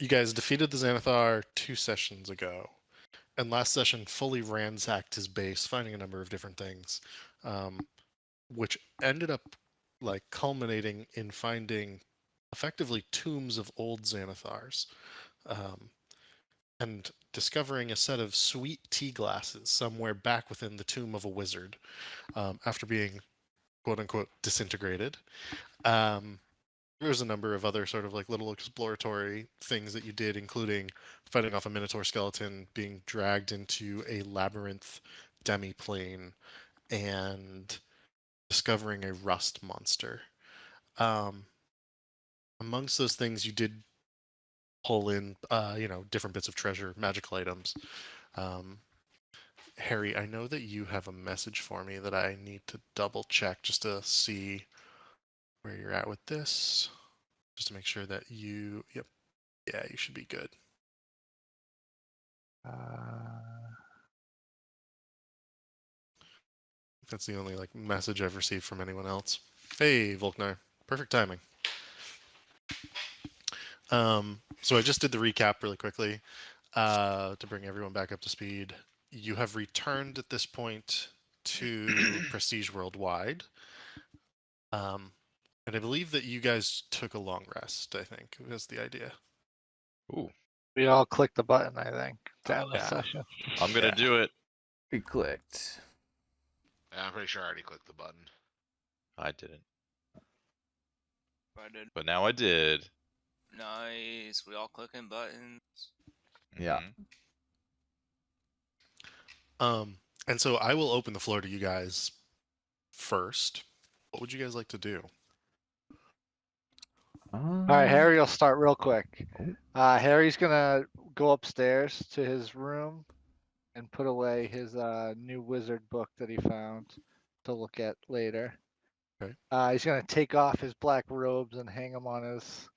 You guys defeated the Xanathar 2 sessions ago, and last session fully ransacked his base, finding a number of different things, which ended up like culminating in finding effectively tombs of old Xanathars, and discovering a set of sweet tea glasses somewhere back within the tomb of a wizard, after being quote unquote disintegrated. Um, There's a number of other sort of like little exploratory things that you did, including fighting off a minotaur skeleton, being dragged into a labyrinth demi-plane, and discovering a rust monster. Um, Amongst those things, you did pull in, different bits of treasure, magical items. Um, Harry, I know that you have a message for me that I need to double check just to see where you're at with this, just to make sure that yep, yeah, you should be good. That's the only like message I've received from anyone else. Hey, Volknar, perfect timing. So I just did the recap really quickly to bring everyone back up to speed. You have returned at this point to Prestige Worldwide, and I believe that you guys took a long rest. I think was the idea. Ooh, We all clicked the button, I think, to end the Yeah. session. I'm gonna Yeah. do it. We clicked. Yeah, I'm pretty sure I already clicked the button. I didn't, I did. but now I did. Nice. We all clicking buttons. Yeah. And so I will open the floor to you guys first. What would you guys like to do? All right, Harry will start real quick. Harry's gonna go upstairs to his room and put away his new wizard book that he found to look at later. Okay. He's gonna take off his black robes and hang them on his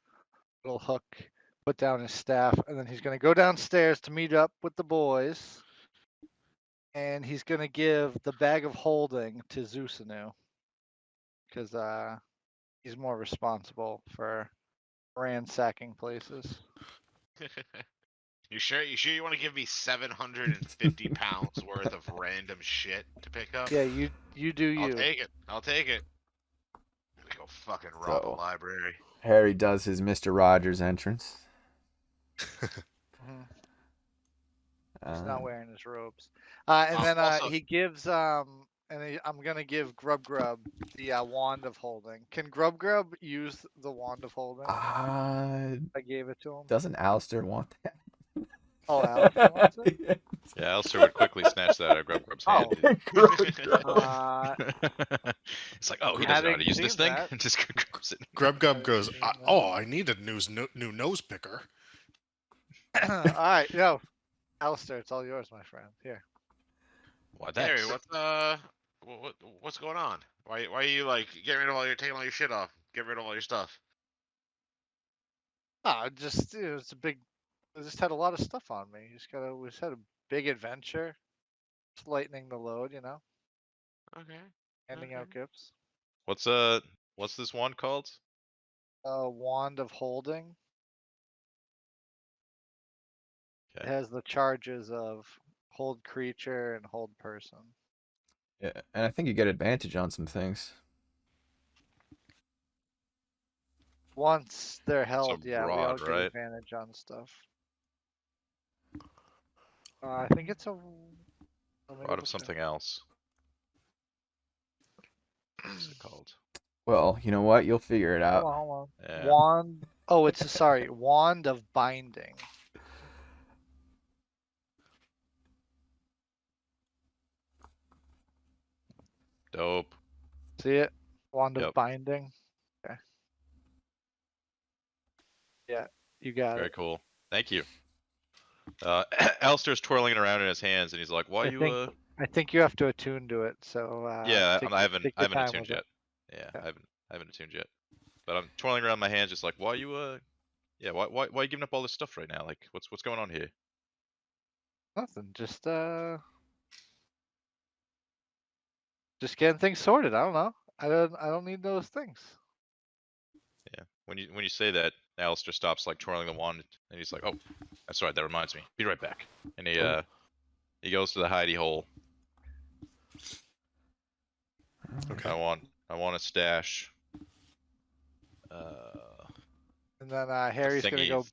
little hook, put down his staff, and then he's gonna go downstairs to meet up with the boys. And he's gonna give the bag of holding to Zusanu because he's more responsible for ransacking places. You sure you want to give me 750 pounds worth of random shit to pick up? Yeah, you do you. I'll take it. I'm gonna go fucking rob a So- library. Harry does his Mr. Rogers entrance. He's not wearing his robes. And then Also- he gives I'm gonna give Grub Grub the wand of holding. Can Grub Grub use the wand of holding? I gave it to him. Doesn't Alistair want that? Oh, Alistair wants it? Yeah, Alistair would quickly snatch that out of Grub's hand. It's like, oh, he doesn't know how to use this thing. That- Just grabs it. Grub goes, I need a new nose picker. All right, no, Alistair, it's all yours, my friend. Here. Why Harry, that? what's going on? Why are you like taking all your shit off? Get rid of all your stuff. Just it's a big. I just had a lot of stuff on me. We just had a big adventure. Just lightening the load, Okay. handing out gifts. What's this wand called? Wand of holding. Okay. It has the charges of hold creature and hold person. Yeah, and I think you get advantage on some things. Once they're held, we all broad, get right? advantage on stuff. I think it's a Rod of something else. What's it called? Well, you know what? You'll figure it out. Hold on. Yeah. Wand. Oh, sorry. Wand of binding. Dope. See it? Wand of Yep. binding. Okay. Yeah, you got Very it. cool. Thank you. Alistair's twirling it around in his hands, and he's like, "Why I think you have to attune to it. So Yeah, take I haven't your time attuned with yet. it. Yeah, Yeah. I haven't attuned yet. But I'm twirling around my hands, just like, why yeah, why are you giving up all this stuff right now? Like, what's going on here? Nothing. Just getting things sorted. I don't know. I don't need those things. Yeah, when you say that, Alistair stops like twirling the wand, and he's like, "Oh, that's right. That reminds me. Be right back." And he goes to the hidey hole. Okay. I want a stash. And then Harry's gonna thingy. go.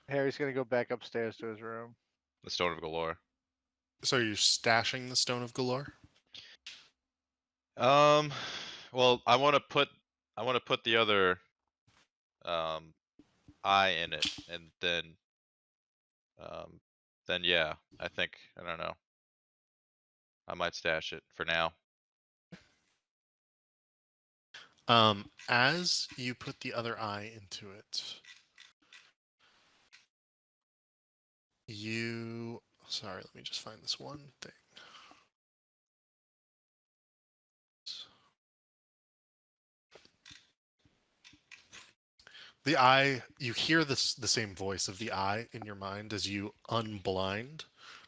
Harry's gonna go back upstairs to his room. The Stone of Galore. So you're stashing the Stone of Galore? Well, I want to put the other eye in it, and then yeah, I don't know. I might stash it for now. As you put the other eye into it, sorry, let me just find this one thing. The eye, you hear the same voice of the eye in your mind as you unblind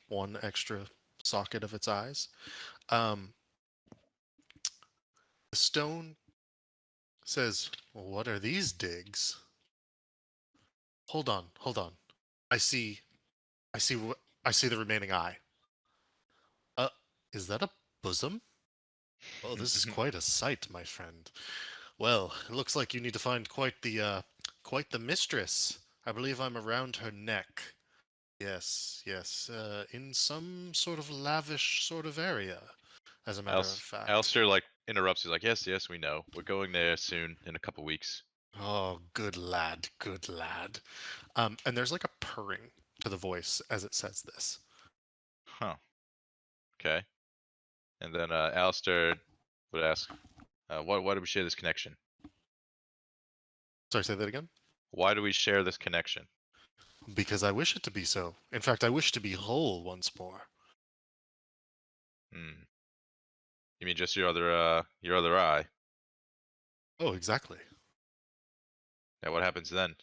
one extra socket of its eyes. The stone says, well, "What are these digs?" Hold on, hold on. I see the remaining eye. Uh, is that a bosom? Oh, this is quite a sight, my friend. Well, it looks like you need to find quite the mistress. I believe I'm around her neck. Yes, yes, in some sort of lavish sort of area, as a matter of fact. Alistair like interrupts. He's like, "Yes, we know. We're going there soon, in a couple weeks." Oh, good lad, good lad. And there's like a purring to the voice as it says this. Huh. Okay. And then Alistair would ask, why do we share this connection? Sorry, say that again? Why do we share this connection? Because I wish it to be so. In fact, I wish to be whole once more. Hmm. You mean just your other eye? Oh, exactly. Yeah, what happens then?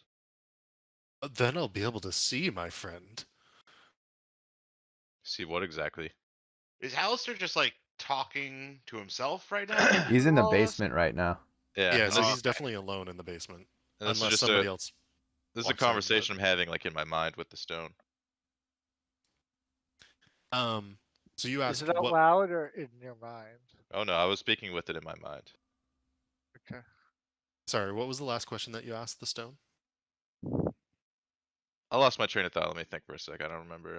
Then I'll be able to see, my friend. See what exactly? Is Alistair just like talking to himself right now? He's in the All this? basement right now. Yeah, Yeah, and so this, he's definitely alone in the basement. and this is Unless just somebody else this is a walks in, but- conversation I'm having like in my mind with the stone. So you Is asked it out what? loud or in your mind? Oh no, I was speaking with it in my mind. Okay. Sorry, what was the last question that you asked the stone? I lost my train of thought. Let me think for a sec. I don't remember.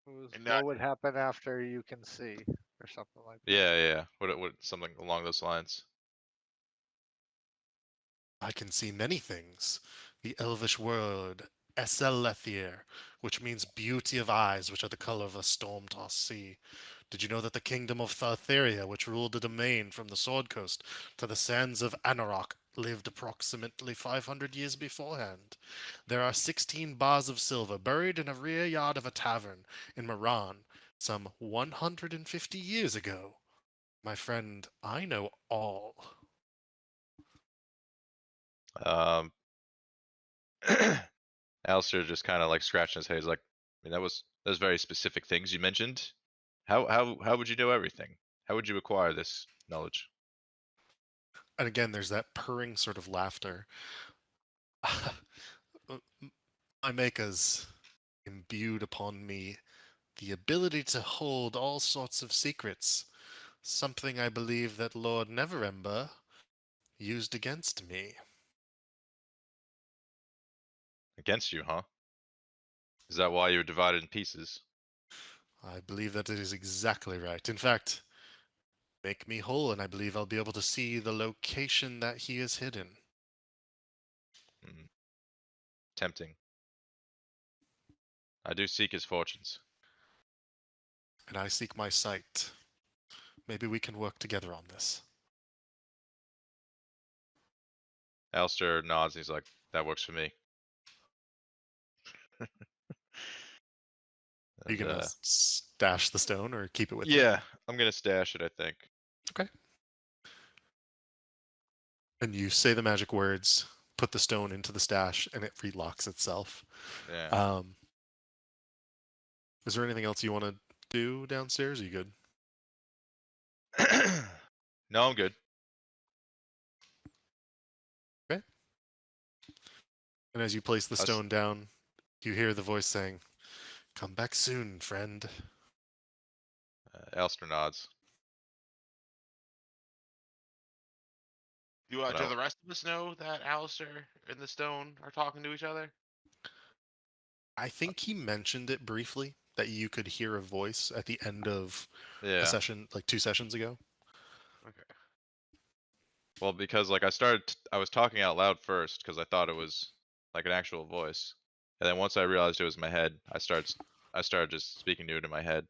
It was And, what would happen after you can see, or something like that. Yeah. What something along those lines. I can see many things. The elvish word Eselethir, which means beauty of eyes, which are the color of a storm-tossed sea. Did you know that the kingdom of Thartheria, which ruled a domain from the Sword Coast to the sands of Anarok, lived approximately 500 years beforehand? There are 16 bars of silver buried in a rear yard of a tavern in Moran some 150 years ago. My friend, I know all. Um, Alistair just kind of like scratching his head. He's like, I mean, those very specific things you mentioned. How would you know everything? How would you acquire this knowledge? And again, there's that purring sort of laughter. My makers imbued upon me the ability to hold all sorts of secrets, something I believe that Lord Neverember used against me. Against you, huh? Is that why you were divided in pieces? I believe that it is exactly right. In fact, make me whole, and I believe I'll be able to see the location that he is hidden. Hmm. Tempting. I do seek his fortunes. And I seek my sight. Maybe we can work together on this. Alistair nods and he's like, that works for me. Are you And, gonna stash the stone or keep it with you? yeah, I'm gonna stash it, I think. Okay. And you say the magic words, put the stone into the stash, and it relocks itself. Yeah. Is there anything else you want to do downstairs? Are you good? No, I'm good. And as you place the I s- stone down, you hear the voice saying, "Come back soon, friend." Alistair nods. Do But do the rest of us know that Alistair and the stone are talking to each other? I think he mentioned it briefly that you could hear a voice at the end of a yeah. session, like 2 sessions ago. Okay. Well, because like I was talking out loud first because I thought it was like an actual voice, and then once I realized it was my head, I started just speaking to it in my head,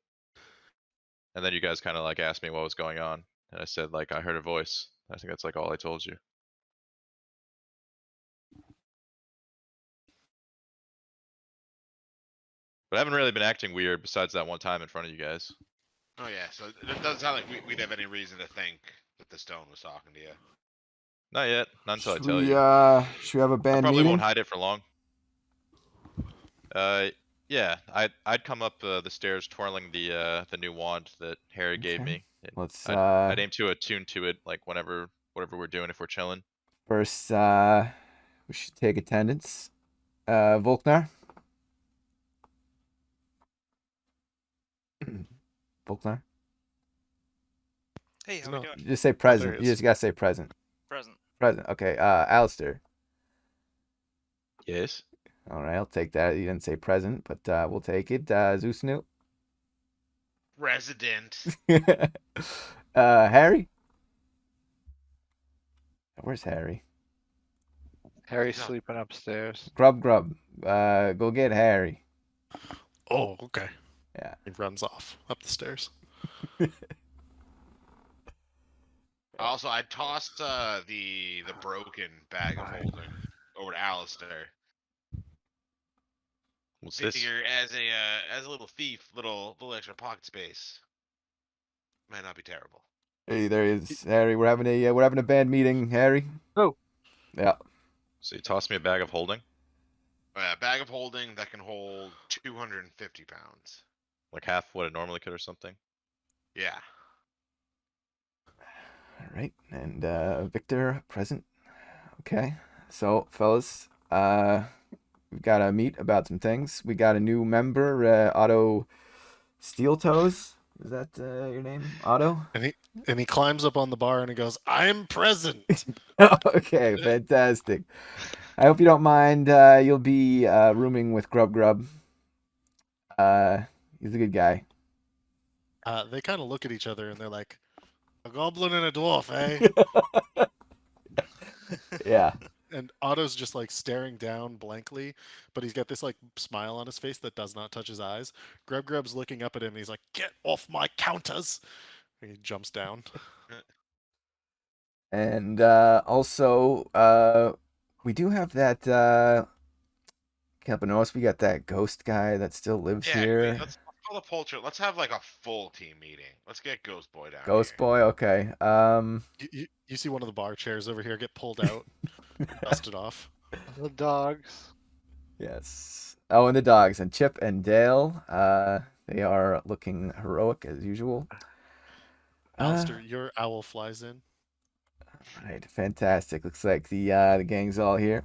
and then you guys kind of like asked me what was going on, and I said like I heard a voice. I think that's like all I told you. But I haven't really been acting weird besides that one time in front of you guys. Oh yeah, so it doesn't sound like we'd have any reason to think that the stone was talking to you. Not yet. Not until I Should tell we you. should we have a I band probably meeting? won't hide it for long. Yeah, I'd come up the stairs twirling the new wand that Harry gave Okay. me. And Let's I'd aim to attune to it like whatever we're doing if we're chilling. first we should take attendance. Volknar. Volknar. Hey, how No. we doing? You just say there present. he You is. just gotta say present. Present. Present. Okay. Alistair. Yes. All right, I'll take that. You didn't say present, but we'll take it. Zusnu. Resident. Harry. Where's Harry? Harry's No. sleeping upstairs. Grub. Go get Harry. Oh, okay. Yeah. He runs off up the stairs. Also, I tossed the broken bag of holding over to Alistair. What's this? Figure as a little thief, little extra pocket space. Might not be terrible. Hey, there he is, Harry. We're having a band meeting, Harry. Oh. Yeah. So you tossed me a bag of holding, A bag of holding that can hold 250 pounds. like half what it normally could or something. Yeah. All right, and Victor present. Okay, so fellas, we've got to meet about some things. We got a new member, Otto Steel Toes. Is that your name, Otto? And he climbs up on the bar and he goes, "I'm present." Okay, fantastic. I hope you don't mind. You'll be rooming with Grub. He's a good guy. They kind of look at each other and they're like, "A goblin and a dwarf, eh?" Yeah. And Otto's just like staring down blankly, but he's got this like smile on his face that does not touch his eyes. Grub's looking up at him and he's like, "Get off my counters!" And he jumps down. And also, we do have that Campanos. We got that ghost guy that still lives Yeah, here. let's call the poultry. Let's have like a full team meeting. Let's get Ghost Boy down Ghost here. boy. Okay. You see one of the bar chairs over here get pulled out, dusted off. The dogs. Yes. Oh, and the dogs and Chip and Dale. They are looking heroic as usual. Alistair, your owl flies in. Right. Fantastic. Looks like the gang's all here.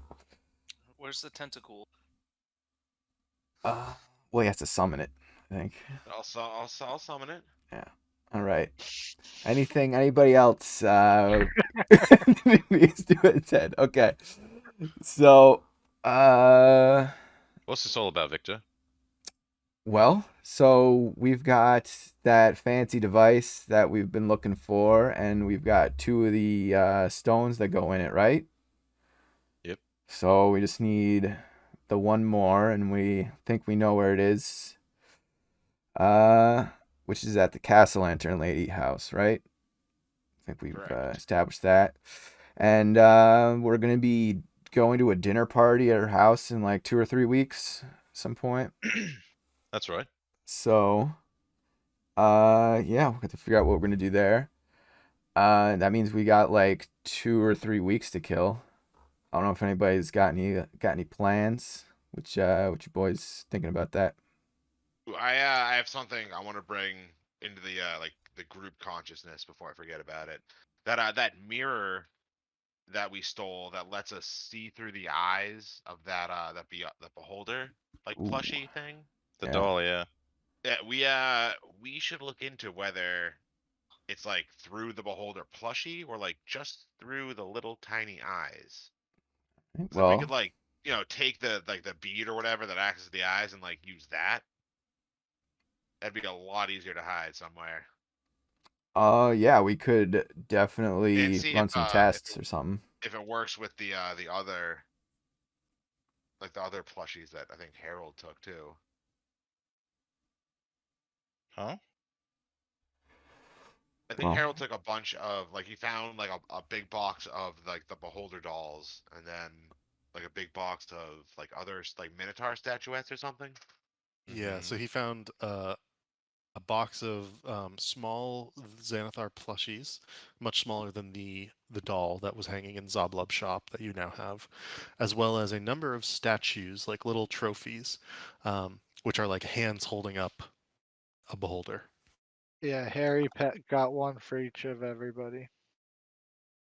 Where's the tentacle? Well, he has to summon it, I think. I'll summon it. All right. Anybody else needs to attend? Okay. So, What's this all about, Victor? well, so we've got that fancy device that we've been looking for, and we've got 2 of the stones that go in it, right? Yep. So we just need the one more, and we think we know where it is. Which is at the Castle Lantern Lady house, right? I think we've Correct. established that. And we're gonna be going to a dinner party at her house in like 2 or 3 weeks, some point. That's right. So, yeah, we have to figure out what we're gonna do there. That means we got like 2 or 3 weeks to kill. I don't know if anybody's got any plans. Which you boys thinking about that? Ooh, I have something I want to bring into the like the group consciousness before I forget about it. That mirror that we stole that lets us see through the eyes of the beholder, like Ooh, plushie thing. The Yeah. doll, yeah. Yeah, we should look into whether it's like through the beholder plushie or like just through the little tiny eyes. So if we could well, like, take the bead or whatever that acts as the eyes and like use that, that'd be a lot easier to hide somewhere. yeah, we could And definitely see run some tests or something. if it works with the other, like the other plushies that I think Harold took too. Huh? I think Well, Harold took a bunch of like he found like a big box of like the beholder dolls and then like a big box of like others like Minotaur statuettes or something. Yeah, so Mhm. he found a box of small Xanathar plushies, much smaller than the doll that was hanging in Zoblub's shop that you now have, as well as a number of statues, like little trophies, which are like hands holding up a beholder. Yeah, Harry Pet got one for each of everybody.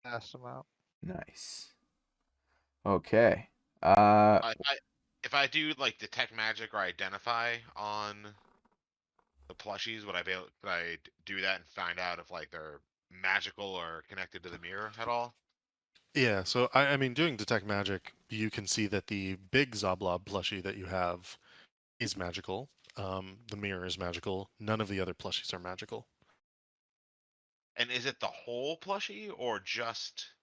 Passed them out. nice. Okay. If I do like detect magic or identify on the plushies, could I do that and find out if like they're magical or connected to the mirror at all? Yeah, so I mean, doing detect magic, you can see that the big Zoblob plushie that you have is magical. The mirror is magical. None of the other plushies are magical. And is it the whole plushie or just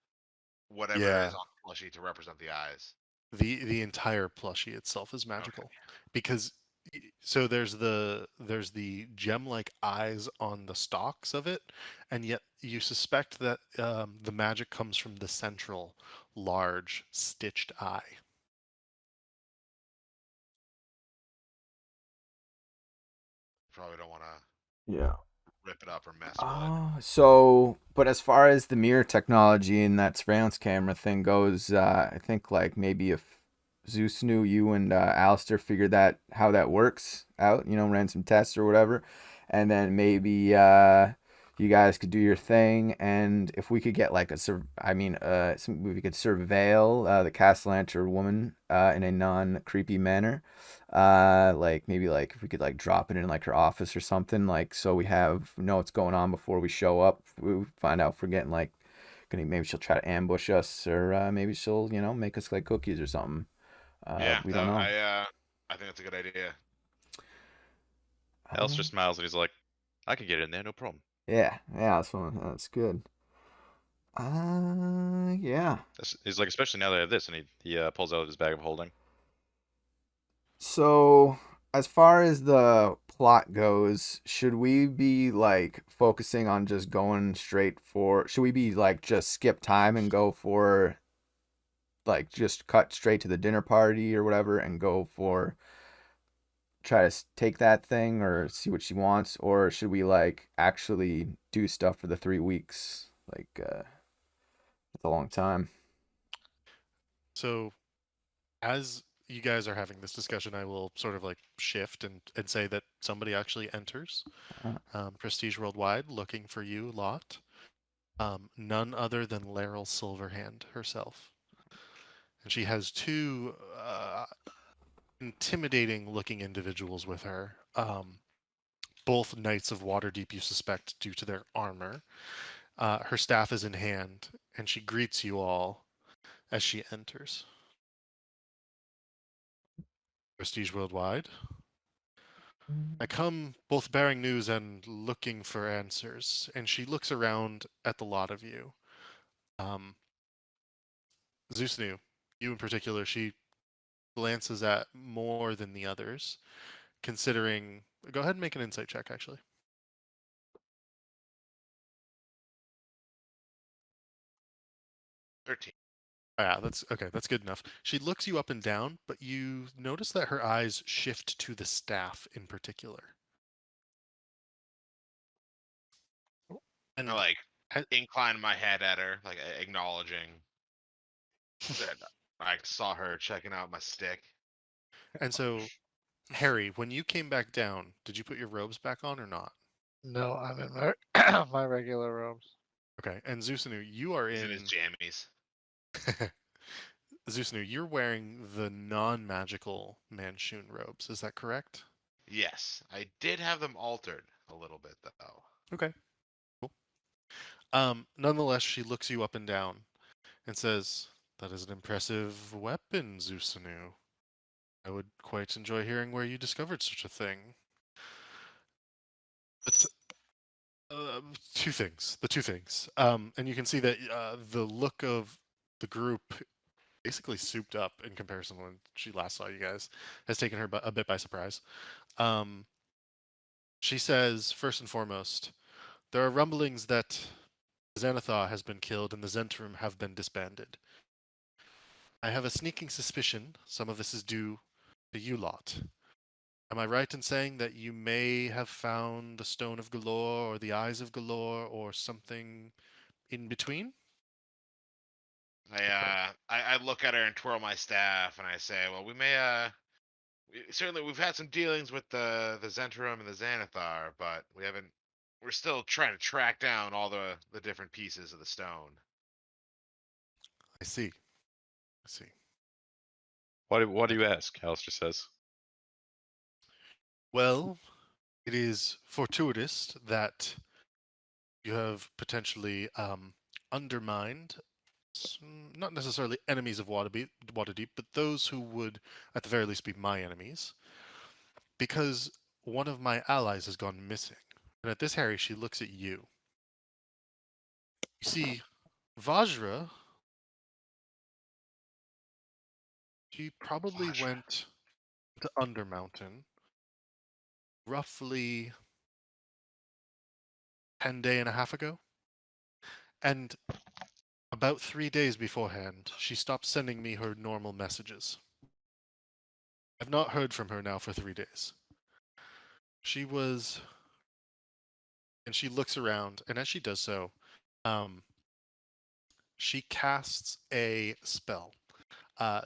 whatever Yeah, is on the plushie to represent the eyes? the entire plushie itself is Okay. magical because so there's the gem-like eyes on the stalks of it, and yet you suspect that the magic comes from the central large stitched eye. Probably don't want to Yeah. rip it up or mess with. But as far as the mirror technology and that surveillance camera thing goes, I think like maybe if Zeus knew you and Alistair figured that how that works out, ran some tests or whatever, and then maybe you guys could do your thing, and if we could get like we could surveil the Castellanter woman in a non-creepy manner, like maybe like if we could like drop it in like her office or something, like so we know what's going on before we show up. We find out if we're getting like maybe she'll try to ambush us, or maybe she'll make us like cookies or something. Yeah, We don't no, know. I think that's a good idea. Alistair Uh, smiles and he's like, I can get in there, no problem. yeah, that's good. Yeah. He's like, especially now that I have this, and he pulls out his bag of holding. So, as far as the plot goes, should we be like focusing on just going straight for? Should we be like just skip time and go for like just cut straight to the dinner party or whatever and go for try to take that thing or see what she wants, or should we like actually do stuff for the 3 weeks? Like, it's a long time. So as you guys are having this discussion, I will sort of like shift and say that somebody actually enters Uh, Prestige Worldwide looking for you lot. None other than Laryl Silverhand herself. And she has two intimidating looking individuals with her. Both Knights of Waterdeep, you suspect, due to their armor. Her staff is in hand, and she greets you all as she enters. Prestige Worldwide. I come both bearing news and looking for answers. And she looks around at the lot of you. Um, Zeus knew, you in particular, she glances at more than the others, considering. Go ahead and make an insight check, actually. 13. Yeah, that's okay. That's good enough. She looks you up and down, but you notice that her eyes shift to the staff in particular. I And like a- incline my head at her, like acknowledging that I saw her checking out my stick. and so, Harry, when you came back down, did you put your robes back on or not? No, I'm in my my regular robes. Okay. And Zeusanu, you are He's in his in. jammies. Zusnu, you're wearing the non-magical Manchun robes. Is that correct? Yes, I did have them altered a little bit though. Okay. Cool. Nonetheless, she looks you up and down and says, "That is an impressive weapon, Zusanu. I would quite enjoy hearing where you discovered such a thing." But two things. The two things. And you can see that the look of the group, basically souped up in comparison when she last saw you guys, has taken her a bit by surprise. Um, she says, first and foremost, there are rumblings that Xanathar has been killed and the Zentrum have been disbanded. I have a sneaking suspicion some of this is due to you lot. Am I right in saying that you may have found the Stone of Galore or the Eyes of Galore or something in between? I look at her and twirl my staff, and I say, "Well, we may certainly we've had some dealings with the Zentrum and the Xanathar, but we haven't. We're still trying to track down all the different pieces of the stone." I see. I see. What do you ask? Alistair says. Well, it is fortuitous that you have potentially undermined not necessarily enemies of Waterdeep, but those who would, at the very least, be my enemies, because one of my allies has gone missing. And at this, Harry, she looks at you. You see, Vajra, she probably Vajra. went to Undermountain roughly 10 day and a half ago. And about 3 days beforehand, she stopped sending me her normal messages. I've not heard from her now for 3 days. She was, and she looks around, and as she does so, she casts a spell.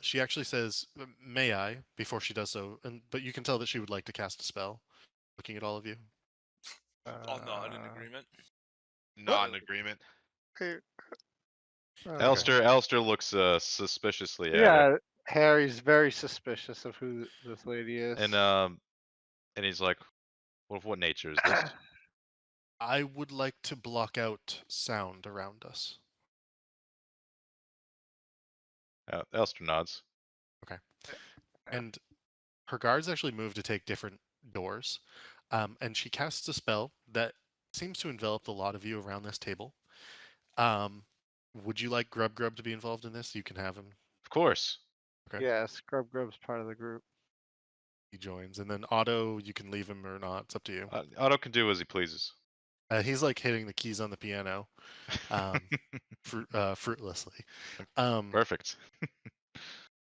She actually says, "May I?" before she does so, but you can tell that she would like to cast a spell. Looking at all of you, I'll nod in Uh, agreement. Not in agreement. Hey, Alistair looks suspiciously at her, yeah, Harry's very suspicious of who this lady is. and he's like, "What nature is this?" I would like to block out sound around us. Alistair nods. Okay, and her guards actually move to take different doors, and she casts a spell that seems to envelop a lot of you around this table. Would you like Grub to be involved in this? You can have him. Of course. Okay. Yeah, Grub's part of the group. He joins, and then Otto, you can leave him or not. It's up to you. Otto can do as he pleases. He's like hitting the keys on the piano, fruitlessly. Perfect.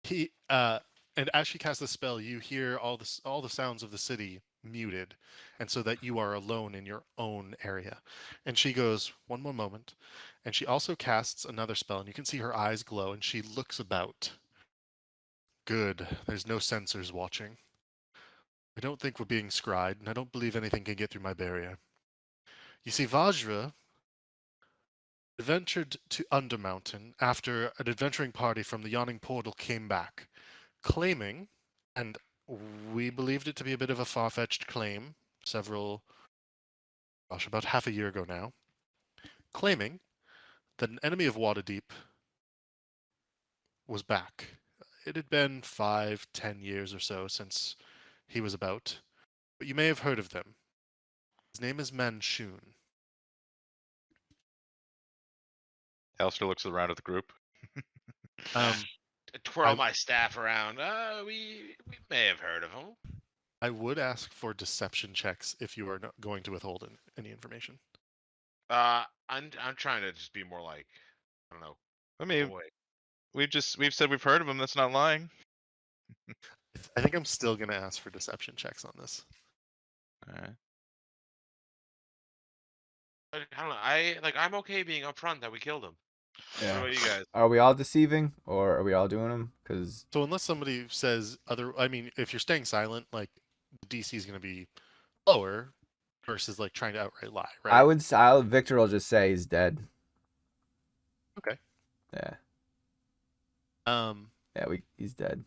He and as she casts the spell, you hear all the sounds of the city muted, and so that you are alone in your own area. And she goes, "One more moment," and she also casts another spell, and you can see her eyes glow, and she looks about. Good. There's no sensors watching. I don't think we're being scried, and I don't believe anything can get through my barrier. You see, Vajra adventured to Undermountain after an adventuring party from the Yawning Portal came back, claiming, and we believed it to be a bit of a far-fetched claim about half a year ago now, claiming that an enemy of Waterdeep was back. It had been 5, 10 years or so since he was about, but you may have heard of them. His name is Manchun. Alistair looks around at the group. Um, Twirl I- my staff around. We may have heard of him. I would ask for deception checks if you are not going to withhold any information. I'm trying to just be more like, I don't know. I mean, Boy. we've said we've heard of him. That's not lying. I think I'm still going to ask for deception checks on this. Alright. I don't know. I'm okay being upfront that we killed him. What Yeah. about you guys? Are we all deceiving, or are we all doing them? Because So unless somebody says I mean, if you're staying silent, like the DC is going to be lower versus like trying to outright lie, right? Victor will just say he's dead. Okay. Yeah. Yeah, he's dead.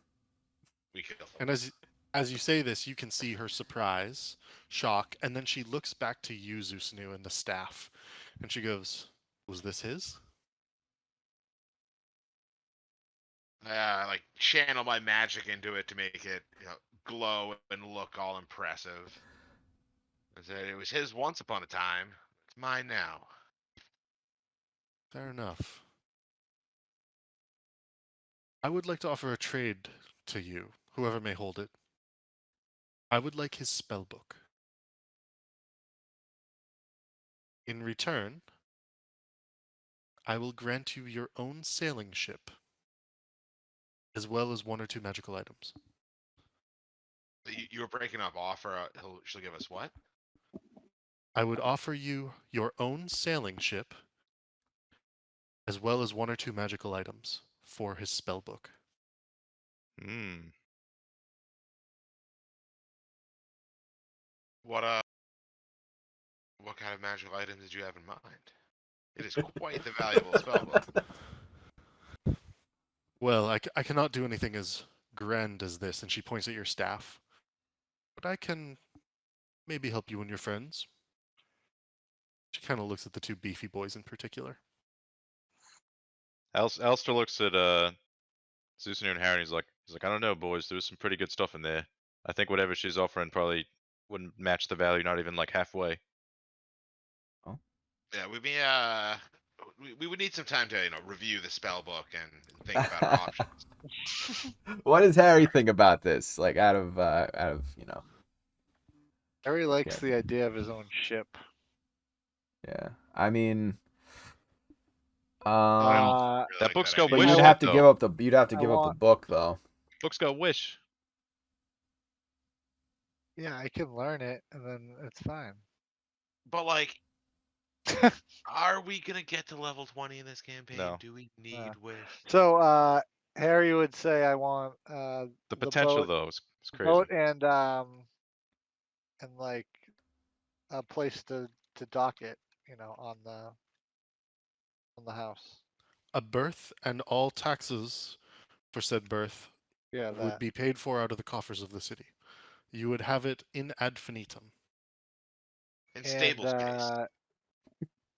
We kill him. And as you say this, you can see her surprise, shock, and then she looks back to you, Zusnu, and the staff, and she goes, "Was this his?" Like channel my magic into it to make it, glow and look all impressive. I said it was his once upon a time. It's mine now. Fair enough. I would like to offer a trade to you, whoever may hold it. I would like his spellbook. In return, I will grant you your own sailing ship, as well as 1 or 2 magical items. You were breaking up. Offer. She'll give us what? I would offer you your own sailing ship, as well as 1 or 2 magical items for his spellbook. Hmm. What kind of magical item did you have in mind? It is quite the valuable spellbook. Well, I cannot do anything as grand as this, and she points at your staff. But I can maybe help you and your friends. She kind of looks at the 2 beefy boys in particular. Alistair looks at Susanu and Harry and he's like, I don't know, boys, there was some pretty good stuff in there. I think whatever she's offering probably wouldn't match the value, not even like halfway. Yeah, we would need some time to review the spell book and think about our options. What does Harry think about this? Like out of Harry likes Yeah. the idea of his own ship. yeah. I mean, Uh, Really That like book's that got idea. but wish you'd in have it, to though. give up the want- book though. Book's got wish. Yeah, I can learn it, and then it's fine. But are we gonna get to level 20 in this campaign? No. Do we need wish? So Harry would say, "I want The potential boat, though is crazy. boat, and like a place to dock it, on the house." A berth and all taxes for said berth Yeah, would that. be paid for out of the coffers of the city. You would have it in ad infinitum. In stable space.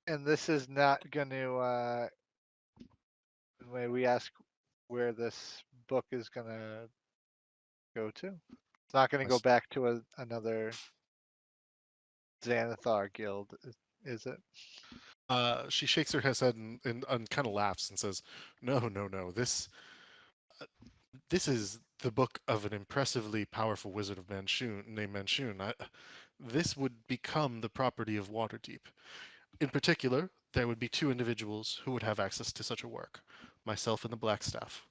And this is not going to. When we ask where this book is going to go to, it's not going to go Yes. back to another Xanathar guild, is it? She shakes her head and kind of laughs and says, "No, no, no. This is the book of an impressively powerful wizard of Manchun named Manchun. This would become the property of Waterdeep. In particular, there would be 2 individuals who would have access to such a work: myself and the Blackstaff."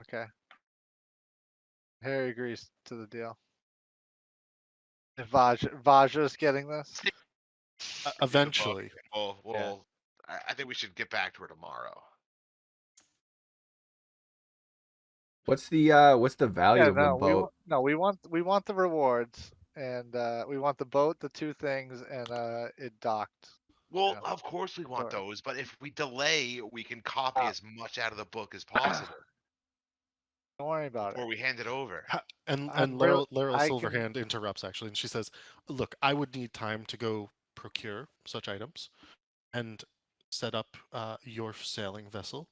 Okay. Harry agrees to the deal. If Vajra's getting this, Do the book, Eventually, and We'll. Yeah. I think we should get back to her tomorrow. What's the value yeah, of the no, boat? we want the rewards, and we want the boat, the 2 things, and it docked. Well, Yeah. of course we want Sure. those, but if we delay, we can copy as much out of the book as possible Don't worry about it. before we hand it over. and I'm real- Laryl I can- Silverhand interrupts actually, and she says, "Look, I would need time to go procure such items and set up your sailing vessel.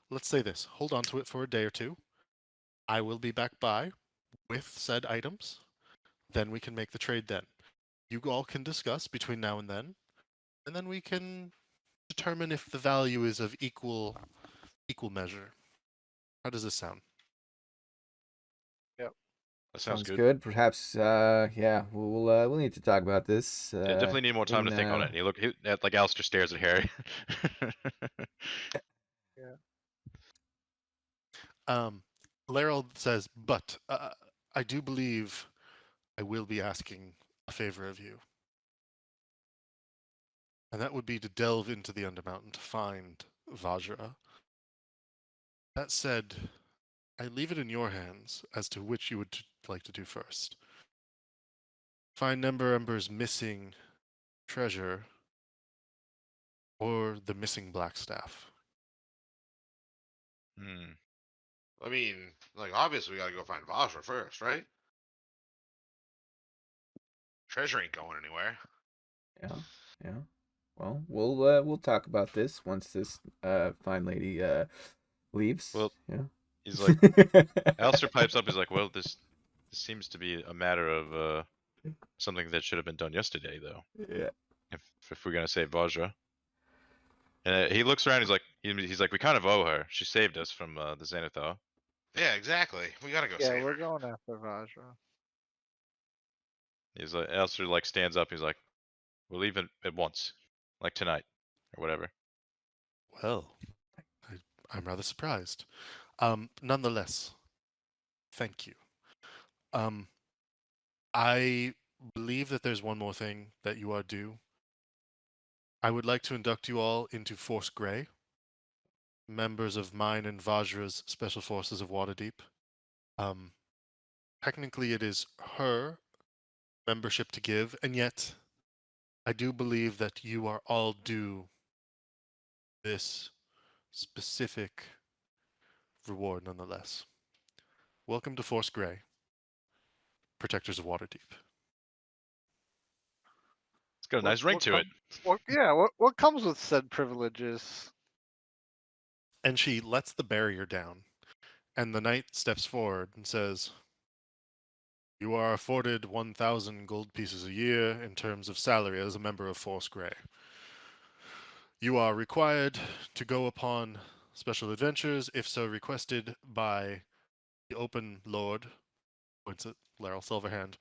Let's say this: hold on to it for a day or 2. I will be back by with said items. Then we can make the trade. Then you all can discuss between now and then we can determine if the value is of equal measure. How does this sound?" That sounds Sounds good. good. Perhaps yeah, we'll need to talk about this. Yeah, definitely need more time to think on it. Like Alistair stares at Harry. Laryl says, "But I do believe I will be asking a favor of you. And that would be to delve into the Undermountain to find Vajra. That said, I leave it in your hands as to which you would like to do first. Find Ember Ember's missing treasure, or the missing black staff? Hmm. I mean, like obviously we gotta go find Vajra first, right? Treasure ain't going anywhere. Yeah, yeah. Well, we'll talk about this once this fine lady leaves. Well, yeah. he's like, Alistair pipes up. He's like, well, this seems to be a matter of something that should have been done yesterday, though. Yeah. If we're gonna save Vajra. And he looks around. He's like, we kind of owe her. She saved us from the Xanathar. Yeah, exactly. We gotta go Yeah, save we're her. going after Vajra. He's like, Alistair like stands up. He's like, we'll leave at once, like tonight or whatever. Well, I'm rather surprised. Nonetheless, thank you. I believe that there's one more thing that you are due. I would like to induct you all into Force Grey, members of mine and Vajra's Special Forces of Waterdeep. Um, Technically, it is her membership to give, and yet I do believe that you are all due this specific reward nonetheless. Welcome to Force Grey, Protectors of Waterdeep. It's got a nice ring to it. What comes with said privileges? And she lets the barrier down, and the knight steps forward and says, "You are afforded 1,000 gold pieces a year in terms of salary as a member of Force Grey. You are required to go upon special adventures if so requested by the Open Lord," points at Laryl Silverhand,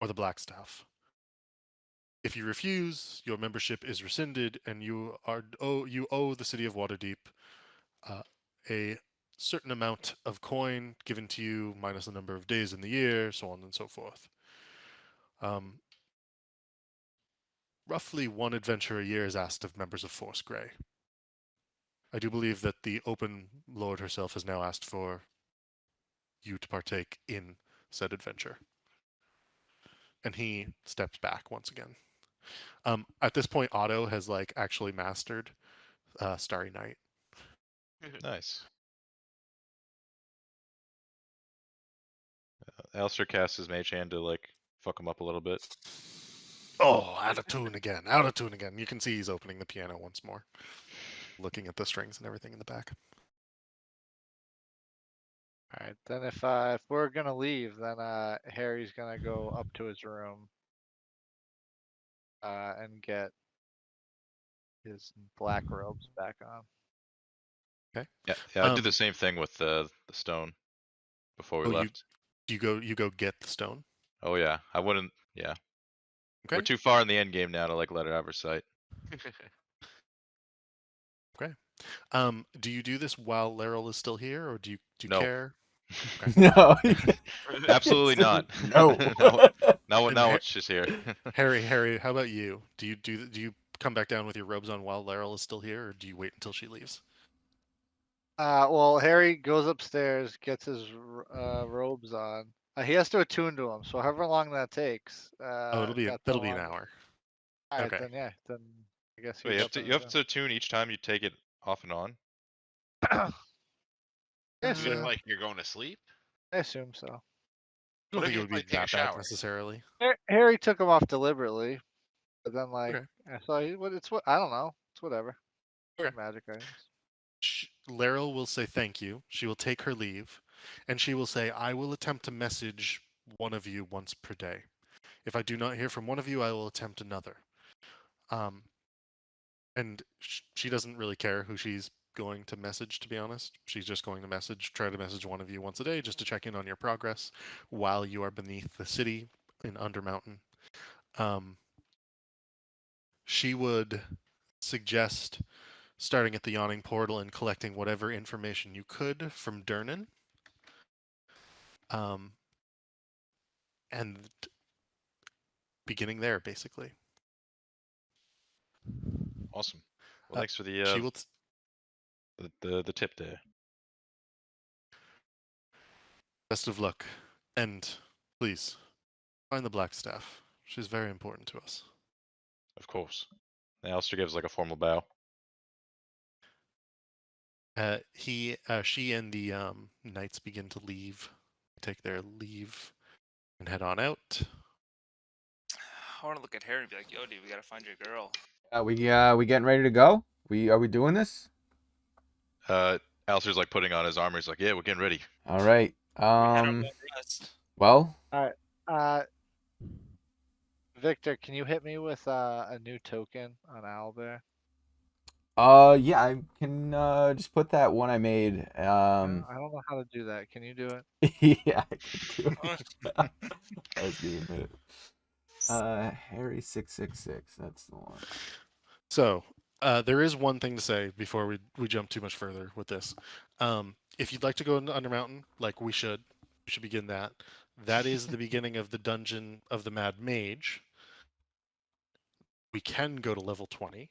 "or the Blackstaff. If you refuse, your membership is rescinded, and you owe the city of Waterdeep a certain amount of coin given to you minus the number of days in the year, so on and so forth. Roughly one adventure a year is asked of members of Force Grey. I do believe that the Open Lord herself has now asked for you to partake in said adventure." And he steps back once again. At this point, Otto has actually mastered Starry Night. Nice. Alistair casts his mage hand to like fuck him up a little bit. Oh, out of tune again! Out of tune again! You can see he's opening the piano once more, looking at the strings and everything in the back. All right, then if we're gonna leave, then Harry's gonna go up to his room and get his black robes back on. Okay. Yeah. I did the same thing with the stone before we Oh, left. you go get the stone. Oh yeah, I wouldn't. Yeah, Okay. we're too far in the end game now to like let her have her sight. Okay. Do you do this while Laryl is still here, or do you No. care? No. Absolutely not. No. Not what she's here. Harry, how about you? Do you come back down with your robes on while Laryl is still here, or do you wait until she leaves? Well, Harry goes upstairs, gets his robes on. He has to attune to them, so however long that takes. Oh, that's that'll how be an long. hour. All right, Okay. then yeah, then I guess Wait, he's up. you have to tune each time you take it off and on. Yeah, Even so if like you're going to sleep. I assume so. I don't What if think it you would be like take a that bad shower? necessarily. Harry took him off deliberately, but then Okay. it's what I don't know. It's whatever. Okay. Magic items. Laryl will say thank you. She will take her leave, and she will say, "I will attempt to message one of you once per day. If I do not hear from one of you, I will attempt another." And she doesn't really care who she's going to message, to be honest. She's just going to try to message one of you once a day just to check in on your progress while you are beneath the city in Undermountain. She would suggest starting at the Yawning Portal and collecting whatever information you could from Durnan. And beginning there, basically. Awesome. Well, thanks for She will. the tip there. Best of luck, and please find the Black Staff. She's very important to us. Of course. And Alistair gives like a formal bow. She and the knights begin to leave, take their leave, and head on out. I want to look at Harry and be like, "Yo, dude, we gotta find your girl." We getting ready to go? Are we doing this? Alistair's like putting on his armor. He's like, yeah, we're getting ready. All right. We had our long rest. Well, Victor, can you hit me with a new token on Owlbear? yeah, I can just put that one I made. I don't know how to do that. Can you do it? Yeah, I can do it. Let's give me a minute. Harry 666. That's the one. So there is one thing to say before we jump too much further with this. If you'd like to go into Undermountain, like we should begin that. That is the beginning of the dungeon of the Mad Mage. We can go to level 20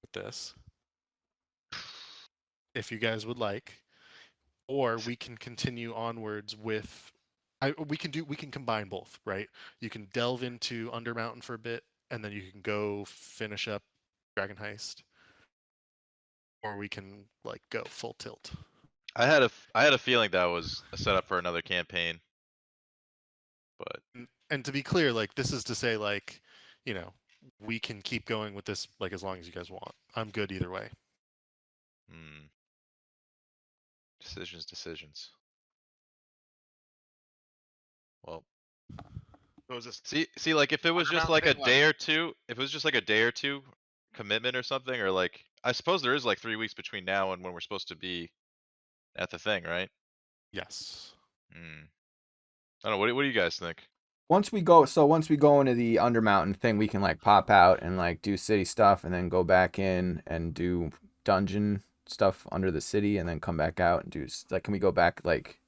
with this, if you guys would like, or we can continue onwards with. We can combine both, right? You can delve into Undermountain for a bit, and then you can go finish up Dragon Heist, or we can like go full tilt. I had a feeling that was a setup for another campaign. But And to be clear, like this is to say, like, you know, we can keep going with this like as long as you guys want. I'm good either way. decisions. Well, So is this see, like if it was just like Undermountain a thing, day or two, if it was just like a day or two commitment or something, or like I suppose there is like 3 weeks between now and when we're supposed to be at the thing, right? Yes. I don't know. What do you guys think? Once we go into the Undermountain thing, we can like pop out and like do city stuff, and then go back in and do dungeon stuff under the city, and then come back out and do like. Can we go back like?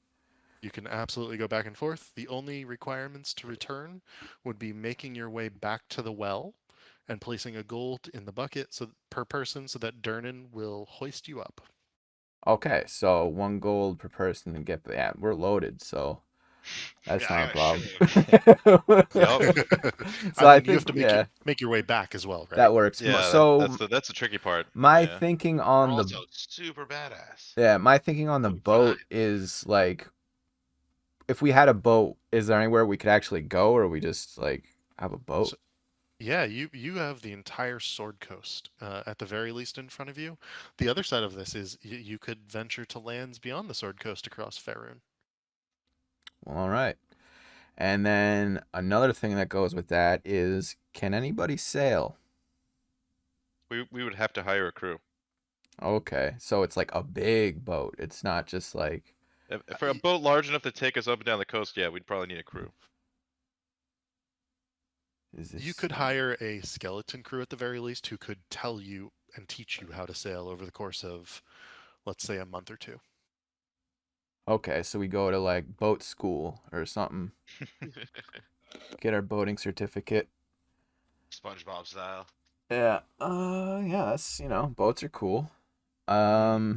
You can absolutely go back and forth. The only requirements to return would be making your way back to the well and placing a gold in the bucket per person so that Durnan will hoist you up. Okay, so 1 gold per person and get. Yeah, we're loaded, so that's Yeah, I not a got a problem. Yup. So I I mean, you have think to make your way back as well, right? that works. Yeah, So that's the tricky part. my Yeah. thinking We're on the also super badass. my thinking on the We'll be boat fine. is like, if we had a boat, is there anywhere we could actually go, or we just like have a boat? So, yeah, you have the entire Sword Coast at the very least in front of you. The other side of this is you could venture to lands beyond the Sword Coast across Faerun. Well, all right. And then another thing that goes with that is, can anybody sail? We would have to hire a crew. Okay, so it's like a big boat. It's not just like. If for a boat large enough to take us up and down the coast, yeah, we'd probably need a crew. Is this... You could hire a skeleton crew at the very least who could tell you and teach you how to sail over the course of, let's say, a month or two. Okay, so we go to like boat school or something. Get our boating certificate. SpongeBob style. Yeah. Yeah, that's, boats are cool. Yeah.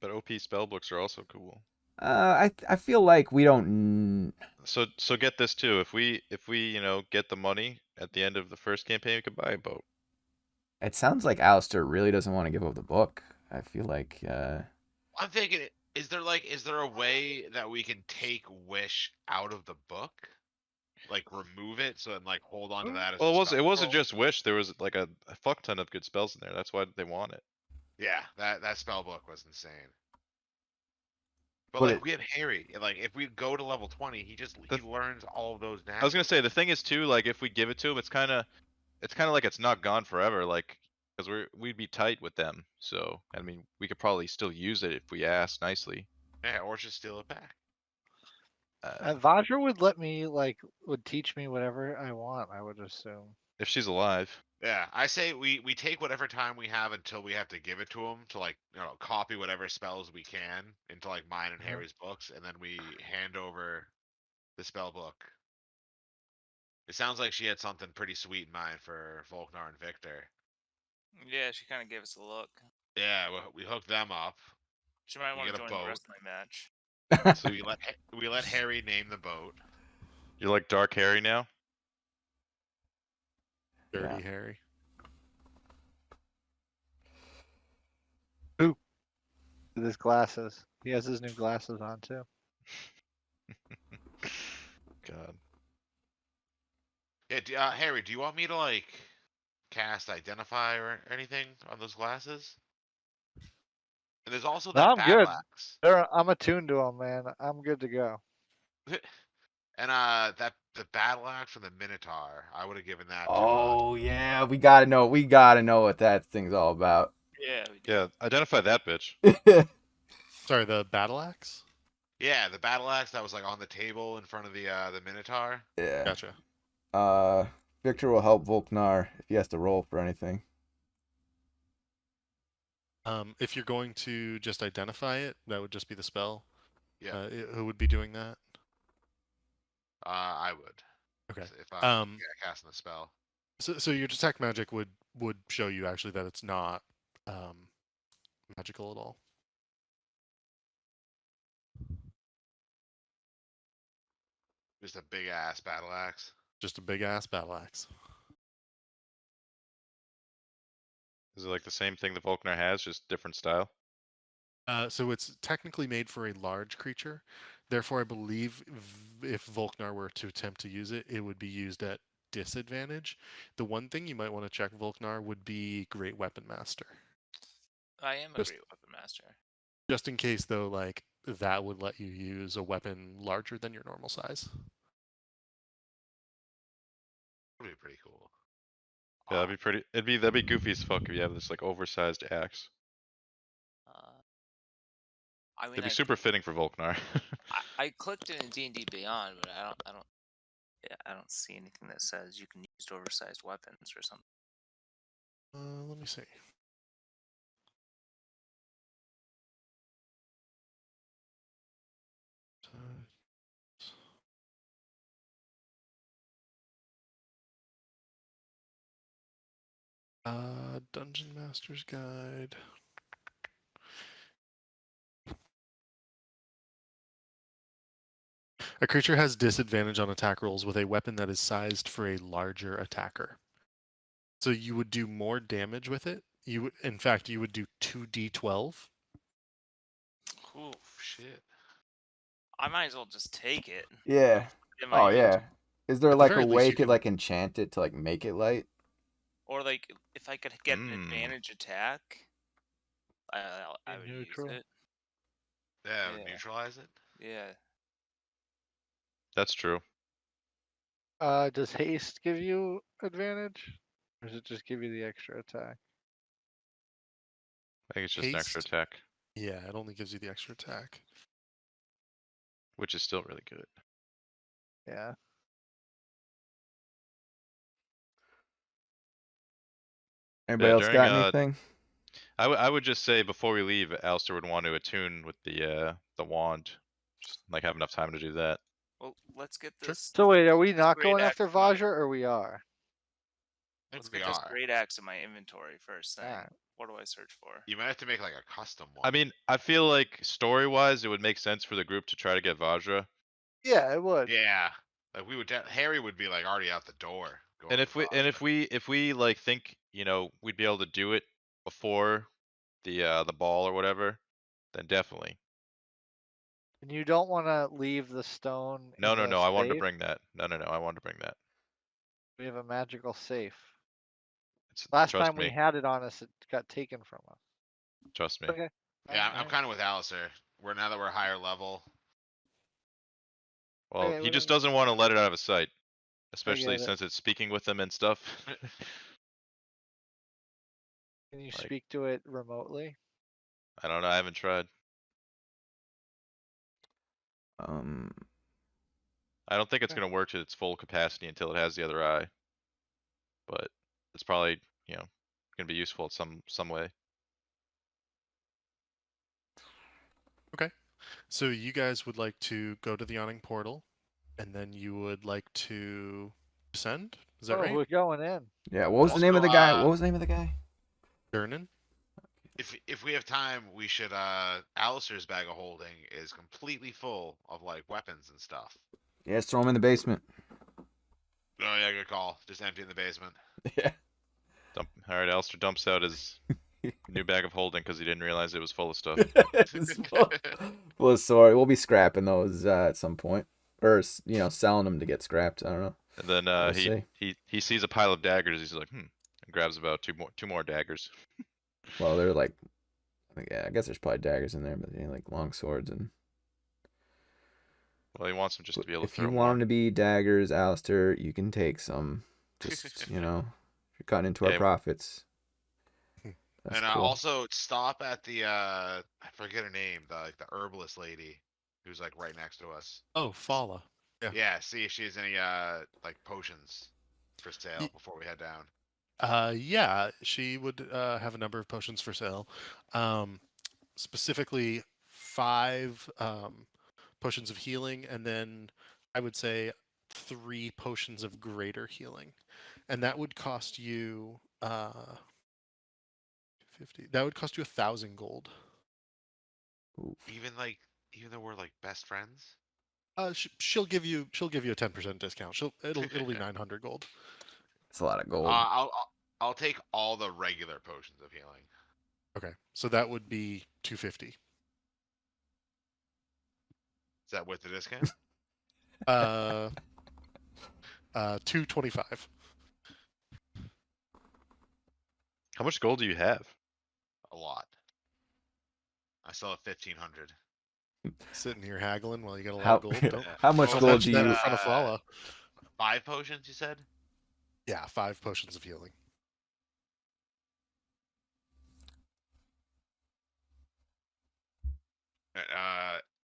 But OP spellbooks are also cool. I feel like we don't. So get this too. If we get the money at the end of the first campaign, we could buy a boat. It sounds like Alistair really doesn't want to give up the book. I feel like. I'm thinking, is there a way that we can take Wish out of the book? Like remove it so and like hold on to that as Well, a it spell wasn't scroll? just Wish. There was like a fuck ton of good spells in there. That's why they want it. Yeah, that spell book was insane. But But like we have Harry, and like if we go to level 20, he learns all of those now. I was gonna say the thing is too, like if we give it to him, it's kind of like it's not gone forever, like because we'd be tight with them. So I mean, we could probably still use it if we ask nicely. Yeah, or just steal it back. Vajra would let me would teach me whatever I want, I would assume. If she's alive. Yeah, I say we take whatever time we have until we have to give it to him to copy whatever spells we can into like mine and Harry's books, and then we hand over the spell book. It sounds like she had something pretty sweet in mind for Volknar and Victor. Yeah, she kind of gave us a look. Yeah, we hooked them up. She might want get to a join the boat. wrestling match. So we let Harry name the boat. You're like Dark Harry now? Dirty Yeah. Harry. with his glasses. He has his new glasses on too. God. Yeah, Harry, do you want me to like cast Identify or anything on those glasses? And there's also No, that I'm battle good. axe. I'm attuned to them, man. I'm good to go. And that the battle axe from the Minotaur, I would have given that to Oh yeah, we gotta know what that thing's all about. Yeah, we do. Yeah, identify that bitch. Sorry, the battle axe. yeah, the battle axe that was like on the table in front of the Minotaur. Yeah. Gotcha. Victor will help Volknar if he has to roll for anything. If you're going to just identify it, that would just be the spell. Yeah. Who would be doing that? I would. Okay. If I'm casting the spell. So your detect magic would show you actually that it's not magical at all. Just a big ass battle axe. Just a big ass battle axe. Is it like the same thing that Volknar has, just different style? So it's technically made for a large creature. Therefore, I believe if Volknar were to attempt to use it, it would be used at disadvantage. The one thing you might want to check Volknar would be Great Weapon Master. I am a Just- great weapon master. Just in case, though, like that would let you use a weapon larger than your normal size. Would be pretty cool. Yeah, that'd be pretty. That'd be goofy as fuck if you have this like oversized axe. I mean, It'd be super fitting for Volknar. I clicked it in D&D Beyond, but I don't see anything that says you can use oversized weapons or something. Let me see. Dungeon Master's Guide. A creature has disadvantage on attack rolls with a weapon that is sized for a larger attacker. So you would do more damage with it. In fact, you would do 2d12. Ooh, Shit. I might as well just take it. Yeah. In my Oh yeah. inventory. Is there At the like very a least, way you you could can- like enchant it to like make it light? Or like if I could get an Mm. advantage attack, I Be would neutral. use it. Yeah, it would Yeah. neutralize it. Yeah. That's true. Does haste give you advantage, or does it just give you the extra attack? I think it's just an extra Haste? attack, Yeah, it only gives you the extra attack. which is still really good. Yeah. Anybody Yeah, else got during, anything? I would just say before we leave, Alistair would want to attune with the wand. Just like have enough time to do that. Well, let's get Sure. this. So wait, are we not great going after axe in my- Vajra, or we are? Let's We get this are. great axe in my inventory first thing. Alright. What do I search for? You might have to make like a custom one. I mean, I feel like story-wise, it would make sense for the group to try to get Vajra. Yeah, it would. Yeah. Like we would. Harry would be like already out the door. going And to if we like think, you know, we'd be able to do it before the ball or whatever, then definitely. And you don't want to leave the stone. No, in no, the no. I wanted to safe? bring that. No, no, no. I wanted to bring that. We have a magical safe. Trust Last time me. we had it on us, it got taken from us. Trust me. Okay. Yeah, I'm kind of with Alistair. Now that we're higher level. Well, Okay, he just whatever. doesn't want to let it out of his sight, especially get it. since it's speaking with him and stuff. Can you Like- speak to it remotely? I don't know. I haven't tried. I don't think it's Okay. gonna work to its full capacity until it has the other eye. But it's probably, you know, gonna be useful in some way. So you guys would like to go to the awning portal, and then you would like to descend? Is that Oh, right? we're going in. Yeah. What was the name of the Also, guy? What was the name of the guy? Durnan? If we have time, we should. Alistair's bag of holding is completely full of like weapons and stuff. Yeah, let's throw him in the basement. Oh yeah, good call. Just empty in the basement. Yeah. All right, Alistair dumps out his New bag of holding because he didn't realize it was full of stuff. It's full of sword. We'll be scrapping those at some point, or selling them to get scrapped. I don't know. And then We'll see. he sees a pile of daggers. He's like, and grabs about two more daggers. Well, they're like, I guess there's probably daggers in there, but they ain't like long swords. And Well, he wants them just to be able to if you throw want more. them to be daggers, Alistair, you can take some. Just if you're cutting into our Yeah. profits. That's And cool. also stop at the I forget her name, the herbalist lady who's like right next to us. Oh, Fala. Yeah. Yeah, see if she has any like potions for sale before we head down. Yeah, she would have a number of potions for sale. Specifically 5 potions of healing, and then I would say 3 potions of greater healing. And that would cost you 50. That would cost you 1,000 gold. Oof. Even though we're like best friends. She'll give you a 10% discount. It'll be 900 gold. It's a lot of gold. I'll take all the regular potions of healing. Okay, so that would be 250. Is that with the discount? 225. How much gold do you have? A lot. I still have 1,500. Sitting here haggling while you get a lot How of gold. Don't, how much Well, don't gold mention do that you? in front of Fala. 5 potions, you said? Yeah, 5 potions of healing.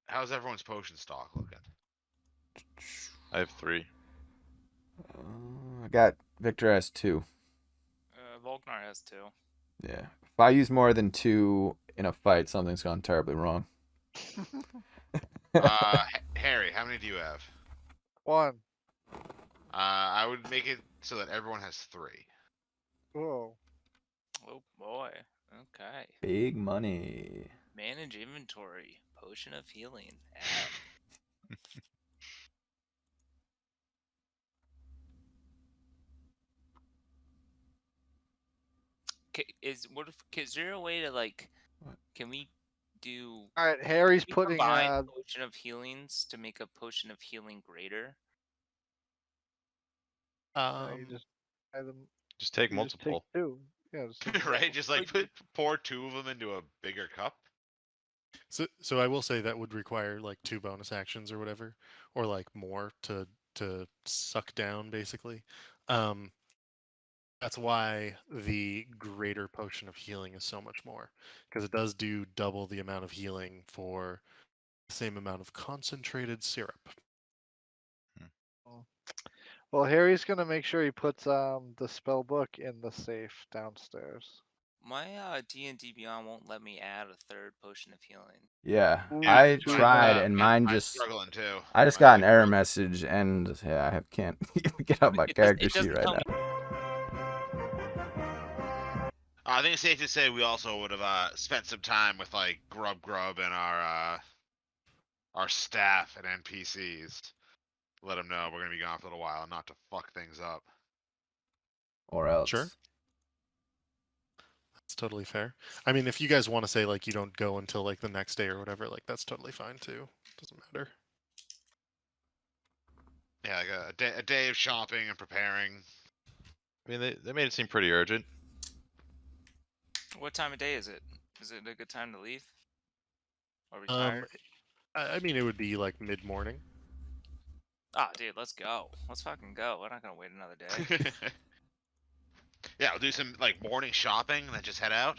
How's everyone's potion stock looking? I have 3. I got Victor has 2. Volknar has 2. Yeah. If I use more than 2 in a fight, something's gone terribly wrong. Harry, how many do you have? 1. I would make it so that everyone has 3. Whoa. Oh boy. Okay. Big money. Manage inventory. Potion of healing. Add. Is there a way to like? What? Can we do? All right, Harry's Can we putting combine potion of healings to make a potion of healing greater? you just add them. Just take You just take multiple. 2. Yeah, just take Right? multiple. Just like pour 2 of them into a bigger cup. So I will say that would require like 2 bonus actions or whatever, or like more to suck down basically. That's why the greater potion of healing is so much more, because it does do double the amount of healing for the same amount of concentrated syrup. Well, Harry's gonna make sure he puts the spell book in the safe downstairs. My D&D Beyond won't let me add a 3rd potion of healing. Yeah, Ooh, I too tried bad. and mine I'm just. struggling too. I just got an error message and I can't even get out my character It sheet doesn't right tell now. me. I think it's safe to say we also would have spent some time with like Grub and our staff and NPCs. Let them know we're gonna be gone for a little while, and not to fuck things up. Or else. Sure. That's totally fair. I mean, if you guys want to say like you don't go until like the next day or whatever, like that's totally fine too. Doesn't matter. Yeah, like a day of shopping and preparing. I mean, they made it seem pretty urgent. What time of day is it? Is it a good time to leave? Or retire? I mean, it would be like mid-morning. Ah, dude, let's go. Let's fucking go. We're not gonna wait another day. Yeah, we'll do some like morning shopping and then just head out.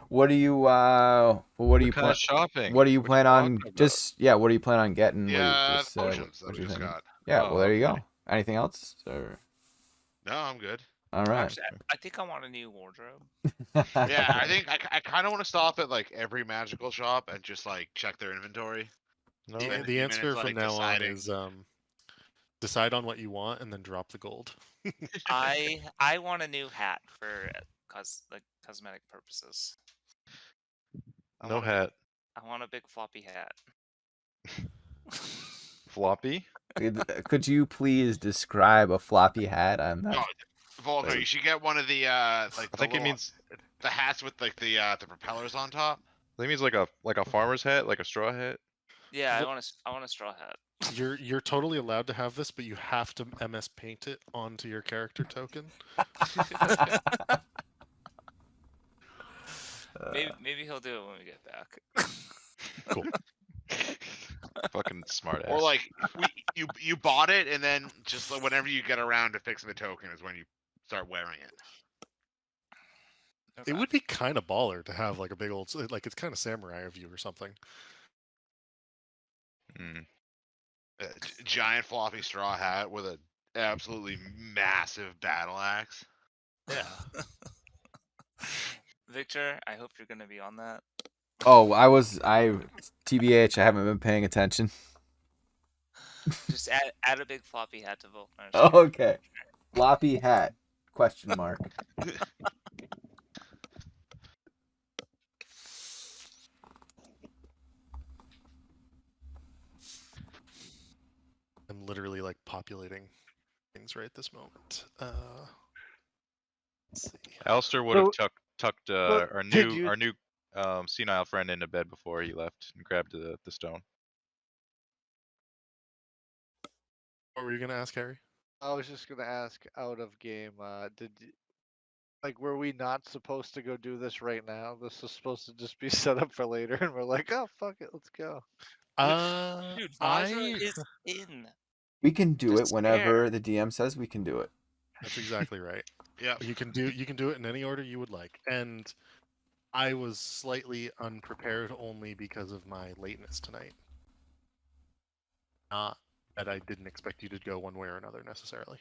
What do you what do you kind plan? of shopping? What do you What plan on? talking about? What do you plan on getting? Yeah, with, the potions that what we you just thinking? got. Yeah, Oh, well there you okay. go. Anything else? Or No, I'm good. all right. Actually, I think I want a new wardrobe. Yeah, I think I kind of want to stop at like every magical shop and just like check their inventory. No. The, Spend a the few answer minutes, from like, now on deciding. is decide on what you want and then drop the gold. I want a new hat for cosmetic purposes. No hat. I want a big floppy hat. Floppy? Could you please describe a floppy hat? I'm not. No, Volker, you should get one of the like I the think it little means the hats with like the propellers on top. I think it means like a farmer's hat, like a straw hat. Yeah, Vo- I want a straw hat. You're totally allowed to have this, but you have to MS Paint it onto your character token. Maybe he'll do it when we get back. Cool. Fucking smart Or ass. like you bought it and then just like, whenever you get around to fixing the token is when you start wearing it. It would be kind of baller to have like a big old, like it's kind of samurai of you or something. Mm. Giant floppy straw hat with a absolutely massive battle axe. Yeah. Victor, I hope you're gonna be on that. Oh, TBH, I haven't been paying attention. Just add a big floppy hat to Volkmar's. Okay. Floppy hat? Question mark. I'm literally like populating things right this moment. Let's see. Alistair would have So- tucked so our did new you- senile friend into bed before he left and grabbed the stone. What were you gonna ask, Harry? I was just gonna ask out of game. Were we not supposed to go do this right now? This was supposed to just be set up for later, and we're like, oh fuck it, let's go. Dude, Vajra is in. We can do it Despair. whenever the DM says we can do it. That's exactly right. Yeah. You can do it in any order you would like. And I was slightly unprepared only because of my lateness tonight. Not that I didn't expect you to go one way or another necessarily.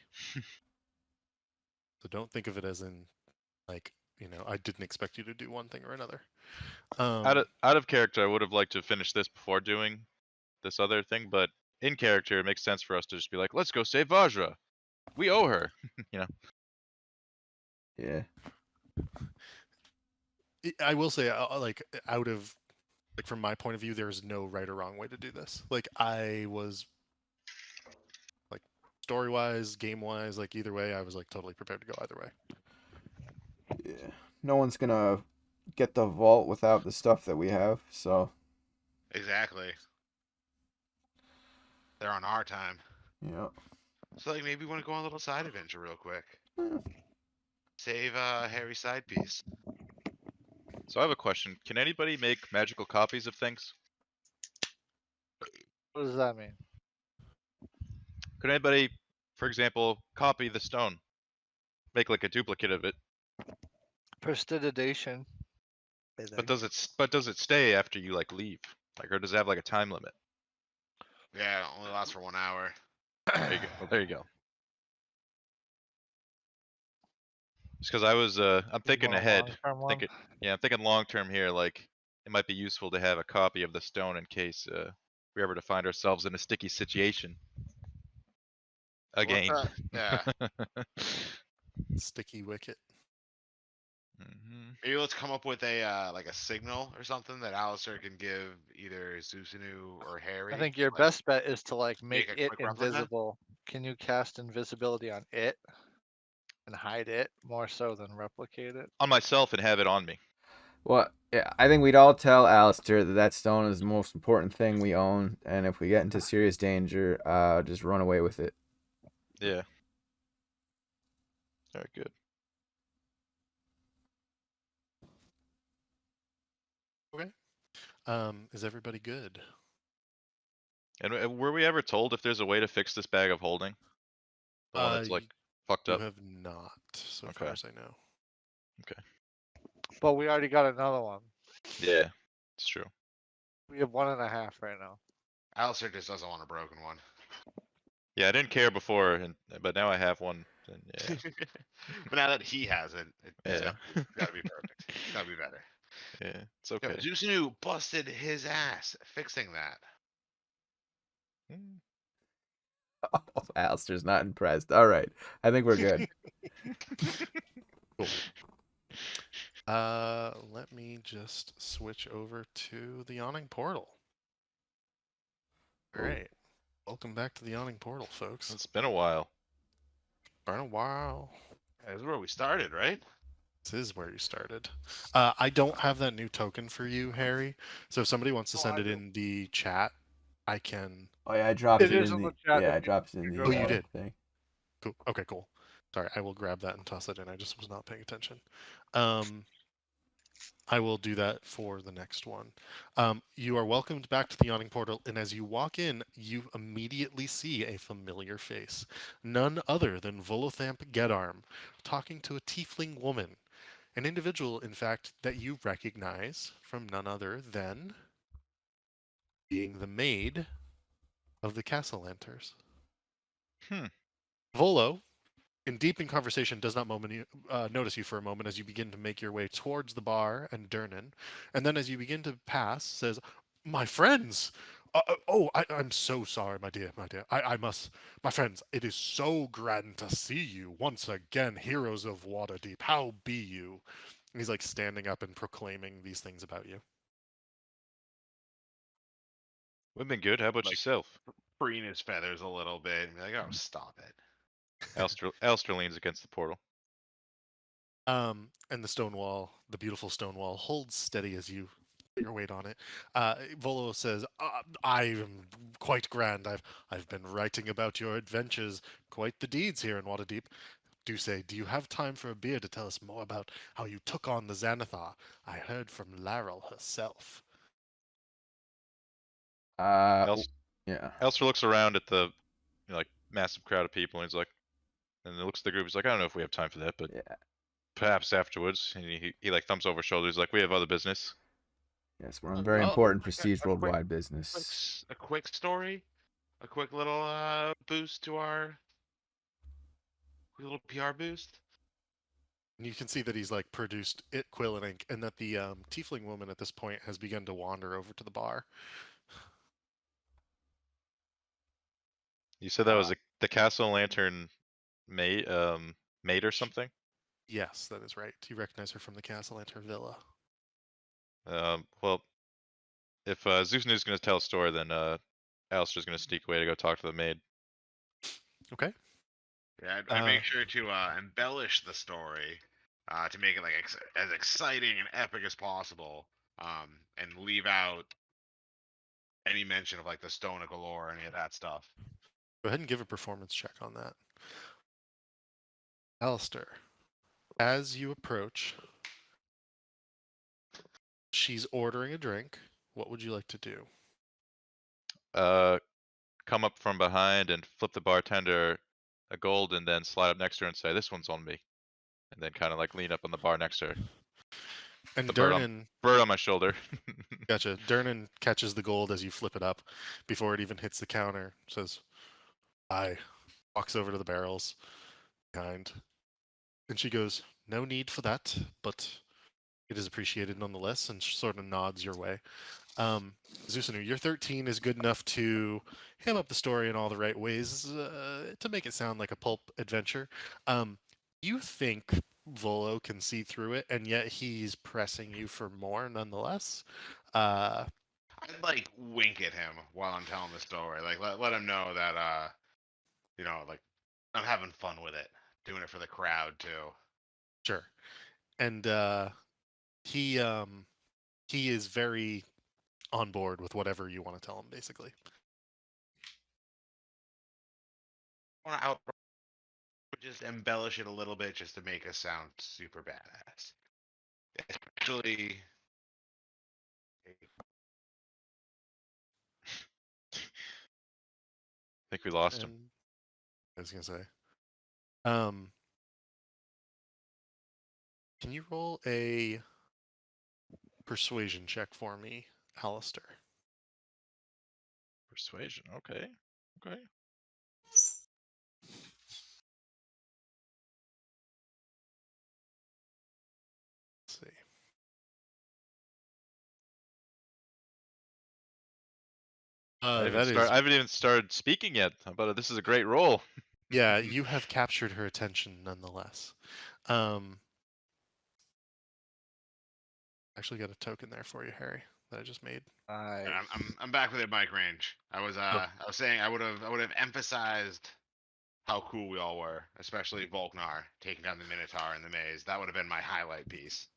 So don't think of it as in like, I didn't expect you to do one thing or another. Out of character, I would have liked to finish this before doing this other thing, but in character, it makes sense for us to just be like, let's go save Vajra. We owe her. Yeah. I will say, like, out of like from my point of view, there's no right or wrong way to do this. Like, I was like story wise, game wise, like either way, I was like totally prepared to go either way. Yeah. No one's gonna get the vault without the stuff that we have, so Exactly. They're on our time. yeah. So like maybe we want to go on a little side adventure real quick. Eh. Save Harry's side piece. So I have a question. Can anybody make magical copies of things? What does that mean? Could anybody, for example, copy the stone? Make like a duplicate of it. Prestidigitation. But does it stay after you like leave? Like, or does it have like a time limit? Yeah, it only lasts for 1 hour. There you go. Well, there you go. Just because I was, I'm thinking ahead. I'm thinking long term here. Like, it might be useful to have a copy of the stone in case we ever to find ourselves in a sticky situation. Again. Yeah. Sticky wicket. Mhm. Maybe let's come up with a like a signal or something that Alistair can give either Susanu or Harry. I think your like, best bet is to like make make a it quick replica? invisible. Can you cast invisibility on it and hide it more so than replicate it? On myself and have it on me. Well, yeah, I think we'd all tell Alistair that stone is the most important thing we own, and if we get into serious danger, just run away with it. Yeah. Very good. Is everybody good? And were we ever told if there's a way to fix this bag of holding? The one that's like fucked You up. have not, so Okay. far as I know. But we already got another one. Yeah, it's true. We have 1.5 right now. Alistair just doesn't want a broken one. Yeah, I didn't care before, but now I have one. And yeah, But now that he has it, it's Yeah. gotta be perfect. It's gotta be better. yeah, it's Yo, okay. Susanu busted his ass fixing that. Mm. Oh, Alistair's not impressed. All right, I think we're good. Cool. Let me just switch over to the yawning portal. All right. Welcome back to the yawning portal, folks. It's been a while. Been a while. This is where we started, right? This is where you started. I don't have that new token for you, Harry. So if somebody wants to Oh, send I it do. in the chat, I can. Oh yeah, I dropped It it is in on the the chat. yeah, I If dropped it in go Oh, the you to did. thing. Cool. Okay, cool. Sorry, I will grab that and toss it in. I just was not paying attention. Um, I will do that for the next one. You are welcomed back to the yawning portal, and as you walk in, you immediately see a familiar face. None other than Volothamp Gedarm, talking to a tiefling woman. An individual, in fact, that you recognize from none other than being the maid of the Castellanters. Hmm. Volo, in conversation, does not notice you for a moment as you begin to make your way towards the bar and Durnan, and then as you begin to pass, says, "My friends! I'm so sorry, my dear, my dear. I must, my friends. It is so grand to see you once again, heroes of Waterdeep. How be you?" And he's like standing up and proclaiming these things about you. We've been good. How about Like- yourself? Preen his feathers a little bit and be like, oh, stop it. Alistair leans against the portal. And the stone wall, the beautiful stone wall, holds steady as you put your weight on it. Volo says, "I am quite grand. I've been writing about your adventures, quite the deeds here in Waterdeep. Do say, do you have time for a beer to tell us more about how you took on the Xanathar? I heard from Laryl herself." Als- Yeah. Alistair looks around at the like massive crowd of people, and he's like, and he looks at the group. He's like, I don't know if we have time for that, but Yeah. perhaps afterwards. And he like thumbs over shoulder. He's like, we have other business. Yes, we're on Oh, very oh, important like prestige a quick, worldwide business. a quick story, a quick little boost to our quick little PR boost. And you can see that he's like produced it, quill and ink, and that the tiefling woman at this point has begun to wander over to the bar. You said that was the Castle Lantern maid, maid or something. Yes, that is right. You recognize her from the castle and her villa. Well, if Zusnu's going to tell a story, then Alistair's going to sneak away to go talk to the maid. Okay. Yeah, I make sure to embellish the story to make it like as exciting and epic as possible, and leave out any mention of like the stone of galore or any of that stuff. Go ahead and give a performance check on that. Alistair, as you approach, she's ordering a drink. What would you like to do? Come up from behind and flip the bartender a gold, and then slide up next to her and say, "This one's on me," and then kind of like lean up on the bar next to her. And The Durnan, bird on my shoulder. gotcha. Durnan catches the gold as you flip it up before it even hits the counter. Says, "I." Walks over to the barrels behind, and she goes, "No need for that, but it is appreciated nonetheless," and sort of nods your way. Zusanu, your 13 is good enough to ham up the story in all the right ways to make it sound like a pulp adventure. You think Volo can see through it, and yet he's pressing you for more nonetheless. I'd like wink at him while I'm telling the story. Like let him know that like I'm having fun with it, doing it for the crowd too. Sure. And he is very on board with whatever you want to tell him, basically. I want to out just embellish it a little bit just to make us sound super badass. Especially I think we lost him. And I was gonna say, um, can you roll a persuasion check for me, Alistair? Persuasion. Okay. Okay. Let's see. I That is, haven't even started speaking yet. But this is a great roll. yeah, you have captured her attention nonetheless. Actually got a token there for you, Harry, that I just made. Nice. I'm back within mic range. I was saying I would have emphasized how cool we all were, especially Volknar taking down the Minotaur in the maze. That would have been my highlight piece.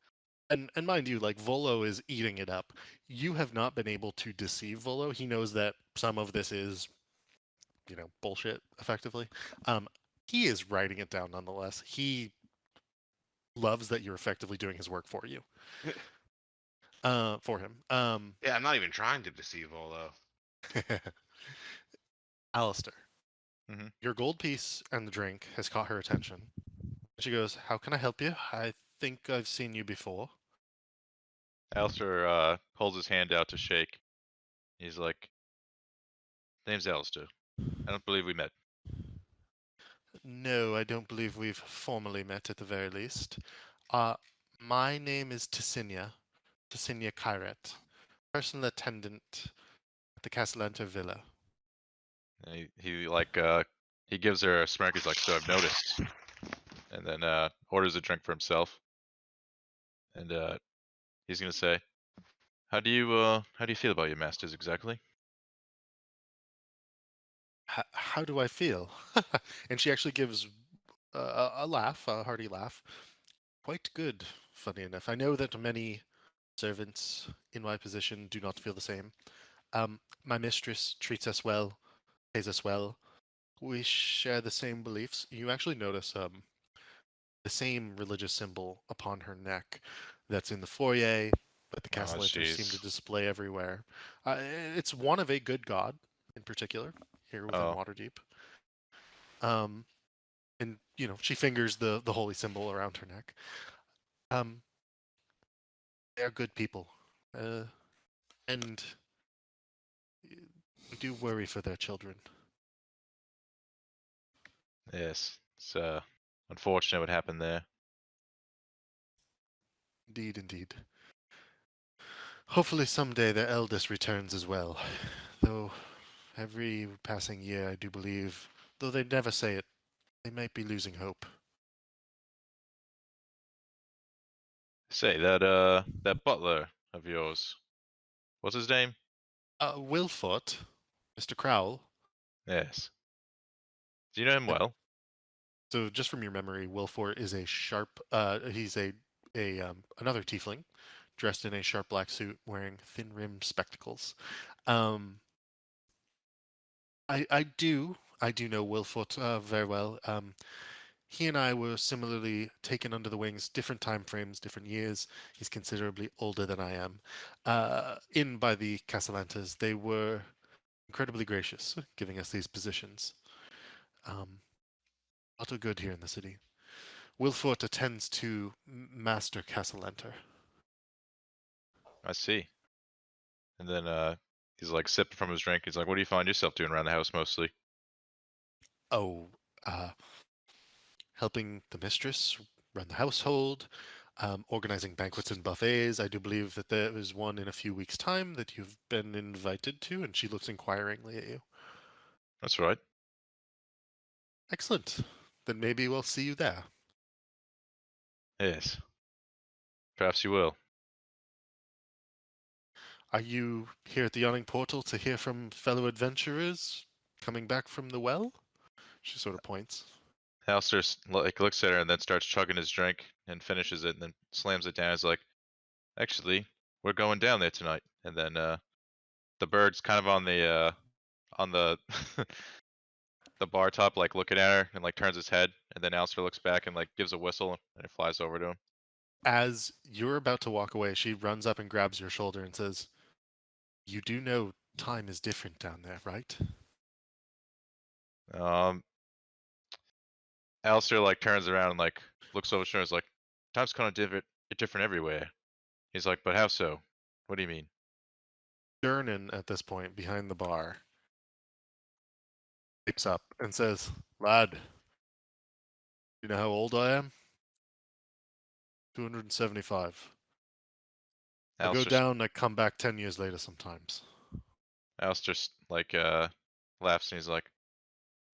And mind you, like Volo is eating it up. You have not been able to deceive Volo. He knows that some of this is, bullshit, effectively. He is writing it down nonetheless. He loves that you're effectively doing his work for you. For him. Yeah, I'm not even trying to deceive Volo. Alistair, Mhm. your gold piece and the drink has caught her attention. She goes, "How can I help you? I think I've seen you before." Alistair holds his hand out to shake. He's like, "Name's Alistair. I don't believe we met." No, I don't believe we've formally met at the very least. Uh, my name is Tisinia Kyret, personal attendant at the Castellanter Villa. And he gives her a smirk. He's like, "So I've noticed," and then orders a drink for himself. And he's gonna say, how do you feel about your masters exactly?" How do I feel? And she actually gives a laugh, a hearty laugh. Quite good, funny enough. I know that many servants in my position do not feel the same. My mistress treats us well, pays us well. We share the same beliefs. You actually notice the same religious symbol upon her neck that's in the foyer that the Oh, castellators seem to jeez. display everywhere. It's one of a good god in particular here within Oh, Waterdeep. Um, and she fingers the holy symbol around her neck. Um, they are good people, and we do worry for their children. yes. It's unfortunate what happened there. Indeed, indeed. Hopefully someday their eldest returns as well. Though every passing year, I do believe, though they never say it, they might be losing hope. Say that butler of yours, what's his name? Wilfot, Mr. Crowell. Yes. Do you know him And well? so, just from your memory, Wilfort is a sharp. He's a another tiefling, dressed in a sharp black suit, wearing thin-rimmed spectacles. Um, I do know Wilfort very well. He and I were similarly taken under the wings, different time frames, different years. He's considerably older than I am. In by the Castellantas, they were incredibly gracious, giving us these positions. A lot of good here in the city. Wilfort attends to Master Castellanter. I see. And then he's like sipping from his drink. He's like, "What do you find yourself doing around the house mostly?" Oh, uh, helping the mistress run the household, organizing banquets and buffets. I do believe that there is one in a few weeks' time that you've been invited to, and she looks inquiringly at you. That's right. Excellent. Then maybe we'll see you there. Yes. Perhaps you will. Are you here at the yawning portal to hear from fellow adventurers coming back from the well? She sort of points. Alistair like looks at her and then starts chugging his drink and finishes it and then slams it down. He's like, "Actually, we're going down there tonight." And then the bird's kind of on the the bar top, like looking at her and like turns his head, and then Alistair looks back and like gives a whistle and it flies over to him. As you're about to walk away, she runs up and grabs your shoulder and says, "You do know time is different down there, right?" Um, Alistair like turns around and like looks over his shoulder. And is like, "Time's kind of different everywhere." He's like, "But how so? What do you mean?" Durnan, at this point, behind the bar, leaps up and says, "Lad, you know how old I am? 275. I go Alistair, down, I come back 10 years later sometimes." Alistair like laughs and he's like,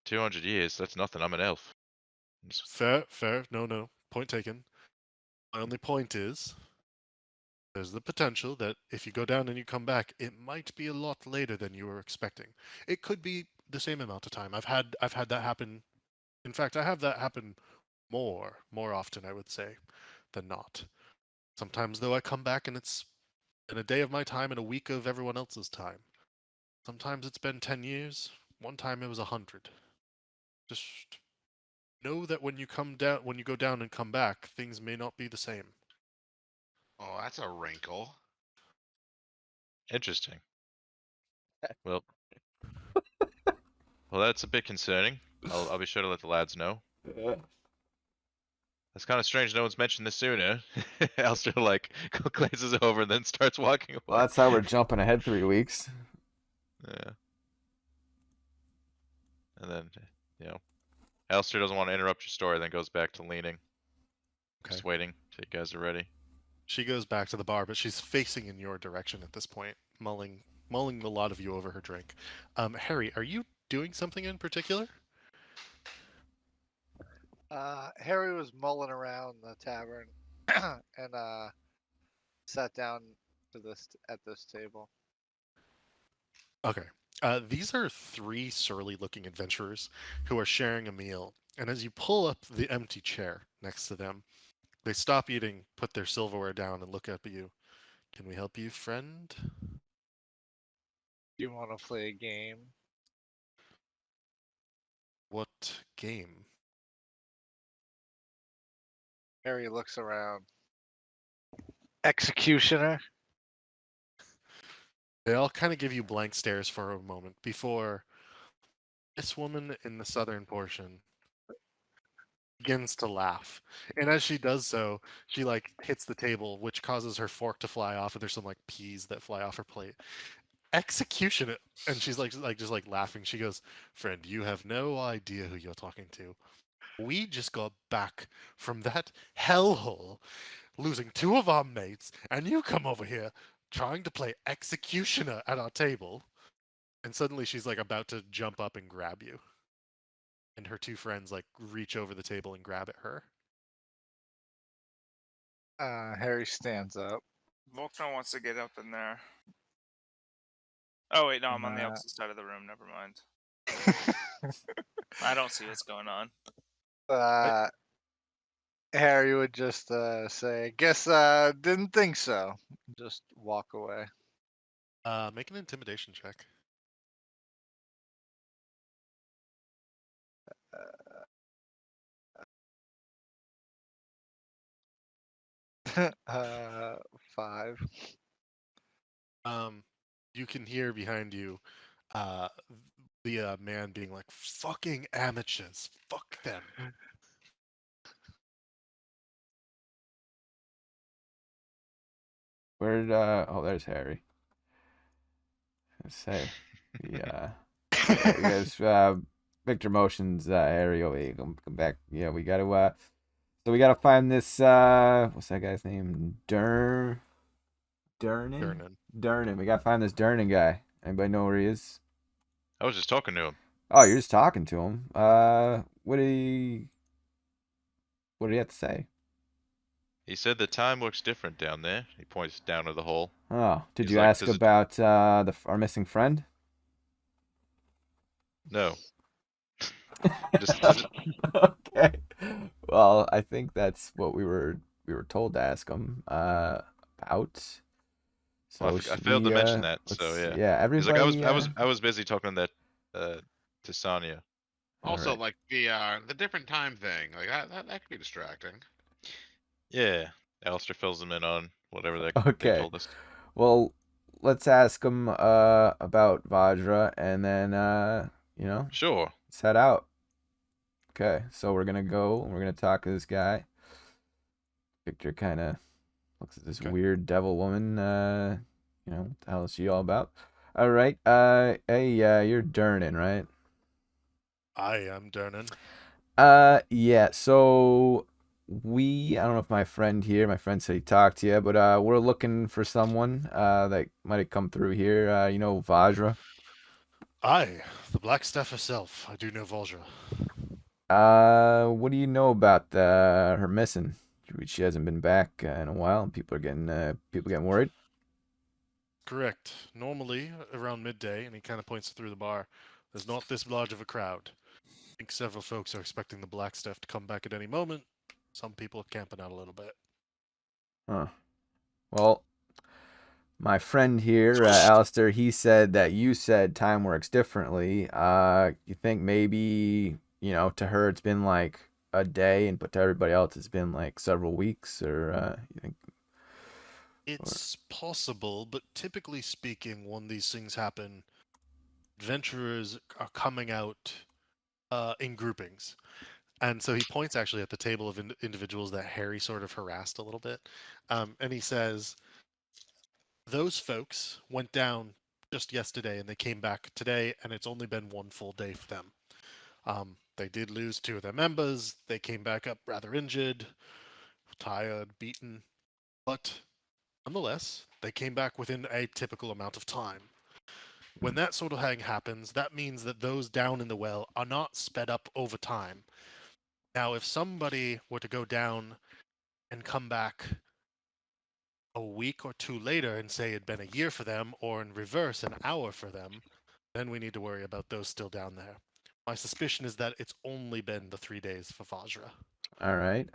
"200 years? That's nothing. I'm an elf." Fair, fair. No, no. Point taken. My only point is, there's the potential that if you go down and you come back, it might be a lot later than you were expecting. It could be the same amount of time. I've had that happen In fact, I have that happen more often, I would say, than not. Sometimes, though, I come back and it's in a day of my time and a week of everyone else's time. Sometimes it's been 10 years. One time it was 100. Just know that when you go down and come back, things may not be the same. Oh, that's a wrinkle. Interesting. Well, that's a bit concerning. I'll be sure to let the lads know. That's kind of strange. No one's mentioned this sooner. Alistair like glances over and then starts walking away. Well, that's how we're jumping ahead 3 weeks. Yeah. And then, Alistair doesn't want to interrupt your story, then goes back to leaning. Okay. Just waiting till you guys are ready. She goes back to the bar, but she's facing in your direction at this point, mulling the lot of you over her drink. Harry, are you doing something in particular? Harry was mulling around the tavern and sat down at this table. Okay. These are 3 surly-looking adventurers who are sharing a meal, and as you pull up the empty chair next to them, they stop eating, put their silverware down, and look up at you. Can we help you, friend? Do you want to play a game? What game? Harry looks around. Executioner. They all kind of give you blank stares for a moment before this woman in the southern portion begins to laugh. And as she does so, she like hits the table, which causes her fork to fly off, and there's some like peas that fly off her plate. Execution it. And she's just like laughing. She goes, "Friend, you have no idea who you're talking to. We just got back from that hellhole, losing 2 of our mates, and you come over here trying to play executioner at our table." And suddenly she's like about to jump up and grab you. And her 2 friends like reach over the table and grab at her. Harry stands up. Volkner wants to get up in there. Oh wait, no, I'm on the Nah. opposite side of the room. Never mind. I don't see what's going on. Harry would just say, "Guess didn't think so." Just walk away. Make an intimidation check. Uh, 5. You can hear behind you the man being like, "Fucking amateurs, fuck them." Where did oh, there's Harry. Let's say, yeah, you guys, Victor motions, Harry over here. Come back. Yeah, we gotta so we gotta find this what's that guy's name? Durnan. Durnan. We gotta find this Durnan guy. Anybody know where he is? I was just talking to him. Oh, you're just talking to him. What did he have to say? He said the time looks different down there. He points down to the hole. Oh, did He's you like, ask "Does it-" about our missing friend? No. Just Okay. Well, I think that's what we were told to ask him about. So Well, I should failed to we, mention that, let's, so yeah. yeah, He's like, everybody. I was busy talking to that to Sonya. Also, Alright. like the different time thing, like that could be distracting. Yeah. Alistair fills them in on whatever they Okay. told us. Well, let's ask him about Vajra, and then Sure. let's head out. Okay, so we're gonna go and we're gonna talk to this guy. Victor kind of looks at this Okay. weird devil woman. What the hell is she all about? All right. Hey, you're Durnan, right? I am Durnan. Yeah. So I don't know if my friend said he talked to you, but we're looking for someone that might have come through here. Vajra. I, the Black Staff herself. I do know Volja. What do you know about her missing? She hasn't been back in a while, and people are getting worried. Correct. Normally, around midday, and he kind of points through the bar, there's not this large of a crowd. think several folks are expecting the black stuff to come back at any moment. Some people are camping out a little bit. Huh. Well, my friend here, Alistair, he said that you said time works differently. You think maybe, to her it's been like a day, but to everybody else it's been like several weeks, or you think? It's possible, but typically speaking, when these things happen, adventurers are coming out in groupings. And so he points actually at the table of individuals that Harry sort of harassed a little bit. And he says, those folks went down just yesterday and they came back today, and it's only been one full day for them. They did lose 2 of their members. They came back up rather injured, tired, beaten. But nonetheless, they came back within a typical amount of time. When that sort of thing happens, that means that those down in the well are not sped up over time. Now, if somebody were to go down and come back a week or 2 later and say it'd been a year for them, or in reverse, an hour for them, then we need to worry about those still down there. My suspicion is that it's only been the 3 days for Vajra. All right.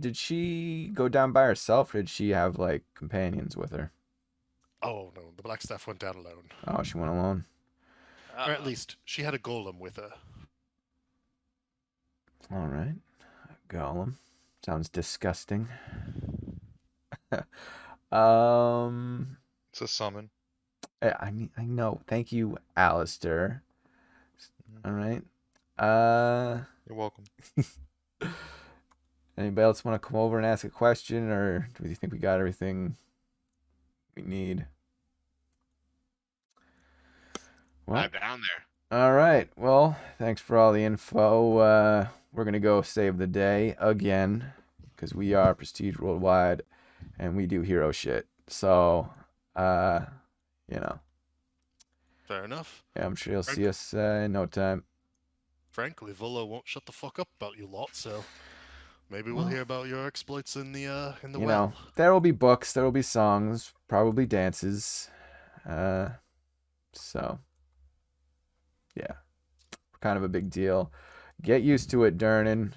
Did she go down by herself, or did she have like companions with her? Oh no, the black staff went down alone. Oh, she went alone. Or at least, she had a golem with her. All right. Golem. Sounds disgusting. It's a summon. I know. Thank you, Alistair. Mhm. All right. You're welcome. Anybody else want to come over and ask a question, or do you think we got everything we need? Well, I'm down there. all right. Well, thanks for all the info. We're gonna go save the day again, because we are Prestige Worldwide, and we do hero shit. So, you know, Fair enough. yeah, I'm sure you'll see us in no time. Frankly, Volo won't shut the fuck up about you lot, so maybe we'll hear about your exploits in the You well. know, there will be books, there will be songs, probably dances. So, yeah, kind of a big deal. Get used to it, Durnan.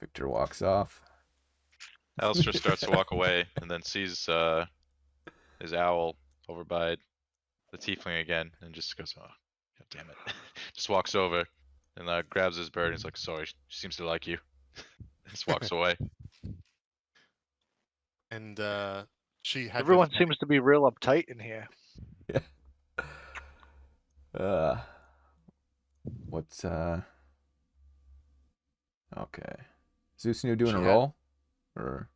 Victor walks off. Alistair starts to walk away and then sees his owl over by the tiefling again and just goes, oh, god damn it. Just walks over and grabs his bird and he's like, sorry, she seems to like you. Just walks away. And she had Everyone been seems to be real uptight in here. What's okay. Zeus knew doing She a had- roll? Or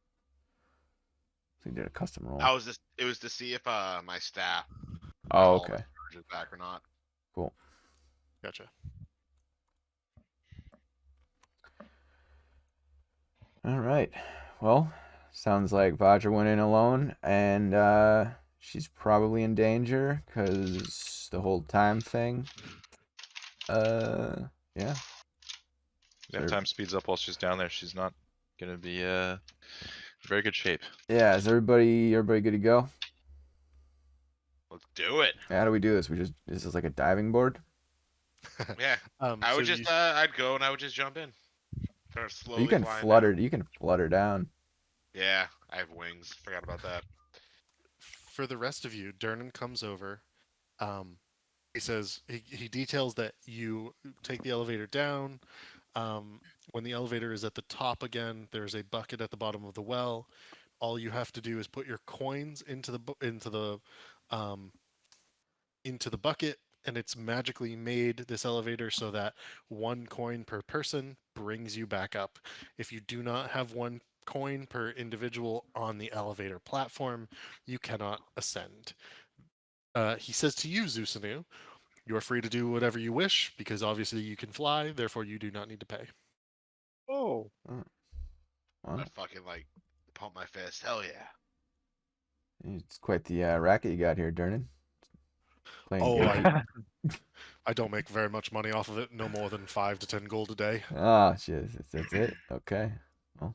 he did a custom roll? It was to see if my staff Oh, all okay. charges back or not. Cool. Gotcha. All right. Well, sounds like Vajra went in alone, and she's probably in danger because the whole time thing. Yeah. Yeah, Sure. time speeds up while she's down there. She's not gonna be in very good shape. Yeah. Is everybody good to go? Let's do it. How do we do this? This is like a diving board. Yeah. I so would just I'd go and I would just jump in. Start slowly You can flying flutter. down. You can flutter down. Yeah, I have wings. Forgot about that. for the rest of you, Durnan comes over. He says he details that you take the elevator down. When the elevator is at the top again, there's a bucket at the bottom of the well. All you have to do is put your coins into the bucket, and it's magically made this elevator so that 1 coin per person brings you back up. If you do not have 1 coin per individual on the elevator platform, you cannot ascend. He says to you, Zusanu, you are free to do whatever you wish because obviously you can fly, therefore you do not need to pay. Oh, Well, I fucking pump my fist. Hell yeah. it's quite the racket you got here, Durnan. Playing Oh, games. I don't make very much money off of it. No more than 5 to 10 gold a day. Oh, shit. That's it. Okay. Well.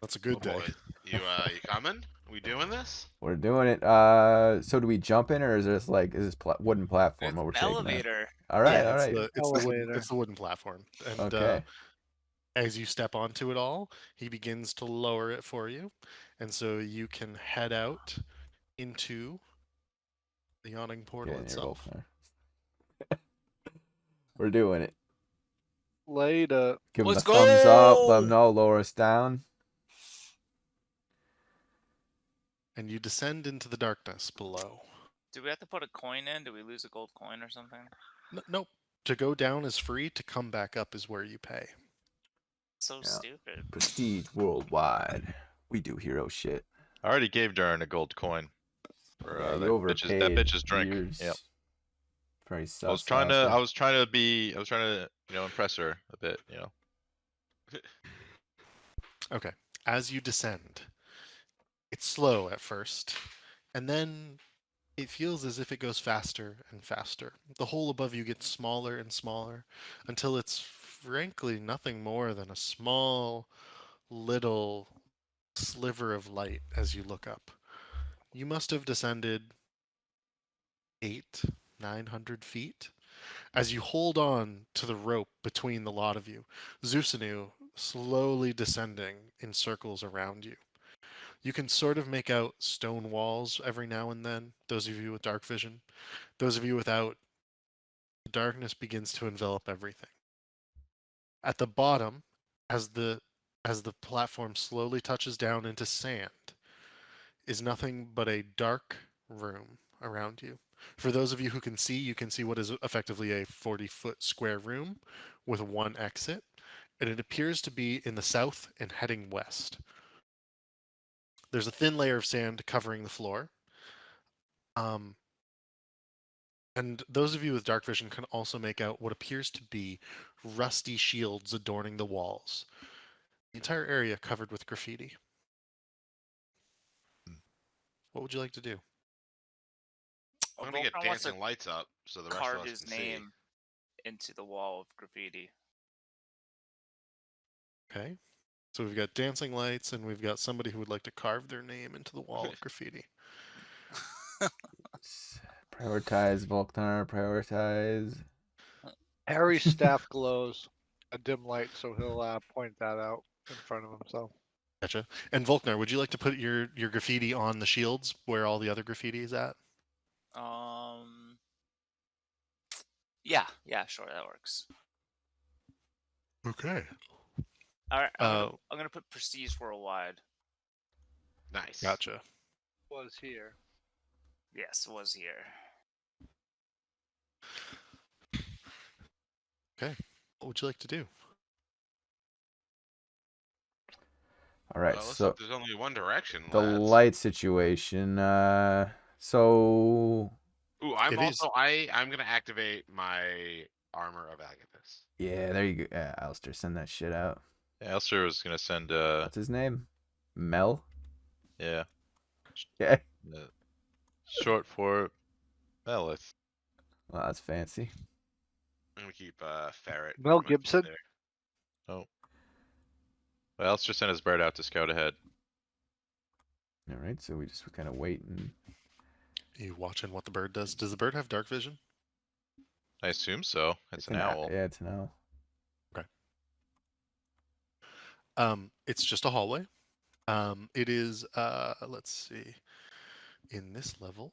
That's a good Oh day. boy, you coming? We doing this? We're doing it. So do we jump in, or is this wooden platform It's what we're an taking? elevator. All right, Yeah, all right. Elevator. it's the wooden platform, and Okay. as you step onto it all, he begins to lower it for you, and so you can head out into the yawning portal Get in here, itself. Volkner. We're doing it. Later. Give them Let's the thumbs up. Let go! them know. Lower us down. And you descend into the darkness below. Do we have to put a coin in? Do we lose a gold coin or something? Nope. To go down is free. To come back up is where you pay. So Yeah. stupid. Prestige worldwide. We do hero shit. I already gave Darren a gold coin for Yeah, you that overpaid. bitch's drink. Years. Yep. Very I sus. was trying Alistair. to impress her a bit, Okay. As you descend, it's slow at first, and then it feels as if it goes faster and faster. The hole above you gets smaller and smaller until it's frankly nothing more than a small little sliver of light as you look up. You must have descended 900 feet. As you hold on to the rope between the lot of you, Zusanu slowly descending in circles around you. You can sort of make out stone walls every now and then, those of you with dark vision. Those of you without, the darkness begins to envelop everything. At the bottom, as the platform slowly touches down into sand, is nothing but a dark room around you. For those of you who can see, you can see what is effectively a 40-foot square room with one exit, and it appears to be in the south and heading west. There's a thin layer of sand covering the floor. And those of you with dark vision can also make out what appears to be rusty shields adorning the walls. The entire area covered with graffiti. What would you like to do? I'm gonna get Voltron wants to dancing lights up so the rest of carve us his can see. name into the wall of graffiti. Okay. So we've got dancing lights, and we've got somebody who would like to carve their name into the wall of graffiti. Prioritize, Volknar. Prioritize. Harry's staff glows a dim light, so he'll point that out in front of himself. Gotcha. And Volknar, would you like to put your graffiti on the shields where all the other graffiti is at? Yeah, sure, that works. Okay. All right, I'm gonna put Prestige Worldwide. Nice. Gotcha. Was here. Yes, it was here. Okay. What would you like to do? All right. Well, looks So like there's only one direction, the lads. light situation. So Ooh, I'm gonna activate my armor of Agathis. yeah, there you go. Yeah, Alistair, send that shit out. Yeah, Elster was gonna send What's his name? Mel. yeah, Yeah. short for Melith. Well, that's fancy. I'm gonna keep Ferret. Mel I'm gonna keep Gibson? there. Oh. Well, Elster sent his bird out to scout ahead. All right. So we just kind of wait and. You watching what the bird does? Does the bird have dark vision? I assume so. It's an owl. Yeah, it's an owl. It's just a hallway. It is let's see. In this level.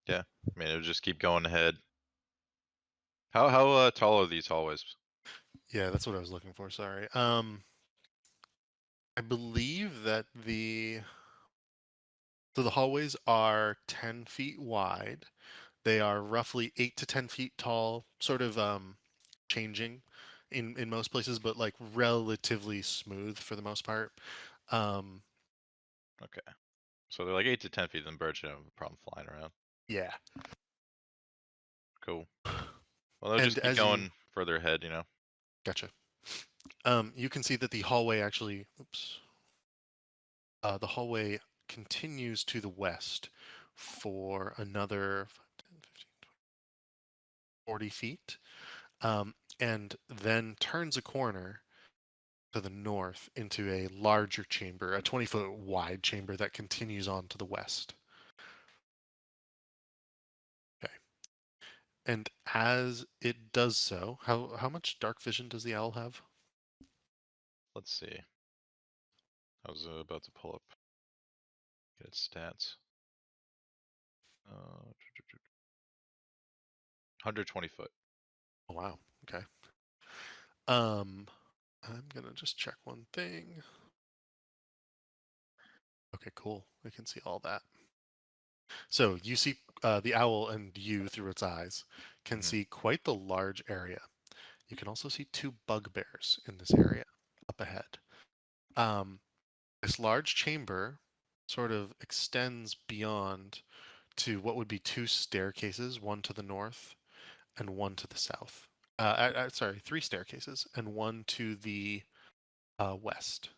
I mean, it would just keep going ahead. How tall are these hallways? Yeah, that's what I was looking for, sorry. I believe that the hallways are 10 feet wide. They are roughly 8 to 10 feet tall, sort of changing in most places, but like relatively smooth for the most part. Okay. So they're like 8 to 10 feet, and birds shouldn't have a problem flying around. Yeah. Cool. Well, they'll And just keep as you- going further ahead, Gotcha. You can see that the hallway actually, the hallway continues to the west for another 10, 15, 40 feet, and then turns a corner to the north into a larger chamber, a 20-foot wide chamber that continues on to the west. Okay. And as it does so, how much dark vision does the owl have? Let's see. I was about to pull up get its stats. 120 foot. Oh, wow. Okay. I'm gonna just check one thing. Okay, cool. We can see all that. So you see the owl, and you, through its eyes, can Mhm. see quite the large area. You can also see two bugbears in this area up ahead. This large chamber sort of extends beyond to what would be two staircases, one to the north and one to the south. Sorry, three staircases and one to the west.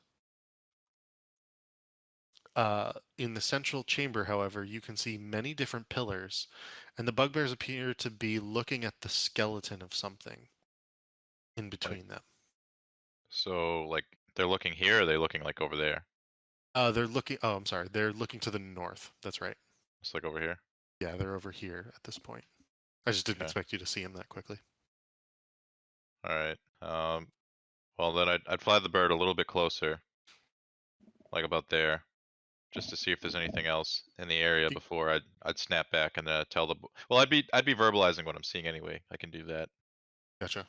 In the central chamber, however, you can see many different pillars, and the bugbears appear to be looking at the skeleton of something in between them. So like they're looking here, or are they looking like over there? They're looking. Oh, I'm sorry. They're looking to the north. That's right. It's like over here. Yeah, they're over here at this point. I just didn't Okay. expect you to see him that quickly. All right. Well then I'd fly the bird a little bit closer, like about there, just to see if there's anything else in the area Ye- before I'd snap back and tell the. Well, I'd be verbalizing what I'm seeing anyway. I can do that. Gotcha.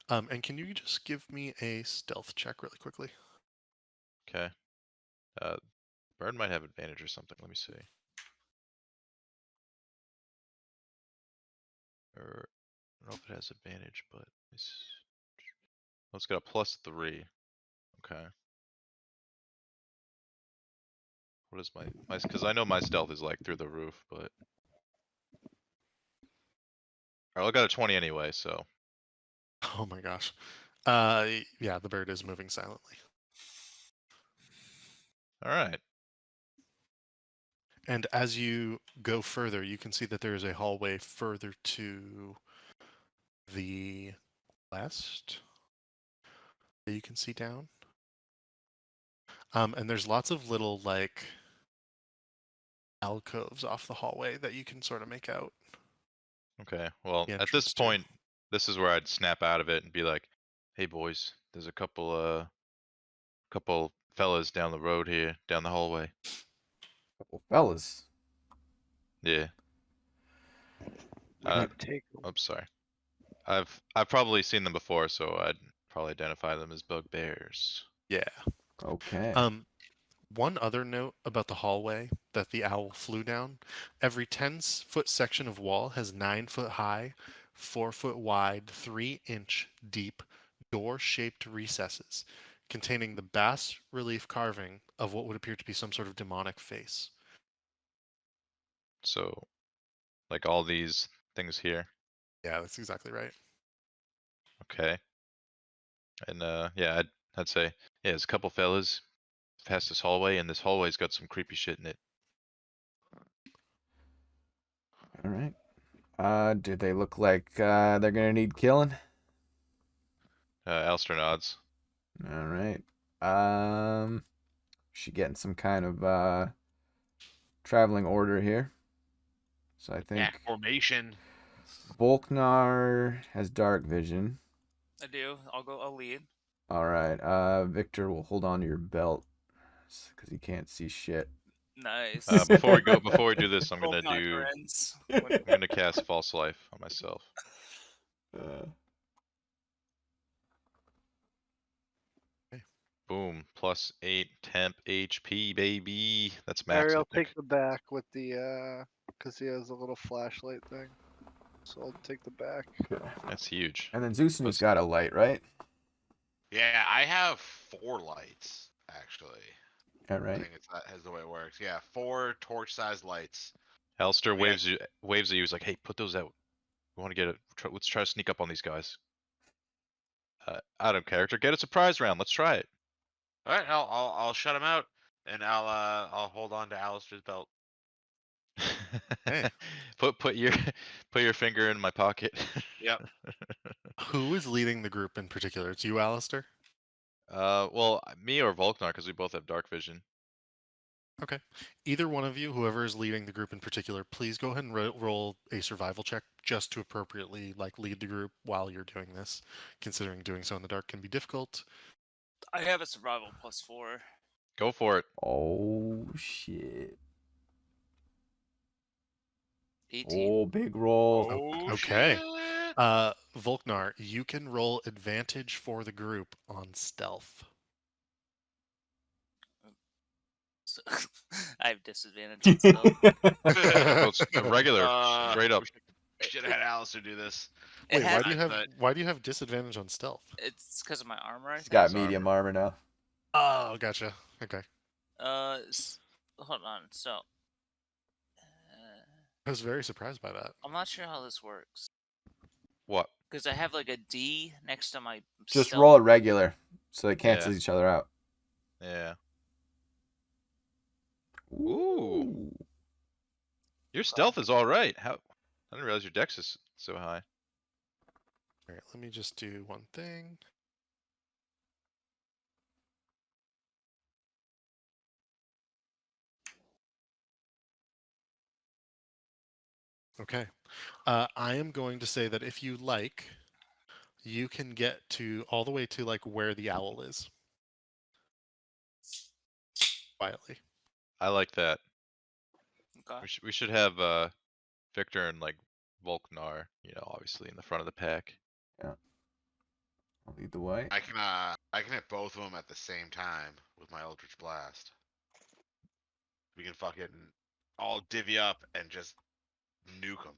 And can you just give me a stealth check really quickly? Okay. Bird might have advantage or something. Let me see. Or I don't know if it has advantage, but let's get a +3. Okay. What is my because I know my stealth is like through the roof, but I got a 20 anyway, so Oh my gosh. Yeah, the bird is moving silently. all right. And as you go further, you can see that there is a hallway further to the west that you can see down. And there's lots of little like alcoves off the hallway that you can sort of make out Okay. Well, the at this entrance to. point, this is where I'd snap out of it and be like, "Hey boys, there's a couple fellas down the road here, down the hallway." Couple fellas. Yeah. We Uh, can take 'em. I'm sorry. I've probably seen them before, so I'd probably identify them as bugbears. Yeah. Okay. One other note about the hallway that the owl flew down: every 10-foot section of wall has 9-foot high, 4-foot wide, 3-inch deep door-shaped recesses containing the bas relief carving of what would appear to be some sort of demonic face. So, like all these things here. Yeah, that's exactly right. Okay. And yeah, I'd say, yeah, there's a couple fellas past this hallway, and this hallway's got some creepy shit in it. All right. Do they look like they're gonna need killing? Alistair nods. All right. She getting some kind of traveling order here. So I Yeah, think formation. Volknar has dark vision. I do. I'll lead. All right. Victor will hold on to your belt because he can't see shit. Nice. Before we do this, I'm Both gonna not do. friends. I'm gonna cast False Life on myself. Boom. +8 temp HP, baby. That's max, Harry, I I'll think. take the back with the because he has a little flashlight thing. So I'll take the back. Okay. That's huge. And then Zeusnu's Let's- got a light, right? Yeah, I have 4 lights actually. All I right. think it's that is the way it works. Yeah, 4 torch-sized lights. Alistair Yeah. waves at you. He's like, "Hey, put those out. We want to get it. Let's try to sneak up on these guys." Out of character, get a surprise round. Let's try it. All right, I'll shut him out, and I'll hold on to Alistair's belt. Hey. Put your put your finger in my pocket. Yep. Who is leading the group in particular? It's you, Alistair? Well, me or Volknar, because we both have dark vision. Okay. Either one of you, whoever is leading the group in particular, please go ahead and roll a survival check just to appropriately lead the group while you're doing this, considering doing so in the dark can be difficult. I have a survival +4. Go for it. Oh shit. 18. Oh, big roll. Oh Okay. shit! Volknar, you can roll advantage for the group on stealth. So I have disadvantage on stealth. So it's a regular, straight up. We should have had Alistair do this. It Wait, has, why do you have disadvantage on stealth? it's because of my armor, I He's think. got medium armor now. Oh, gotcha. Okay. Hold on. So, I was very surprised by that. I'm not sure how this works. What? Because I have like a D next to my Just stealth. roll it regular, so they cancel Yeah. each other out. Yeah. Ooh. Your stealth is all right. How? I didn't realize your dex is so high. All right, let me just do one thing. Okay. I am going to say that if you like, you can get to all the way to where the owl is. Quietly. I like that. Okay. We should have Victor and Volknar, obviously in the front of the pack. I'll lead the way. I can hit both of them at the same time with my Eldritch Blast. We can fucking all divvy up and just nuke them.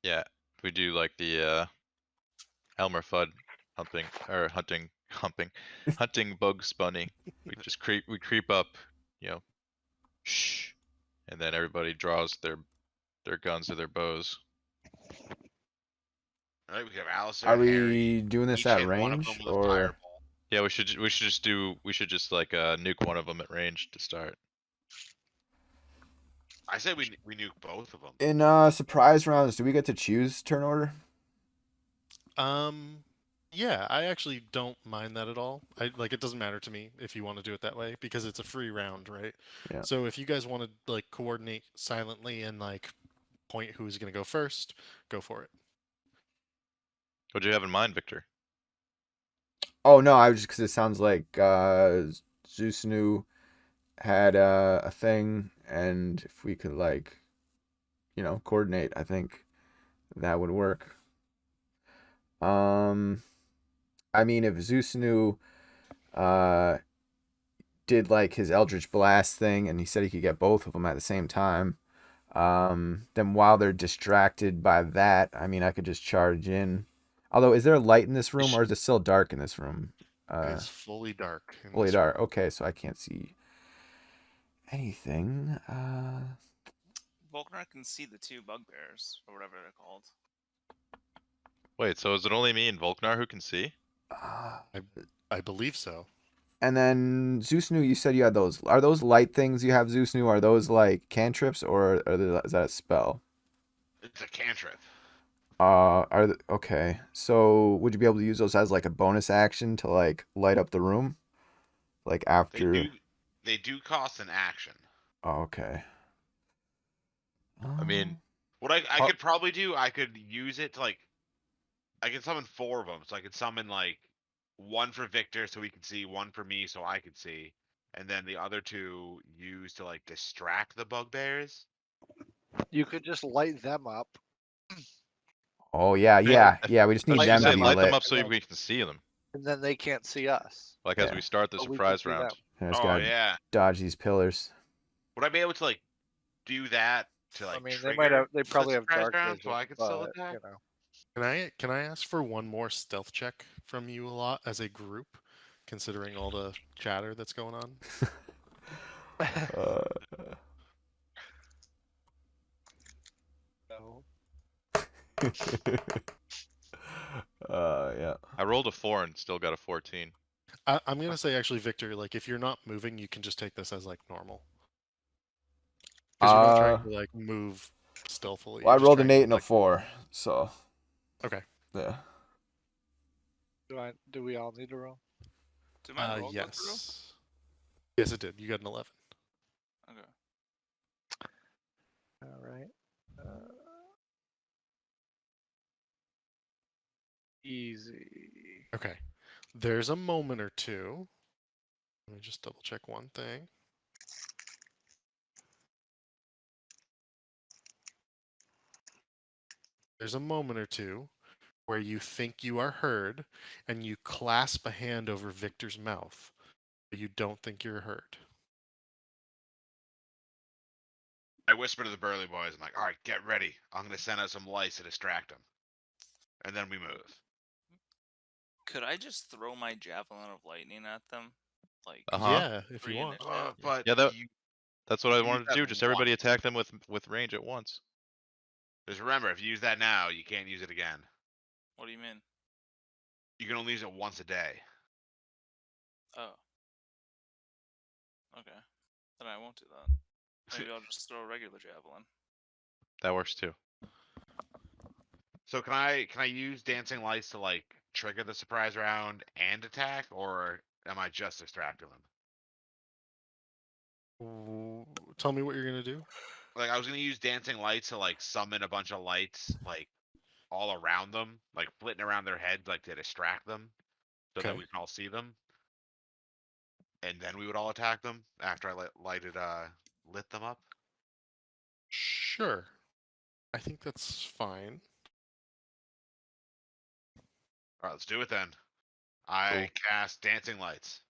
Yeah. We do the Elmer Fudd hunting Bugs Bunny. We just creep up, shh, and then everybody draws their guns or their bows. All right, we have Alistair Are and Harry. we doing this Each at hit one of range them with a or? fireball. Yeah, we should just nuke one of them at range to start. I say we nuke both of them. In surprise rounds, do we get to choose turn order? Yeah, I actually don't mind that at all. It doesn't matter to me if you want to do it that way because it's a free round, right? Yeah. So if you guys want to coordinate silently and point who's going to go first, go for it. What do you have in mind, Victor? Oh no, I was just because it sounds like Zeusnu had a thing, and if we could coordinate, I think that would work. I mean, if Zeusnu did his Eldritch Blast thing, and he said he could get both of them at the same time, then while they're distracted by that, I mean, I could just charge in. Although, is there light in this room, or is it still dark in this room? It's fully dark. in Fully this dark. Okay, so I can't see anything. Volknar can see the two bugbears, or whatever they're called. Wait, so is it only me and Volknar who can see? I believe so. And then Zeusnu, you said you had those. Are those light things you have, Zeusnu? Are those cantrips, or is that a spell? It's a cantrip. Okay. So would you be able to use those as a bonus action to light up the room, after? They do cost an action. Oh, okay. I mean, What I could probably do, I could use it to I can summon 4 of them. So I could summon one for Victor so he can see, one for me so I could see, and then the other 2 use to distract the bugbears. You could just light them up. Oh yeah. We just need like them you to said, be light lit. them up so we can see them. And then they can't see us. As Yeah. we start the But we surprise can see round. them. And it's Oh gotta yeah. dodge these pillars. Would I be able to do that to I mean, trigger they the probably have surprise dark round vision, so I could still but, attack? Can I ask for one more stealth check from you a lot as a group, considering all the chatter that's going on? No. Yeah. I rolled a 4 and still got a 14. I'm gonna say actually, Victor, if you're not moving, you can just take this as normal. Because you're not trying Uh, to like move stealthily. well, I You're just rolled an trying 8 to and a like. 4, so Okay. yeah. Do we all need to roll? Did my roll go through? Yes. Yes, it did. You got an 11. Okay. All right. Easy. Okay. There's a moment or two. Let me just double check one thing. There's a moment or two where you think you are heard and you clasp a hand over Victor's mouth, but you don't think you're heard. I whisper to the burly boys. I'm like, all right, get ready. I'm gonna send out some lights to distract them, and then we move. Could I just throw my javelin of lightning at them? Like, Yeah, if you free want. initiative? But Yeah, you that's what I use wanted to that do. Just everybody once. attack them with range at once. Just remember, if you use that now, you can't use it again. What do you mean? You can only use it once a day. Oh. Okay. Then I won't do that. Maybe I'll just throw a regular javelin. That works too. So can I use dancing lights to like trigger the surprise round and attack, or am I just distracting them? Tell me what you're gonna do. Like I was gonna use dancing lights to like summon a bunch of lights like all around them, like flitting around their head, like to distract them, so that Okay. we can all see them, and then we would all attack them after I lit them up. Sure. I think that's fine. All right, let's do it then. I cast dancing lights.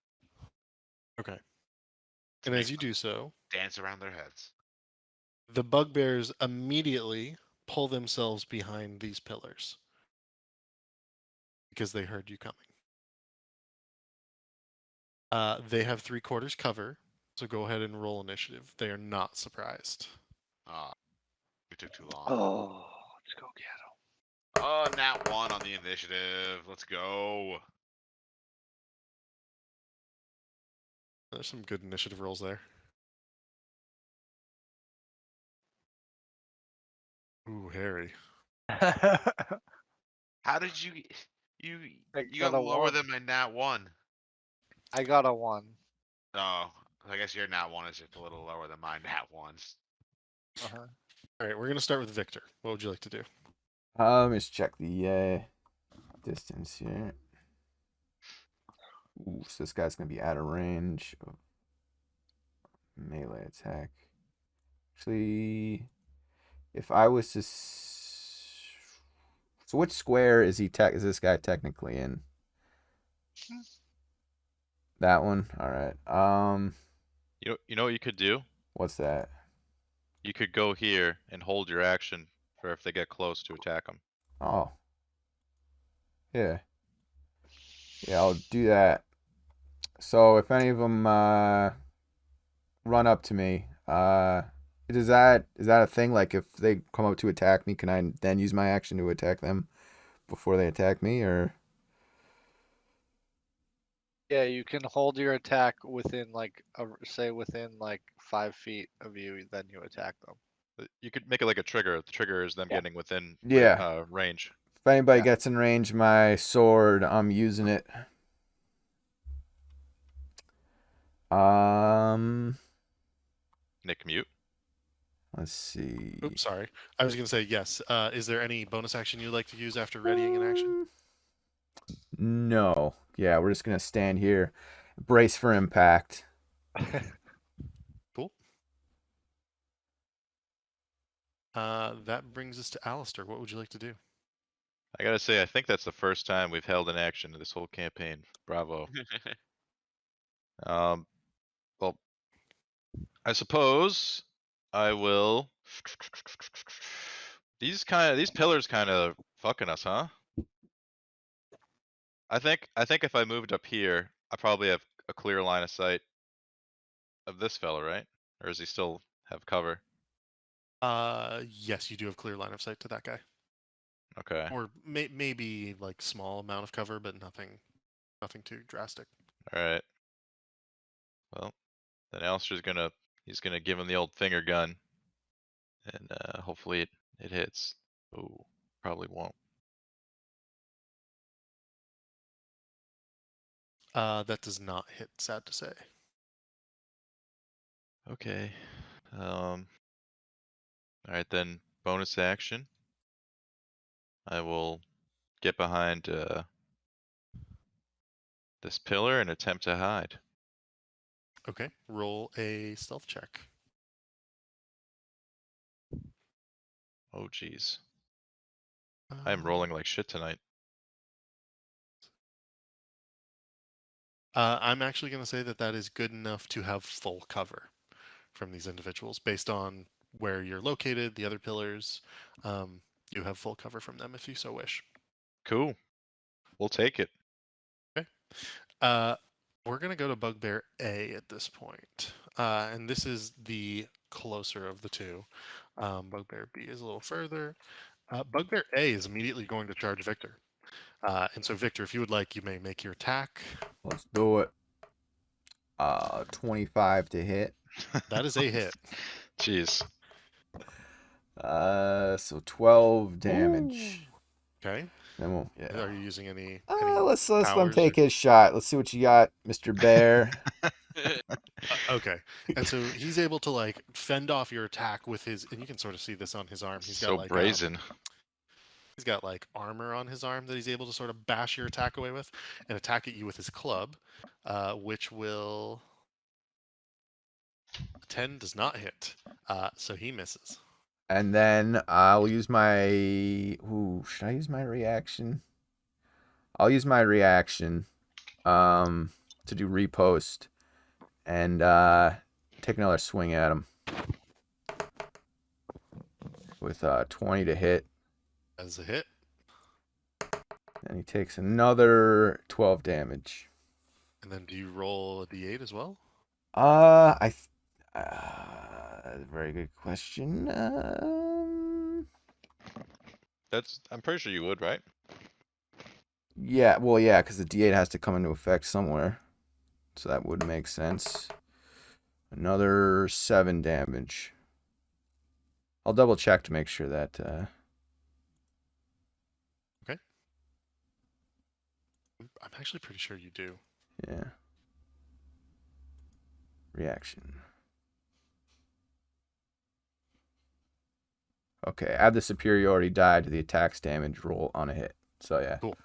Okay. To And make as you do so, dance around their heads. the bugbears immediately pull themselves behind these pillars because they heard you coming. They have 3/4 cover, so go ahead and roll initiative. They are not surprised. We took too long. Oh, let's go get him. Oh, nat 1 on the initiative. Let's go. There's some good initiative rolls there. Ooh, Harry. How did you you I you got got a lower 1. than my nat 1? I got a 1. Oh, I guess your nat 1 is just a little lower than my nat 1. Uh-huh. All right, we're gonna start with Victor. What would you like to do? Let's check the distance here. Ooh, so this guy's gonna be out of range of melee attack. Actually, if I was to, so which square is is this guy technically in? That one. All right. You know what you could do? What's that? You could go here and hold your action for if they get close to attack them. Oh. Yeah. Yeah, I'll do that. So if any of them run up to me, is that a thing? Like if they come up to attack me, can I then use my action to attack them before they attack me, or? Yeah, you can hold your attack within say within like 5 feet of you, then you attack them. You could make it like a trigger. The trigger is them getting within Yeah. range. If anybody Yeah. gets in range, my sword, I'm using it. Nick mute. Let's see. Oops, sorry. I was gonna say yes. Is there any bonus action you'd like to use after readying an action? No. Yeah, we're just gonna stand here, brace for impact. Cool. That brings us to Alistair. What would you like to do? I gotta say, I think that's the first time we've held an action in this whole campaign. Bravo. Well, I suppose I will. These pillars kind of fucking us, huh? I think if I moved up here, I probably have a clear line of sight of this fella, right? Or does he still have cover? Yes, you do have clear line of sight to that guy, Okay. or maybe like small amount of cover, but nothing too drastic. All right. Well, then Alistair's he's gonna give him the old finger gun. and hopefully it hits. Oh, probably won't. That does not hit, sad to say. Okay. All right then. Bonus action. I will get behind this pillar and attempt to hide. Okay, roll a stealth check. Oh jeez. I am rolling like shit tonight. I'm actually going to say that that is good enough to have full cover from these individuals based on where you're located, the other pillars. You have full cover from them if you so wish. Cool. We'll take it. Uh, we're going to go to Bugbear A at this point. And this is the closer of the two. Bugbear B is a little further. Bugbear A is immediately going to charge Victor. And so, Victor, if you would like, you may make your attack. Let's do it. 25 to hit. That is a hit. Jeez. So 12 damage. Okay. Then we'll, yeah. Are you using any? Let's let him powers take or- his shot. Let's see what you got, Mr. Bear. Okay. And so he's able to like fend off your attack with his, and you can sort of see this on his arm. He's got So like brazen. he's got like armor on his arm that he's able to sort of bash your attack away with, and attack at you with his club, which will 10 does not hit, so he misses. And then I'll use my. Ooh, should I use my reaction? I'll use my reaction to do repost and take another swing at him with 20 to hit. As a hit, And he takes another 12 damage. and then do you roll a d8 as well? Very good question. I'm pretty sure you would, right? Yeah, well, yeah, because the D8 has to come into effect somewhere. So that would make sense. Another 7 damage. I'll double check to make sure that. I'm actually pretty sure you do. Yeah. Reaction. Okay, add the superiority die to the attack's damage roll on a hit. So yeah. Cool.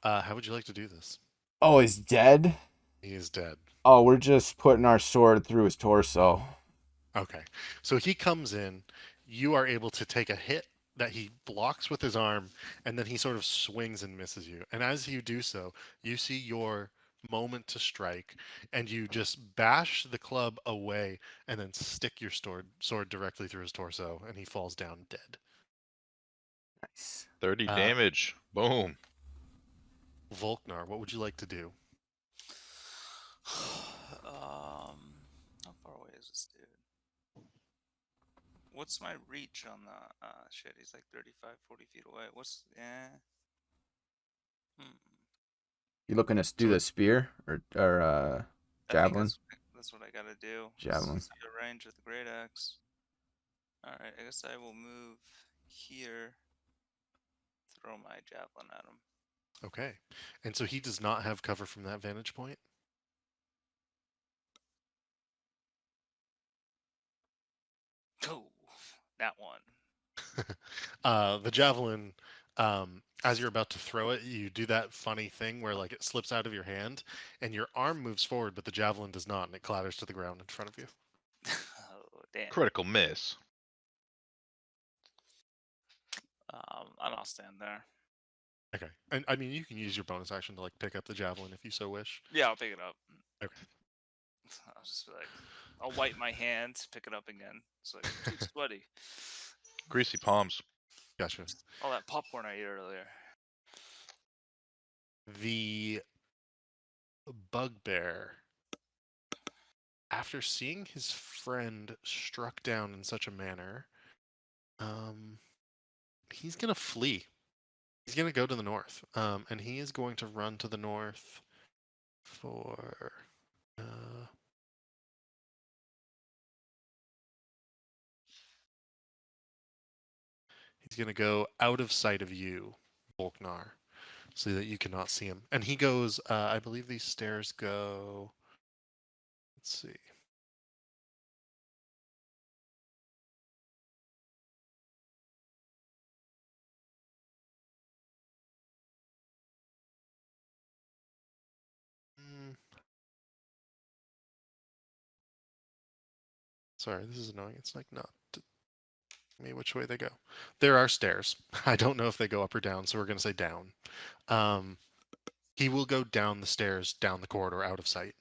How would you like to do this? Oh, he's dead? He is dead. Oh, we're just putting our sword through his torso. Okay. So he comes in, you are able to take a hit that he blocks with his arm, and then he sort of swings and misses you. And as you do so, you see your moment to strike, and you just bash the club away and then stick your sword directly through his torso, and he falls down dead. Nice. 30 damage. Boom. Volknar, what would you like to do? How far away is this dude? What's my reach on the shit? He's like 35, 40 feet away. What's You looking to do the spear or I think javelin? that's what I gotta do. Javelin. See the range with the great axe. All right, I guess I will move here. Throw my javelin at him. Okay. And so he does not have cover from that vantage point? Oh, that one. The javelin, as you're about to throw it, you do that funny thing where like it slips out of your hand and your arm moves forward, but the javelin does not, and it clatters to the ground in front of you. Oh, damn. Critical miss. And I'll stand there. Okay. And I mean, you can use your bonus action to like pick up the javelin if you so wish. Yeah, I'll pick it up. Okay. I'll just be like, I'll wipe my hands, pick it up again. It's like too sweaty. Greasy palms. Gotcha. All that popcorn I ate earlier. The bugbear, after seeing his friend struck down in such a manner, he's gonna flee. He's gonna go to the north, and he is going to run to the north for. going to go out of sight of you, Volknar, so that you cannot see him. And he goes, I believe these stairs go. Let's see. Hmm. Sorry, this is annoying. It's like not me which way they go. There are stairs. I don't know if they go up or down, so we're going to say down. He will go down the stairs, down the corridor, out of sight.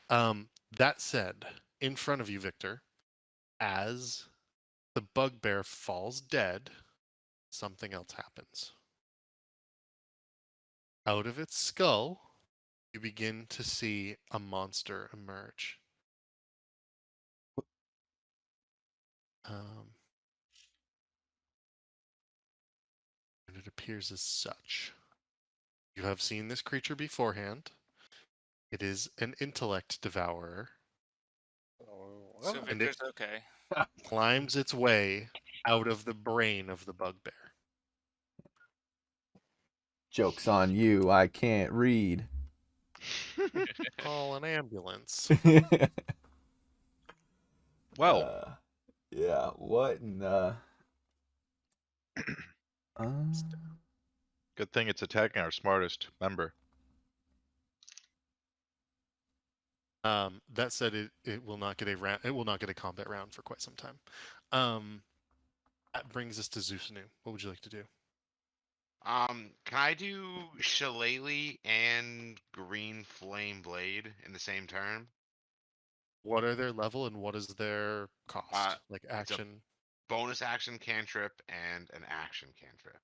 That said, in front of you, Victor, as the bugbear falls dead, something else happens. Out of its skull, you begin to see a monster emerge. And it appears as such. You have seen this creature beforehand. It is an intellect devourer. So And it Victor's okay. climbs its way out of the brain of the bugbear. Joke's on you. I can't read. Call an ambulance. Well, Yeah. What in the? good thing it's attacking our smartest member. That said, it will not get a round. It will not get a combat round for quite some time. That brings us to Zeusanu. What would you like to do? Can I do Shillelagh and Green Flame Blade in the same turn? What are their level and what is their cost? Like it's a- action. Bonus action cantrip and an action cantrip.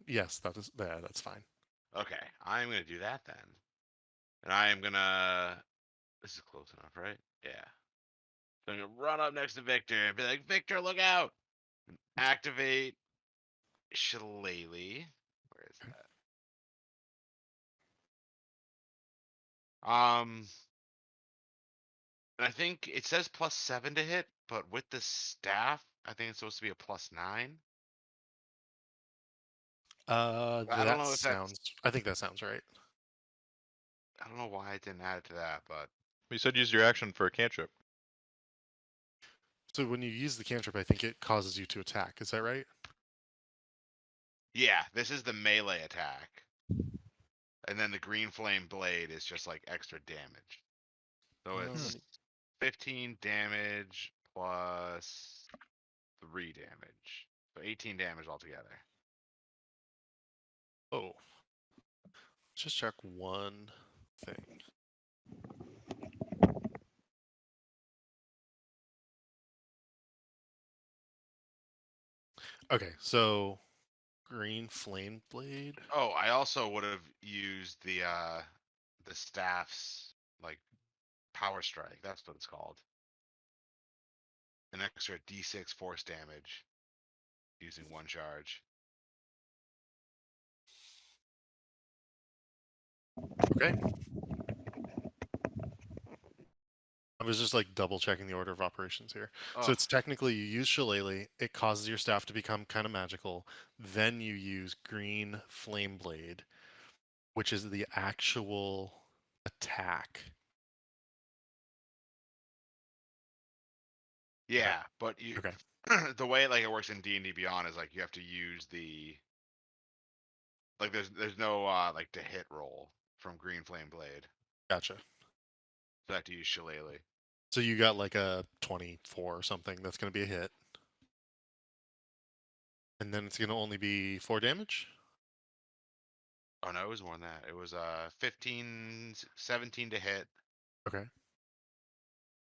Yes, that's fine. Okay, I'm gonna do that then. And I am gonna. This is close enough, right? Yeah. So I'm gonna run up next to Victor and be like, Victor, look out! And activate Shillelagh. Where is that? And I think it says +7 to hit, but with the staff, I think it's supposed to be a +9. I don't That know if that's. sounds. I think that sounds right. I don't know why I didn't add it to that, but You said use your action for a cantrip. So when you use the cantrip, I think it causes you to attack. Is that right? yeah, this is the melee attack. And then the green flame blade is just like extra damage. So it's 15 damage plus 3 damage. So 18 damage altogether. Oh. Just check one thing. Okay, so green flame blade. Oh, I also would have used the staff's like power strike. That's what it's called. An extra D6 force damage using one charge. Okay. I was just like double checking the order of operations here. So Oh, it's technically you use Shillelagh, it causes your staff to become kind of magical. Then you use green flame blade, which is the actual attack. yeah, but you Okay, the way like it works in D&D Beyond is like you have to use the like there's no like to hit roll from Green Flame Blade. gotcha. So I have to use Shillelagh. So you got like a 24 or something. That's going to be a hit. And then it's going to only be 4 damage? Oh no, it was more than that. It was 15 17 to hit. Okay.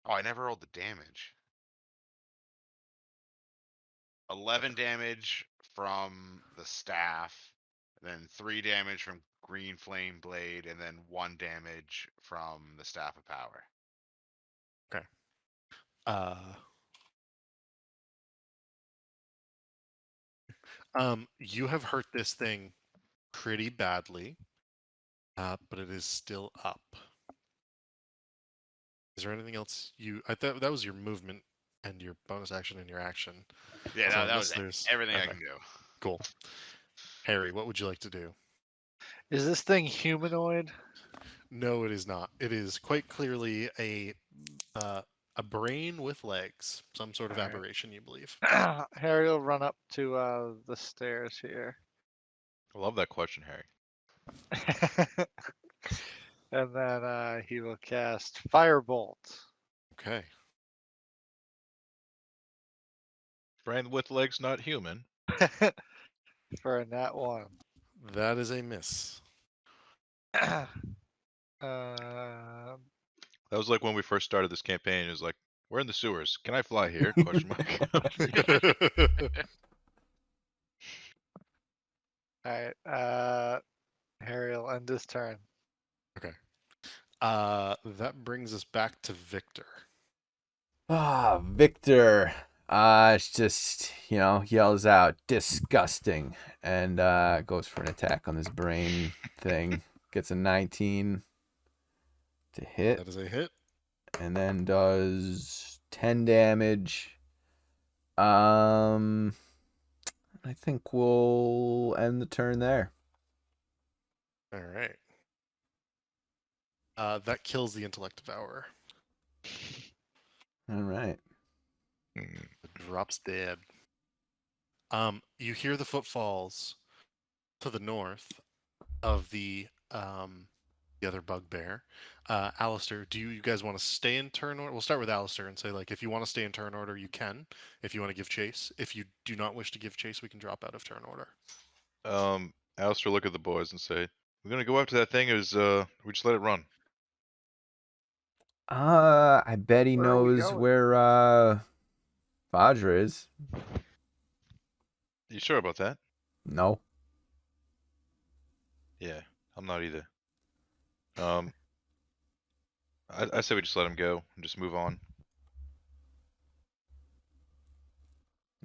Oh, I never rolled the damage. 11 damage from the staff, then 3 damage from Green Flame Blade, and then 1 damage from the Staff of Power. Uh, you have hurt this thing pretty badly, but it is still up. Is there anything else you? I thought that was your movement and your bonus action and your action. Yeah, So that unless was there's everything I okay, can do. cool. Harry, what would you like to do? Is this thing humanoid? No, it is not. It is quite clearly a brain with legs, some sort of Alright. aberration, you believe. Harry will run up to the stairs here. I love that question, Harry. And then he will cast Firebolt. Okay. Brain with legs, not human. For a nat 1. That is a miss. Uh, That was like when we first started this campaign. It was like, we're in the sewers. Can I fly here? Question mark. Alright. Harry will end his turn. Okay. That brings us back to Victor. Victor. It's just, yells out, disgusting, and goes for an attack on this brain thing. Gets a 19 to hit, That is a hit. and then does 10 damage. I think we'll end the turn there. All right. That kills the intellect devourer. All right. It drops dead. You hear the footfalls to the north of the other bugbear. Alistair, do you guys want to stay in turn order? We'll start with Alistair and say, like, if you want to stay in turn order, you can. If you want to give chase. If you do not wish to give chase, we can drop out of turn order. Alistair look at the boys and say, we're gonna go after that thing, or we just let it run? I bet he Where are we knows going? where Vajra is. You sure about that? No. Yeah, I'm not either. I say we just let him go and just move on.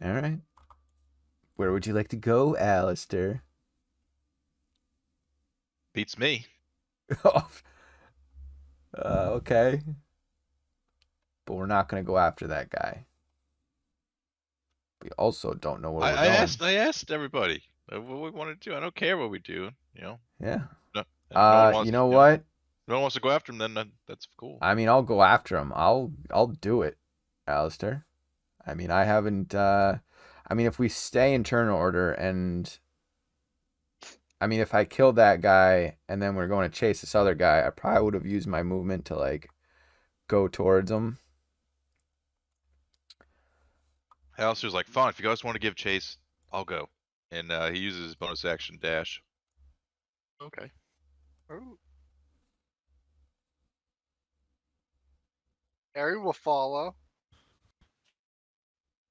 All right. Where would you like to go, Alistair? Beats me. Okay. But we're not going to go after that guy. We also don't know where we're going. I asked everybody what we want to do. I don't care what we do. Yeah. No, and if no one wants, You know what? if no one wants to go after him, then that's cool. I mean, I'll go after him. I'll do it, Alistair. I mean, I haven't. If we stay in turn order, and if I killed that guy and then we're going to chase this other guy, I probably would have used my movement to like go towards him. Alistair's like, fine, if you guys want to give chase, I'll go. And he uses his bonus action dash. Okay. Ooh. Harry will follow.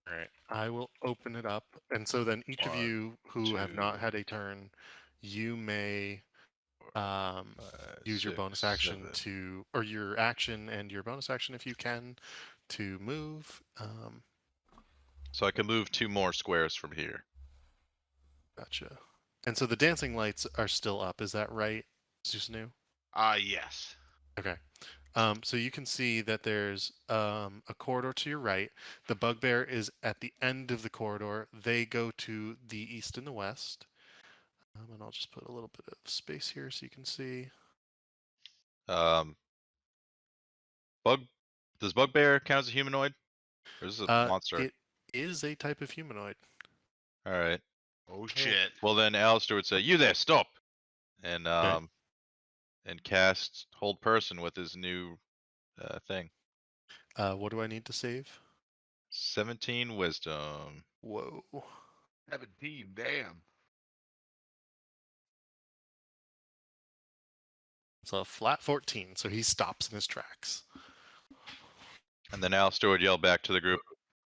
All right. I will open it up. And so then each of 1, you who have not 2, had a turn, you may 5, use your 6, bonus action 7. or your action and your bonus action if you can to move. So I can move 2 more squares from here. Gotcha. And so the dancing lights are still up. Is that right, Susanu? Yes. Okay. So you can see that there's a corridor to your right. The bugbear is at the end of the corridor. They go to the east and the west. And I'll just put a little bit of space here so you can see. Does bugbear count as a humanoid? Or is this a monster? It is a type of humanoid. All right. Oh shit. Well, then Alistair would say, "You there, stop!" And Okay. and cast hold person with his new thing. What do I need to save? 17 wisdom. Whoa. 17, damn. It's a flat 14, so he stops in his tracks. And then Alistair would yell back to the group,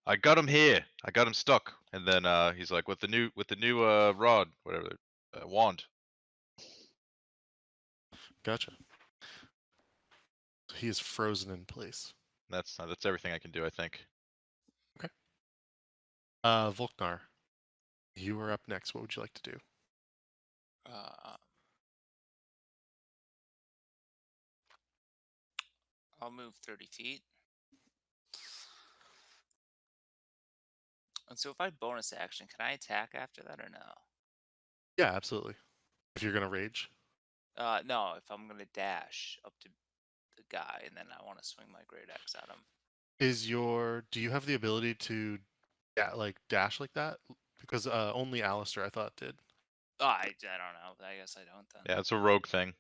"I got him here. I got him stuck." And then he's like, "With the new rod, whatever, wand." Gotcha. He is frozen in place. That's everything I can do, I think. Okay. Volknar, you are up next. What would you like to do? I'll move 30 feet. And so if I bonus action, can I attack after that or no? Yeah, absolutely. If you're gonna rage. No, if I'm gonna dash up to the guy and then I want to swing my great axe at him. Do you have the ability to dash like that? Because only Alistair I thought did. Oh, I don't know. I guess I don't then. Yeah, it's a rogue thing.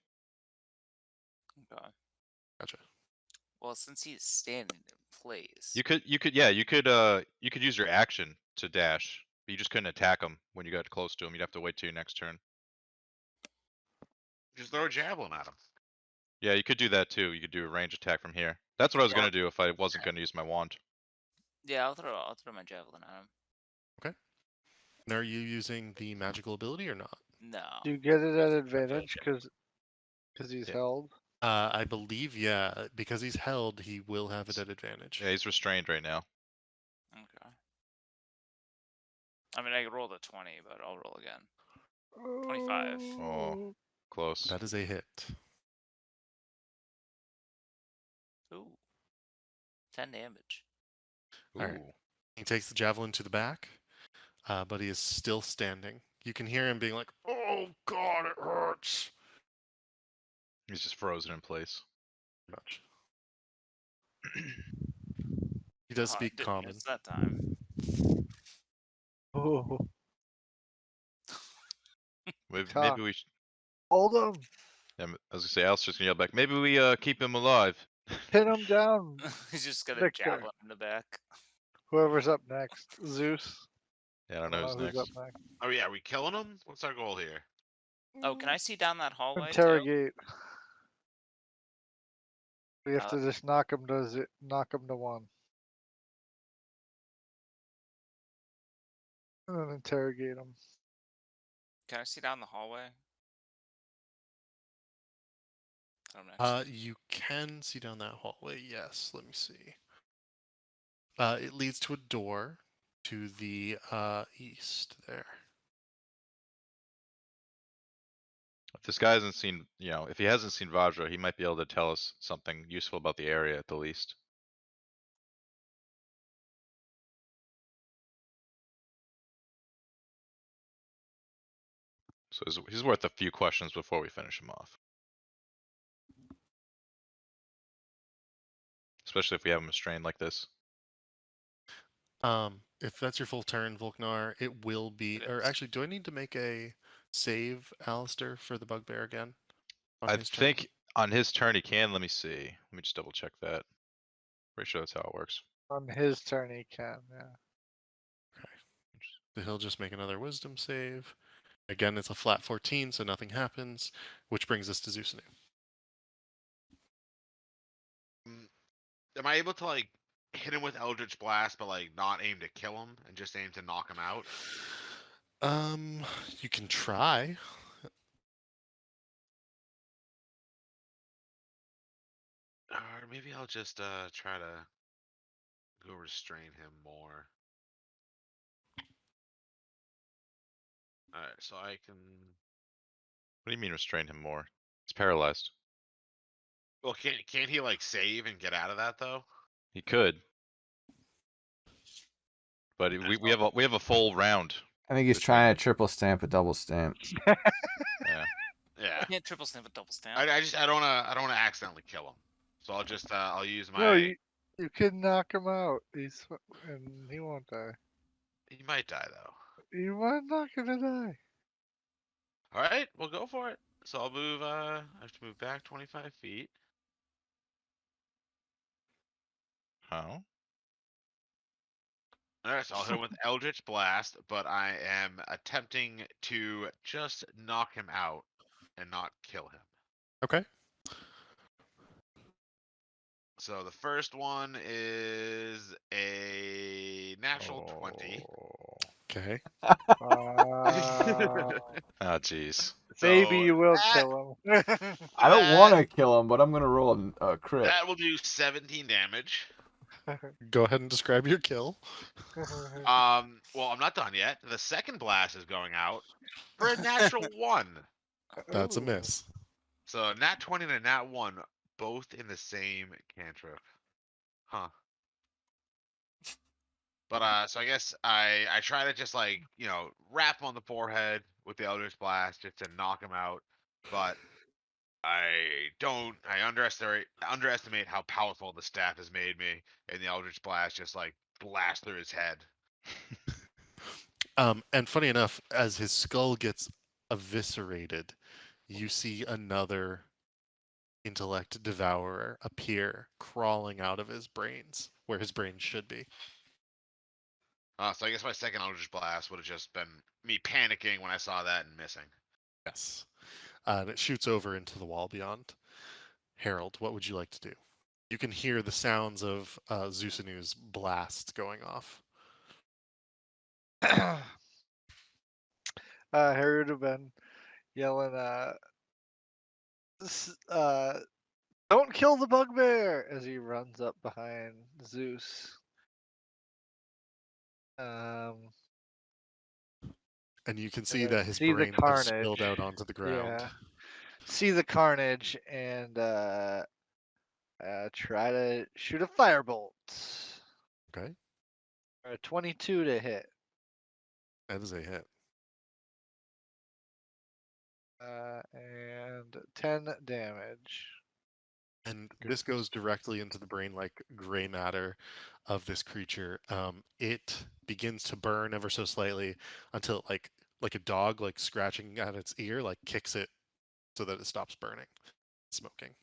Okay. Gotcha. Well, since he's standing in place. You could use your action to dash. But you just couldn't attack him when you got close to him. You'd have to wait till your next turn. Just throw a javelin at him. Yeah, you could do that too. You could do a range attack from here. That's what I was Or- gonna do if I wasn't gonna use my wand. Yeah, I'll throw my javelin at him. And are you using the magical ability or not? No. Do you get it at That's advantage okay. because he's Yeah. held? I believe, yeah, because he's held, he will have it at advantage. Yeah, he's restrained right now. Okay. I mean, I rolled a 20, but I'll roll again. 25. Oh, close. That is a hit. Ooh. 10 damage. Ooh. Alright. He takes the javelin to the back, but he is still standing. You can hear him being like, "Oh God, it hurts." He's just frozen in place. Much. He does Oh, I speak didn't common. miss that time. Oh, Maybe Talk. we should. hold him, Yeah, I was gonna say, Alistair's gonna yell back. Maybe we keep him alive. pin him down. He's just got a Victor. javelin in the back. Whoever's up next, Zeus. Yeah, I don't know who's who's next. up next. Oh yeah, are we killing him? What's our goal here? Oh, can I see down that hallway? Interrogate. We have Uh, to just knock him to one. And then interrogate him. Can I see down the hallway? I'm next. You can see down that hallway, yes. Let me see. It leads to a door to the east there. If this guy hasn't seen, if he hasn't seen Vajra, he might be able to tell us something useful about the area at the least. So he's worth a few questions before we finish him off. Especially if we have him restrained like this. If that's your full turn, Volknar, it will be. It Or is. actually, do I need to make a save, Alistair, for the bugbear again? On I his turn? think on his turn he can. Let me see. Let me just double check that. Pretty sure that's how it works. On his turn, he can. Yeah. So he'll just make another wisdom save. Again, it's a flat 14, so nothing happens, which brings us to Zeusanu. Am I able to like hit him with Eldritch Blast, but like not aim to kill him and just aim to knock him out? You can try. Or maybe I'll just try to go restrain him more. Alright, so I can. What do you mean restrain him more? He's paralyzed. Well, can't he like save and get out of that though? He could. But we have a full round. I think he's Which trying to triple stamp a double stamp. Yeah. Yeah. I can't triple stamp a double stamp. I don't wanna accidentally kill him. So I'll just I'll use my. No, you can knock him out. And he won't die. He might die though. You might not gonna die. All right, we'll go for it. So I'll move. I have to move back 25 feet. How? All right, so I'll hit him with Eldritch Blast, but I am attempting to just knock him out and not kill him. Okay. So the first one is a natural 20. Okay. Uh, Oh, jeez. maybe So you will that- kill him. I don't want to kill him, but I'm gonna roll a crit. That will do 17 damage. Go ahead and describe your kill. Well, I'm not done yet. The second blast is going out for a natural 1. That's a Ooh. miss. So a nat 20 and a nat 1, both in the same cantrip. Huh. But so I guess I try to just like rap him on the forehead with the Eldritch Blast just to knock him out, but I don't. I underestimate how powerful the staff has made me, and the Eldritch Blast just like blast through his head. And funny enough, as his skull gets eviscerated, you see another intellect devourer appear, crawling out of his brains, where his brains should be. So I guess my second Eldritch Blast would have just been me panicking when I saw that and missing. Yes. And it shoots over into the wall beyond. Harold, what would you like to do? You can hear the sounds of Zusanu's blast going off. Harry would have been yelling, "Don't kill the bugbear!" as he runs up behind Zeus. And you can And see then that his see the brains have carnage. spilled out onto the ground. Yeah. See the carnage and try to shoot a firebolt. Okay, A 22 to hit. that is a hit. And 10 damage. And this goes directly into the brain-like gray matter of this creature. It begins to burn ever so slightly until it, like a dog like scratching at its ear, like kicks it so that it stops burning, smoking.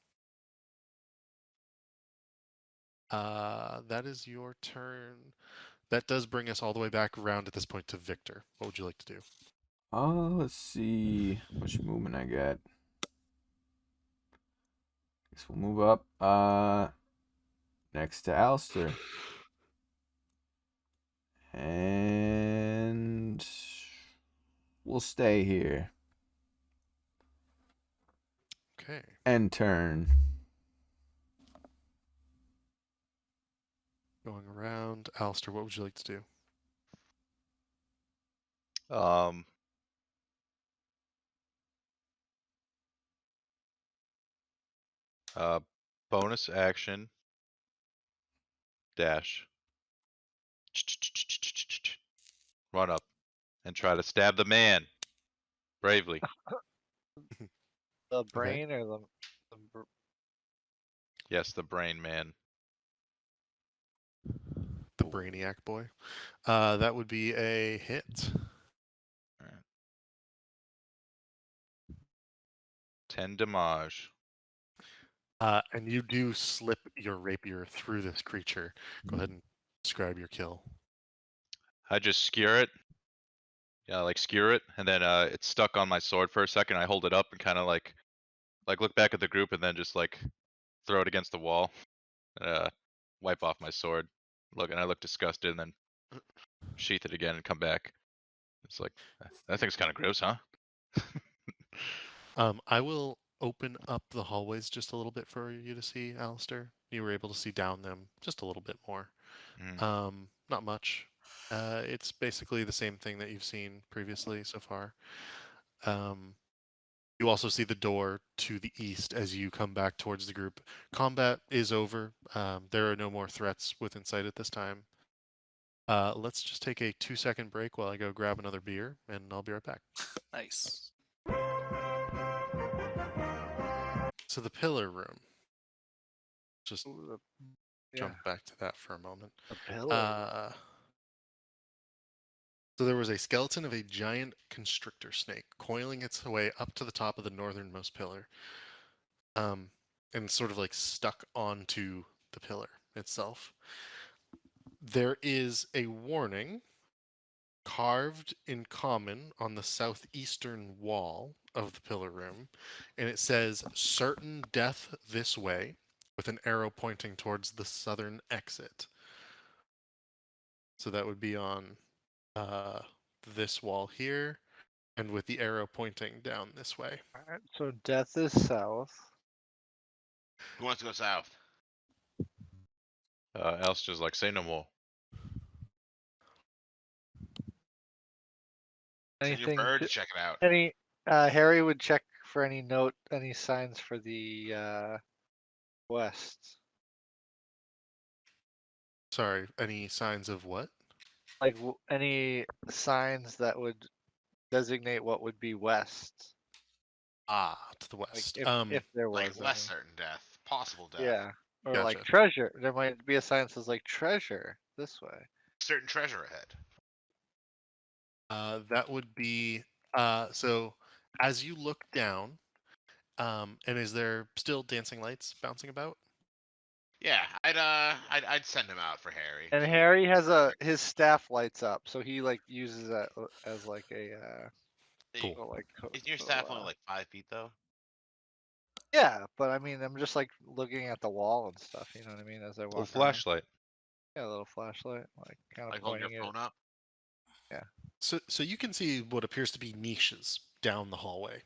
That is your turn. That does bring us all the way back around at this point to Victor. What would you like to do? Let's see how much movement I got. Guess we'll move up. Next to Alistair. And we'll stay here. Okay. End turn. Going around. Alistair, what would you like to do? Bonus action. Dash. Run up and try to stab the man. Bravely. The brain or the Yes, the brain man. The Brainiac boy. That would be a hit. Alright. 10 damage. And you do slip your rapier through this creature. Go ahead and describe your kill. I just skewer it. Yeah, like skewer it, and then it's stuck on my sword for a second. I hold it up and kind of like look back at the group, and then just like throw it against the wall. Wipe off my sword. I look disgusted, and then sheath it again and come back. It's like that thing's kind of gross, huh? I will open up the hallways just a little bit for you to see, Alistair. You were able to see down them just a little bit more. Not much. It's basically the same thing that you've seen previously so far. You also see the door to the east as you come back towards the group. Combat is over. There are no more threats within sight at this time. Let's just take a 2-second break while I go grab another beer, and I'll be right back. Nice. So the pillar room. Just yeah, jump back to that for a moment. the pillar. So there was a skeleton of a giant constrictor snake coiling its way up to the top of the northernmost pillar, and sort of like stuck onto the pillar itself. There is a warning carved in common on the southeastern wall of the pillar room, and it says certain death this way, with an arrow pointing towards the southern exit. So that would be on this wall here, and with the arrow pointing down this way. Alright, so death is south. Who wants to go south? Else just like say no more. Send your Anything? bird to check it out. Any? Harry would check for any signs for the west. Sorry, any signs of what? Like any signs that would designate what would be west, To the like west. if there Like was less any. certain death, possible death. Yeah, or like Gotcha. treasure. There might be a sign that says like treasure this way. Certain treasure ahead. That would be so as you look down, and is there still dancing lights bouncing about? Yeah, I'd send him out for Harry. And so- Harry has his staff lights up, so he like uses that as like a Cool. little, like Isn't your little, staff only like 5 feet though? yeah, but I mean, I'm just like looking at the wall and stuff. You know what I mean? As I Little walk around. flashlight. Yeah, a little flashlight, like kind of Like holding your pointing it. phone up? So you can see what appears to be niches down the hallway.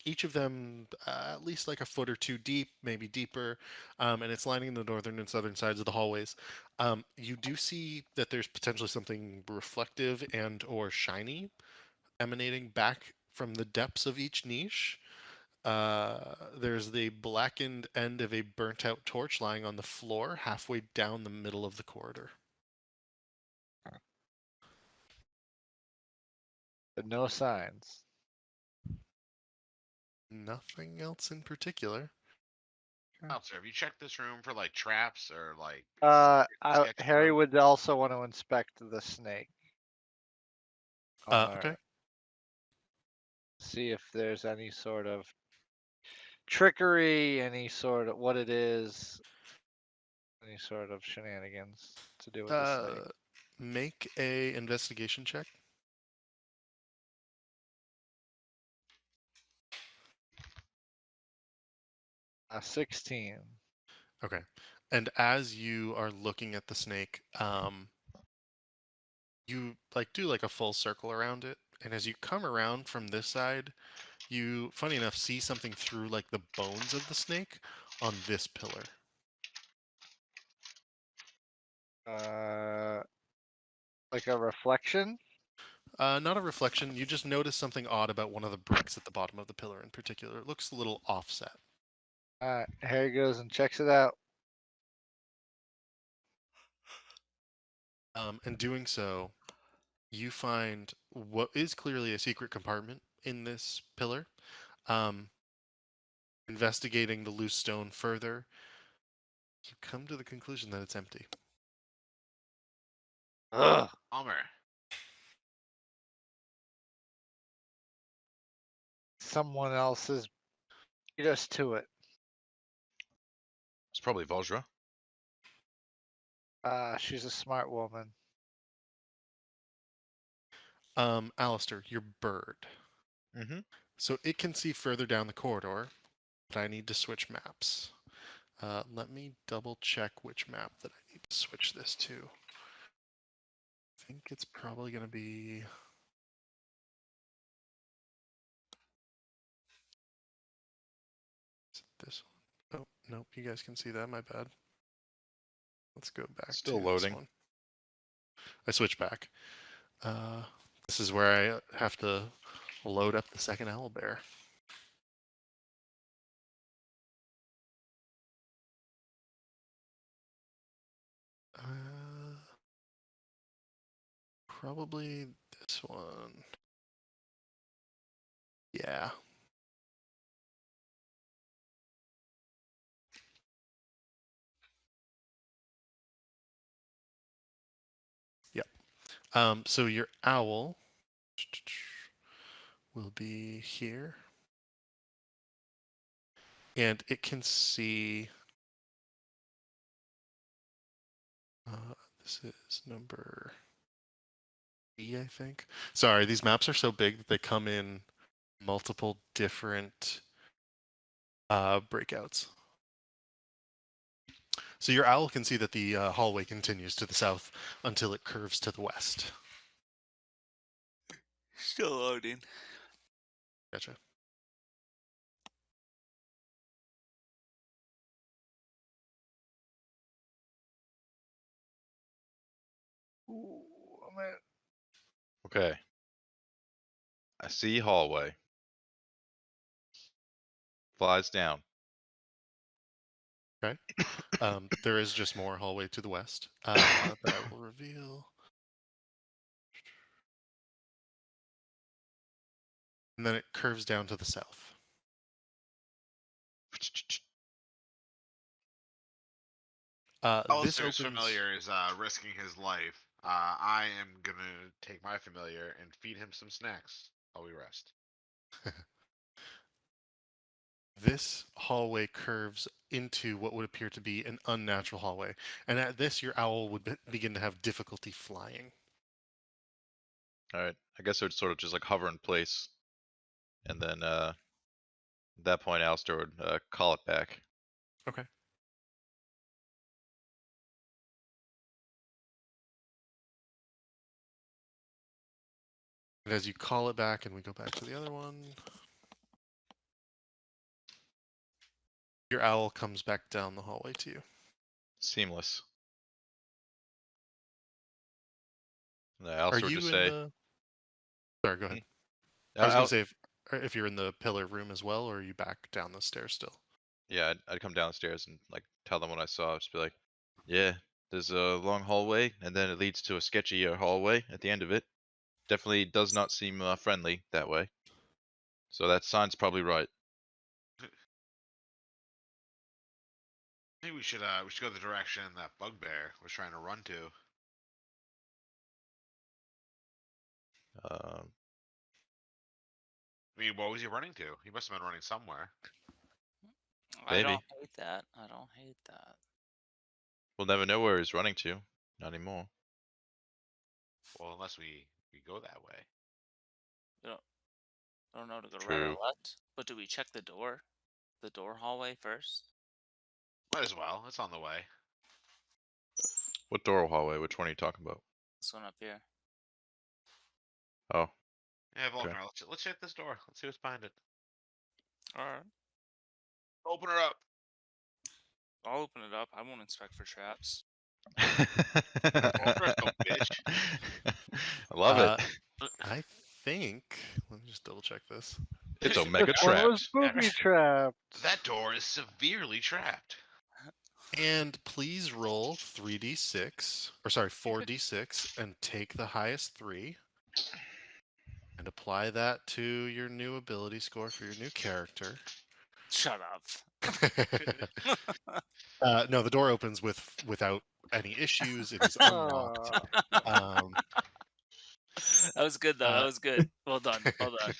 Each of them at least like a foot or two deep, maybe deeper, and it's lining the northern and southern sides of the hallways. You do see that there's potentially something reflective and or shiny emanating back from the depths of each niche. There's the blackened end of a burnt out torch lying on the floor halfway down the middle of the corridor. But no signs. Nothing else in particular. Officer, have you checked this room for like traps or like sketch Harry room? would also want to inspect the snake. Okay. See if there's any sort of trickery, any sort of what it is, any sort of shenanigans to do with the snake. Make a investigation check. A 16. Okay. And as you are looking at the snake, you like do like a full circle around it, and as you come around from this side, you, funny enough, see something through like the bones of the snake on this pillar. Like a reflection. Not a reflection. You just notice something odd about one of the bricks at the bottom of the pillar in particular. It looks a little offset. Harry goes and checks it out. And doing so, you find what is clearly a secret compartment in this pillar. Investigating the loose stone further, you come to the conclusion that it's empty. Ugh. Palmer. Someone else has beat us to it. It's probably Vajra. She's a smart woman. Alistair, your bird. Mm-hmm. So it can see further down the corridor, but I need to switch maps. Let me double check which map that I need to switch this to. I think it's probably going to be... Is it this one? Oh, nope, you guys can see that, my bad. Let's go back Still to loading. this one. I switch back. This is where I have to load up the second owlbear. Probably this one. Yeah. Yep. So your owl will be here. And it can see... this is number 3, I think. Sorry, these maps are so big that they come in multiple different breakouts. So your owl can see that the hallway continues to the south until it curves to the west. Still loading. Gotcha. Ooh, man. Okay. I see hallway. Flies down. Okay. There is just more hallway to the west that I will reveal. and then it curves down to the south. This Alistair's opens. familiar is risking his life. I am gonna take my familiar and feed him some snacks while we rest. This hallway curves into what would appear to be an unnatural hallway, and at this, your owl would begin to have difficulty flying. Alright, I guess it would sort of just like hover in place. And then at that point, Alistair would call it back. Okay. And as you call it back, and we go back to the other one, your owl comes back down the hallway to you. Seamless. And Are Alistair would you just in say, the? Sorry, go ahead. "Hmm? I was gonna say if you're in the pillar room as well, or are you back down the stairs still? Yeah, I'd come downstairs and like tell them what I saw. Just be like, yeah, there's a long hallway, and then it leads to a sketchier hallway at the end of it. Definitely does not seem friendly that way. So that sign's probably right. Maybe we should go the direction that bugbear was trying to run to. Um, I mean, what was he running to? He must have been running somewhere. I don't Maybe. hate that. I don't hate that. We'll never know where he's running to. Not anymore. Well, unless we go that way. I don't know to go right True. or left. But do we check the door? The door hallway first? Might as well. It's on the way. What door hallway? Which one are you talking about? This one up here. Oh, Yeah, Okay. Volkner, let's check this door. Let's see what's behind it. Alright. Open her up. I'll open it up. I won't inspect for traps. Volkner, go bitch. I love it. I think. Let me just double check this. It's This Omega This one trapped. was booby trapped. That door is severely trapped. And please roll 3d6, or sorry, 4d6, and take the highest 3, and apply that to your new ability score for your new character. Shut up. No, the door opens without any issues. It is unlocked. Um, That was good though. That was good. Well done. Well done.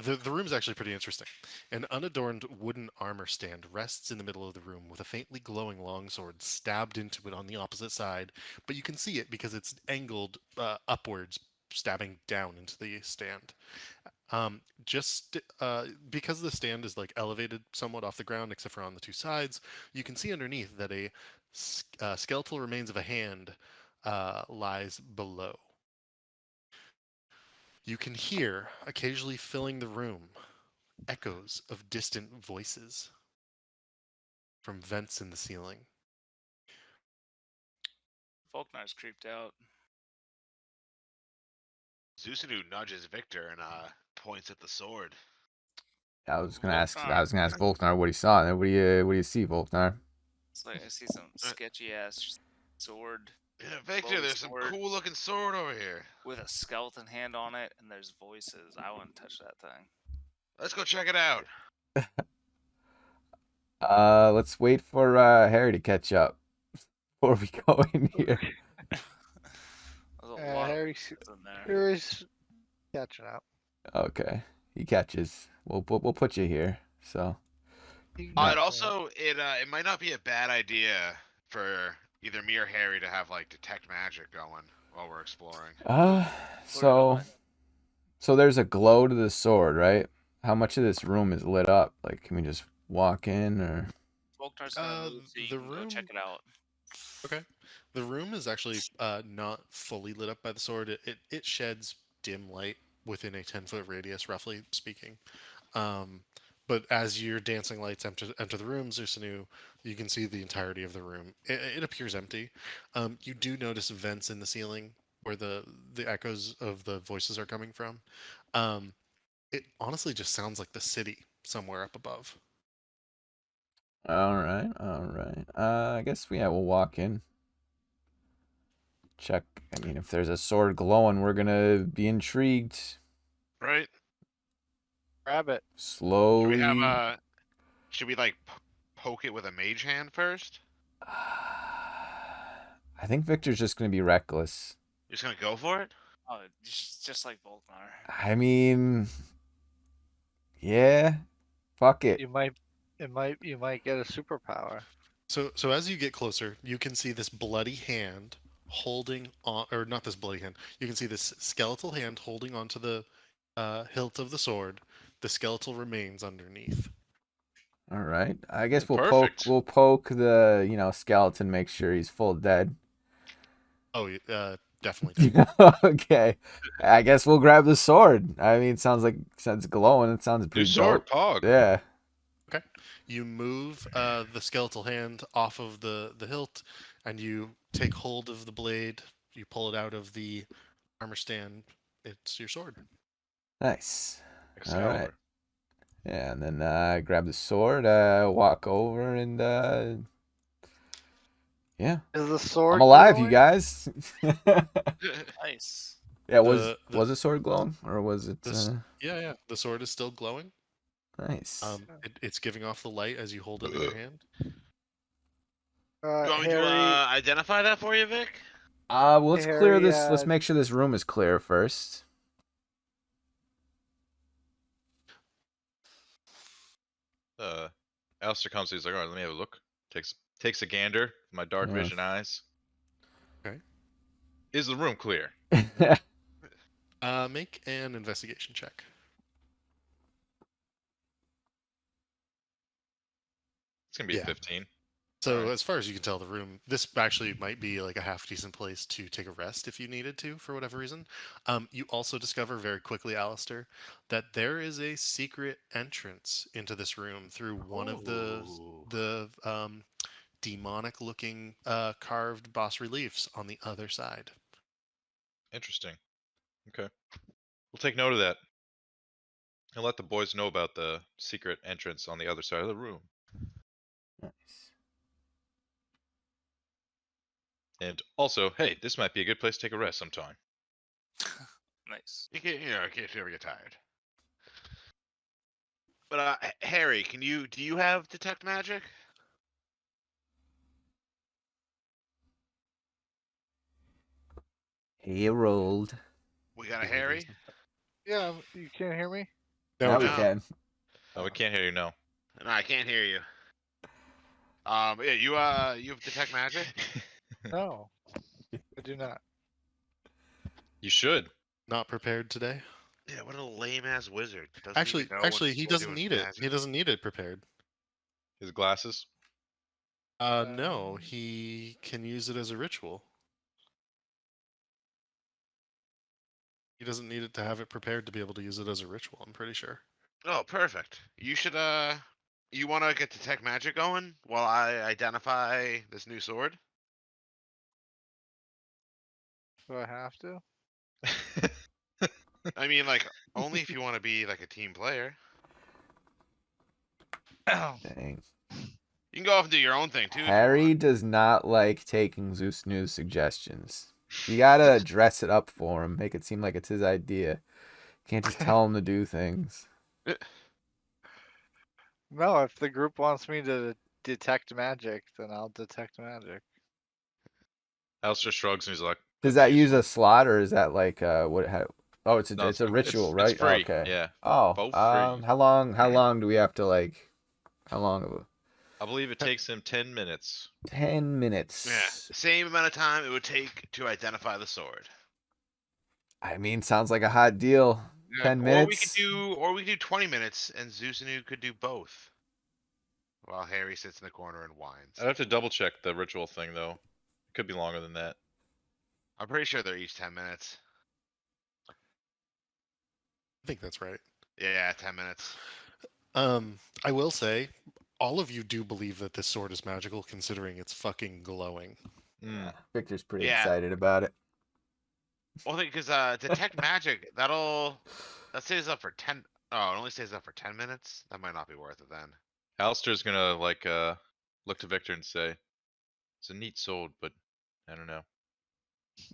the room's actually pretty interesting. An unadorned wooden armor stand rests in the middle of the room with a faintly glowing longsword stabbed into it on the opposite side, but you can see it because it's angled upwards, stabbing down into the stand. Because the stand is like elevated somewhat off the ground, except for on the two sides, you can see underneath that a skeletal remains of a hand lies below. You can hear, occasionally filling the room, echoes of distant voices from vents in the ceiling. Faulkner's creeped out. Zusinu nudges Victor and points at the sword. I was gonna ask. Volknar. I was gonna ask Volknar what he saw. What do you see, Volknar? It's like I see some sketchy ass sword Yeah, Victor, Glowing there's some sword. cool looking sword over here. with a skeleton hand on it, and there's voices. I wouldn't touch that thing. Let's go check it out. Let's wait for Harry to catch up before we go in here. There's a lot of Harry's, voices in there. Harry's catching up. Okay, he catches. We'll put you here. So It Right. also it might not be a bad idea for either me or Harry to have like detect magic going while we're exploring. so there's a glow to the sword, right? How much of this room is lit up? Like, can we just walk in, or? Volknar's gonna move so you the can go check room- it out. Okay. The room is actually not fully lit up by the sword. It sheds dim light within a 10-foot radius, roughly speaking. But as your dancing lights enter the room, Zusanu, you can see the entirety of the room. It appears empty. You do notice vents in the ceiling where the echoes of the voices are coming from. It honestly just sounds like the city somewhere up above. All right. I guess we'll walk in. check. I mean, if there's a sword glowing, we're gonna be intrigued. Right? Grab it. Should we have Slowly. should we like poke it with a mage hand first? I think Victor's just gonna be reckless. You're just gonna go for it? Oh, just like Volkmar. I mean, yeah. Fuck it. You might get a superpower. So as you get closer, you can see this bloody hand holding on, or not this bloody hand. You can see this skeletal hand holding onto the hilt of the sword. The skeletal remains underneath. All right. I guess we'll Perfect. poke the, skeleton, make sure he's full dead. Oh, definitely. Okay. I guess we'll grab the sword. I mean, since it's glowing, it sounds New pretty sword, dope. Pog. Yeah. Okay. You move the skeletal hand off of the hilt, and you take hold of the blade. You pull it out of the armor stand. It's your sword. Nice. All Excalibur. right. Yeah, and then I grab the sword, walk over, and yeah, Is the sword I'm alive, you glowing? guys. Nice. Yeah, was The the sword glowing, or was it? this yeah. The sword is still glowing. Nice. It's giving off the light as you hold it in your hand. You want me to Harry, identify that for you, Vic? Well, let's clear Harry, this. Let's make sure this room is clear first. Alistair comes. He's like, all right, let me have a look. Takes a gander. With my dark Yeah. vision eyes. Okay. Is the room clear? Make an investigation check. It's gonna be Yeah. a 15. So Alright. as far as you can tell, the room, this actually might be like a half decent place to take a rest if you needed to, for whatever reason. You also discover very quickly, Alistair, that there is a secret entrance into this room through one of the demonic-looking carved bas reliefs on the other side. Interesting. Okay. We'll take note of that. And let the boys know about the secret entrance on the other side of the room. Nice. And also, hey, this might be a good place to take a rest sometime. Nice. You can, in case you ever get tired. But Harry, do you have detect magic? Harold. We got a Harry? yeah, you can't hear me. Now we we No. can. Oh, we can't hear you now. No, I can't hear you. Yeah, you have detect magic? No, I do not. You should. Not prepared today. Yeah, what a lame ass wizard. Doesn't even know Actually, when he we're doesn't doing need it. magic. He doesn't need it prepared. His glasses. No, he can use it as a ritual. He doesn't need it to have it prepared to be able to use it as a ritual, I'm pretty sure. Oh, perfect. You should you want to get detect magic going while I identify this new sword? Do I have to? I mean, like only if you want to be like a team player. Dang. You can go off and do your own thing too. Harry does not like taking Zeus News suggestions. You gotta dress it up for him, make it seem like it's his idea. Can't just tell him to do things. No, if the group wants me to detect magic, then I'll detect magic. Alistair shrugs and he's like, Does "That's that use useful." a slot, or is that like what? Oh, it's a No, it's a ritual, right? It's free. Okay. Yeah. Oh, Both free. how long do we have to like? How long of a? I believe it takes him 10 minutes. 10 minutes. Yeah, same amount of time it would take to identify the sword. I mean, sounds like a hot deal. Yeah, 10 minutes. Or we could do 20 minutes, and Zeusanu could do both. While Harry sits in the corner and whines. I'd have to double check the ritual thing though. It could be longer than that. I'm pretty sure they're each 10 minutes. I think that's right. Yeah, 10 minutes. I will say, all of you do believe that this sword is magical, considering it's fucking glowing. Mm. Victor's pretty Yeah. excited about it. Well, because detect magic, that stays up for 10. Oh, it only stays up for 10 minutes. That might not be worth it then. Alistair's gonna like look to Victor and say, "It's a neat sword, but I don't know."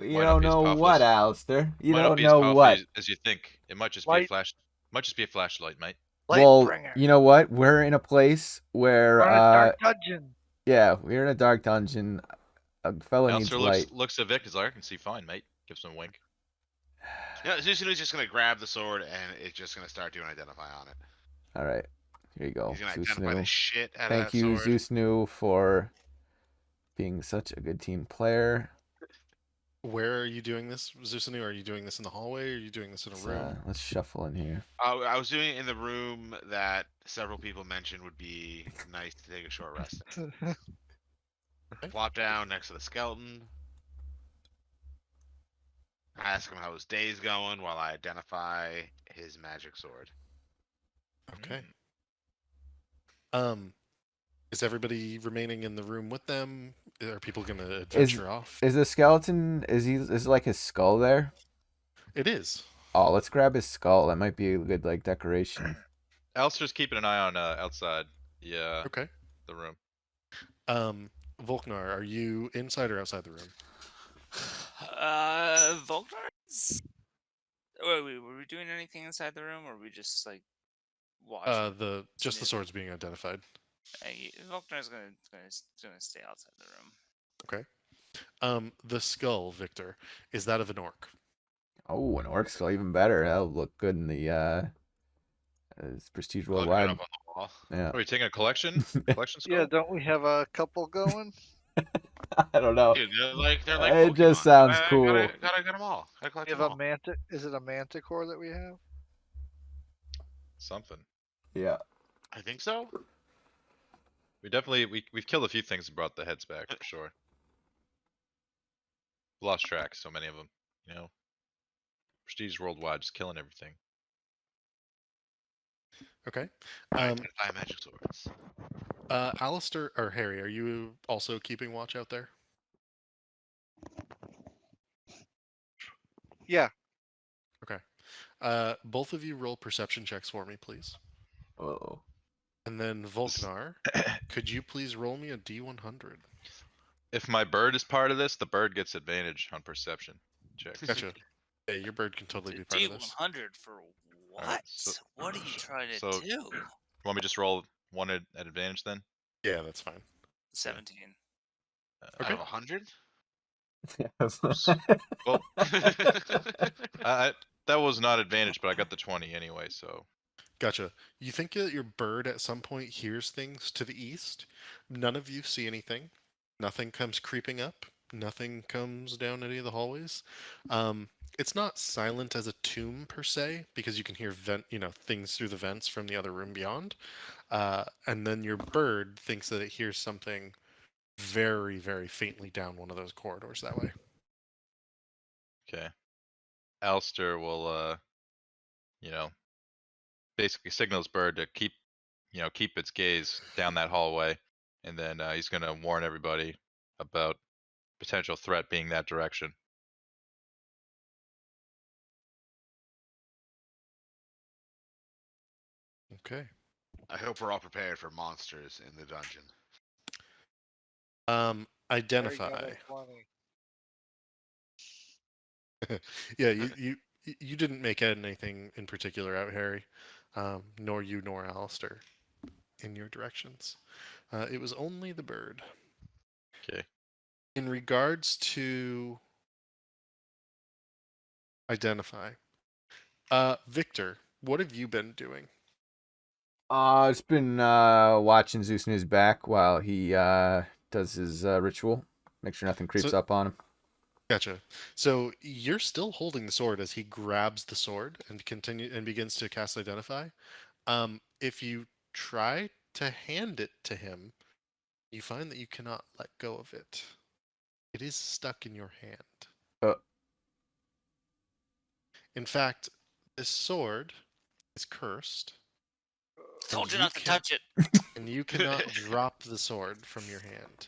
You Might not don't be as know powerful what, as Alistair? You might not don't be as know powerful what? as you think. It might just be a Light, flash. Might just be a flashlight, mate. Well, Lightbringer. you know what? We're in a place where, We're in a dark dungeon. yeah, we're in a dark dungeon. A fella needs Alistair light. looks at Vic. He's like, I can see fine, mate. Gives him a wink. Yeah, Zuzunu's just gonna grab the sword and it's just gonna start doing identify on it. All right, here you go, He's gonna Zeus identify the Nu. shit out of Thank that you, sword. Zeus Nu, for being such a good team player. Where are you doing this, Zusanu? Are you doing this in the hallway? Or are you doing this in a room? Let's shuffle in here. I was doing it in the room that several people mentioned would be nice to take a short rest in. Flop down next to the skeleton. I ask him how his day's going while I identify his magic sword. Okay. Is everybody remaining in the room with them? Are people gonna adventure off? Is the skeleton? Is like his skull there? It is. Oh, let's grab his skull. That might be a good like decoration. Alistair's keeping an eye on outside. Yeah, Okay. the room. Volknar, are you inside or outside the room? Volknar's. Wait, were we doing anything inside the room, or were we just like watching? Just the Snooze. swords being identified. Volknar's gonna stay outside the room. Okay. The skull, Victor, is that of an orc? Oh, an orc skull, even better. That'll look good in the it's prestige Look it worldwide. up on the wall. Yeah. Are we taking a collection? Collection skull? Yeah, don't we have a couple going? I don't know. Dude, they're like It just Pokemon. sounds I cool. gotta get them all. Gotta collect We have them a all. manta. Is it a manticore that we have? Something. Yeah. I think so. We've killed a few things and brought the heads back for sure. Lost track, so many of them. You know, prestige worldwide, just killing everything. Okay. I identify magic swords. Alistair or Harry, are you also keeping watch out there? Yeah. Both of you roll perception checks for me, please. Oh. And then Volknar, could you please roll me a D100? If my bird is part of this, the bird gets advantage on perception checks. Gotcha. Yeah, your bird can totally be part of this. D100 for what? Alright, so- What are you trying to so- do? Want me to just roll one at advantage then? Yeah, that's fine. 17. Out Okay. of 100? Well, that was not advantage, but I got the 20 anyway, so. Gotcha. You think that your bird at some point hears things to the east? None of you see anything. Nothing comes creeping up. Nothing comes down any of the hallways. It's not silent as a tomb per se, because you can hear things through the vents from the other room beyond. And then your bird thinks that it hears something very, very faintly down one of those corridors that way. Okay. Alistair will, basically signal his bird to keep its gaze down that hallway, and then he's gonna warn everybody about potential threat being that direction. Okay. I hope we're all prepared for monsters in the dungeon. Harry Identify. got a 20. Yeah, you didn't make anything in particular out, Harry, nor you nor Alistair in your directions. It was only the bird. Okay. In regards to identify, Victor, what have you been doing? Just been watching Zeus News back while he does his ritual. Make sure nothing creeps So- up on him. Gotcha. So you're still holding the sword as he grabs the sword and begins to cast identify. If you try to hand it to him, you find that you cannot let go of it. It is stuck in your hand. Uh. In fact, this sword is cursed, Told you you not to can- touch it. and you cannot drop the sword from your hand.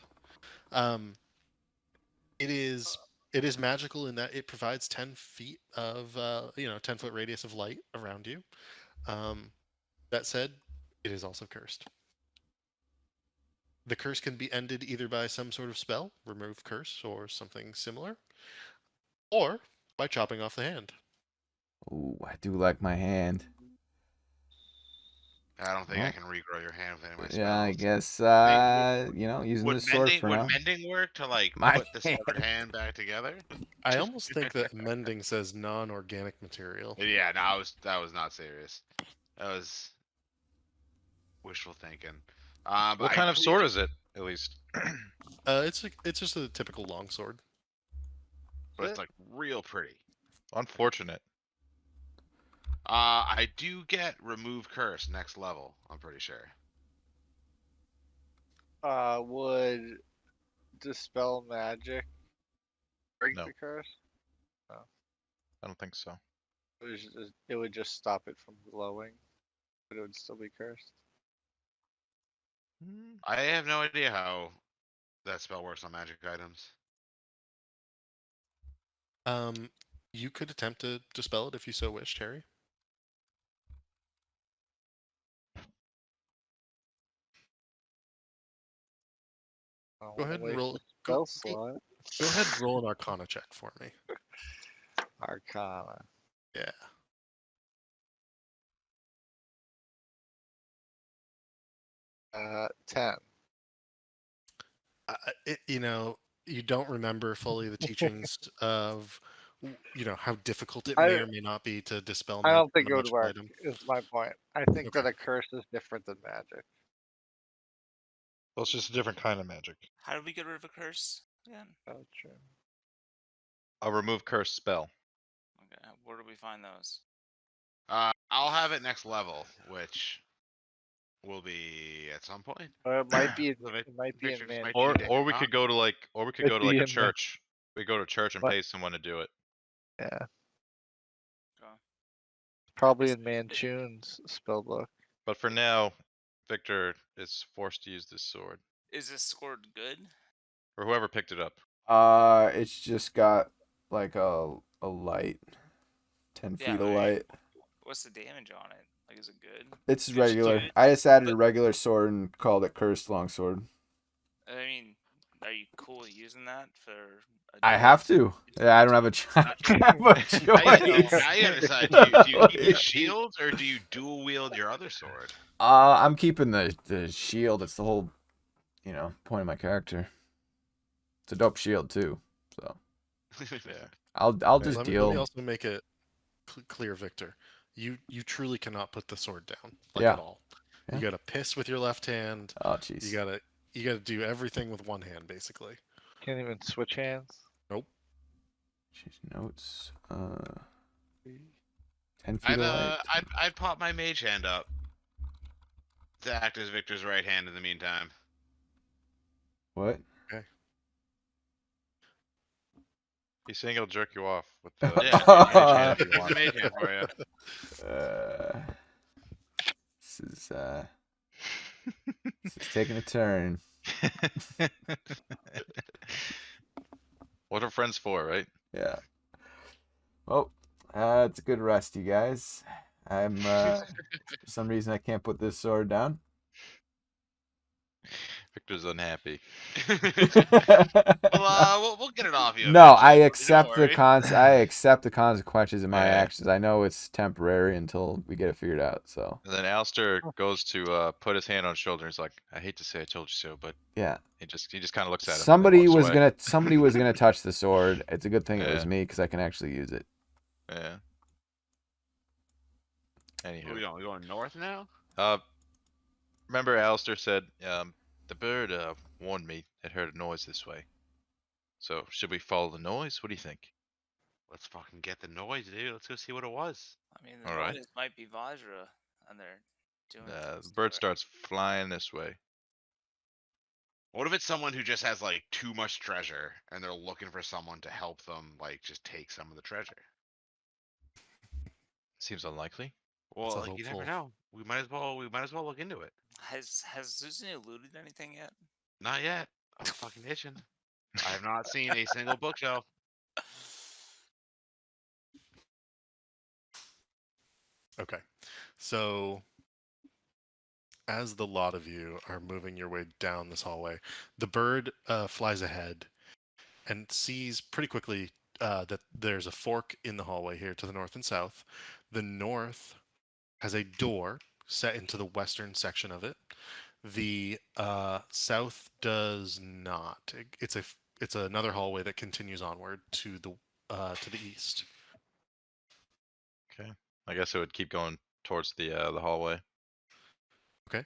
It is magical in that it provides 10 feet of 10-foot radius of light around you. That said, it is also cursed. The curse can be ended either by some sort of spell, remove curse, or something similar. or by chopping off the hand. Ooh, I do like my hand. I don't think Well, I can regrow your hand with any of my spells. Yeah, I guess, using Would the sword for now. mending work to like My put the severed hand back together? I almost think that mending says non-organic material. Yeah, no, that was not serious. That was wishful thinking. But What I kind of really sword don't- is it, at least? It's just a typical longsword. But it's like real pretty. Unfortunate. I do get remove curse next level. I'm pretty sure. Would dispel magic break No. the curse? I don't think so. It would just stop it from glowing, but it would still be cursed. I have no idea how that spell works on magic items. You could attempt to dispel it if you so wished, Harry. I don't Go wanna ahead and waste roll. a Go, spell go, slot. go ahead and roll an Arcana check for me. Arcana. Yeah. 10. You don't remember fully the teachings of, how difficult it I may or may not be to dispel I magic don't think on it a would magical work. item. Is my point. I think Okay. that a curse is different than magic. Well, it's just a different kind of magic. How do we get rid of a curse again? Oh, true. A remove curse spell. Okay, where do we find those? I'll have it next level, which will be at some point. Or it might be. So It might be in Victor just might Manchester. be Or we huh? could go to It'd be a in church. We go to church and What? pay someone to do it. Yeah, Okay. probably Is- in Manchun's spell book. But for now, Victor is forced to use this sword. Is this sword good? Or whoever picked it up. It's just got like a light, 10 Yeah, feet of right. light. What's the damage on it? Like, is it good? It's Did you regular. do it? I just added a But- regular sword and called it cursed longsword. I mean, are you cool using that for? I have to. Yeah, I don't have a, I don't have a Now choice. now you gotta decide: do you keep the Like- shields or do you dual wield your other sword? I'm keeping the shield. It's the whole, point of my character. It's a dope shield too. So Yeah. I'll just Let me deal. also make it clear, Victor. You truly cannot put the sword down Yeah. at all. Yeah. You gotta piss with your left hand. Oh jeez. You gotta do everything with one hand, basically. Can't even switch hands. Nope. Jeez, notes. 10 feet I'd of light. I'd pop my mage hand up to act as Victor's right hand in the meantime. What? He's saying he'll jerk you off with the Yeah, mage hand if you Here's want. the mage hand for you. This is taking a turn. What are friends for, right? Yeah. Well, it's a good rest, you guys. I'm for some reason I can't put this sword down. Victor's unhappy. We'll get it off you. No, I eventually, don't accept worry. I accept the consequences of my Yeah. actions. I know it's temporary until we get it figured out. So And then Alistair goes to put his hand on his shoulder. He's like, "I hate to say I told you so," but yeah, he just kind of looks at him. and then somebody walks was away. gonna touch the sword. It's a good thing it was Yeah. me because I can actually use it. Yeah. Where we Anywho, going? We going north now? remember Alistair said the bird warned me it heard a noise this way. So should we follow the noise? What do you think? Let's fucking get the noise, dude. Let's go see what it was. I mean, the Alright. noise might be Vajra, and they're doing. The things to bird her. starts flying this way. What if it's someone who just has like too much treasure and they're looking for someone to help them like just take some of the treasure? Seems unlikely. Well, a like you never hopeful- know. We might as well look into it. Has Susan eluded anything yet? Not yet. I'm fucking itching. I have not seen a single bookshelf. Okay. So as the lot of you are moving your way down this hallway, the bird flies ahead and sees pretty quickly that there's a fork in the hallway here to the north and south. The north has a door set into the western section of it. The south does not. It's another hallway that continues onward to the east. Okay. I guess it would keep going towards the hallway. Okay.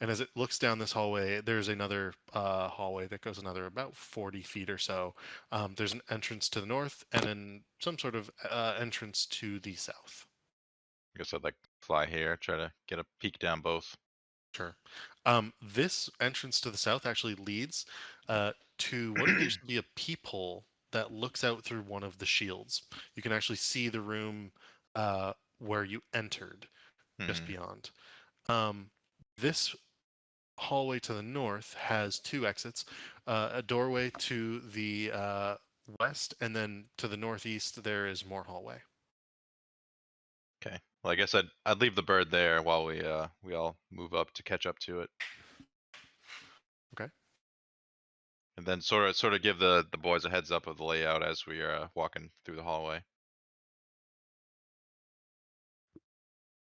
And as it looks down this hallway, there's another hallway that goes another about 40 feet or so. There's an entrance to the north and then some sort of entrance to the south. I guess I'd like fly here, try to get a peek down both. Sure. This entrance to the south actually leads to what appears to be a peephole that looks out through one of the shields. You can actually see the room where you entered just beyond. This hallway to the north has two exits, a doorway to the west, and then to the northeast there is more hallway. Okay. Well, I guess I'd leave the bird there while we all move up to catch up to it. Okay. And then sort of give the boys a heads up of the layout as we are walking through the hallway.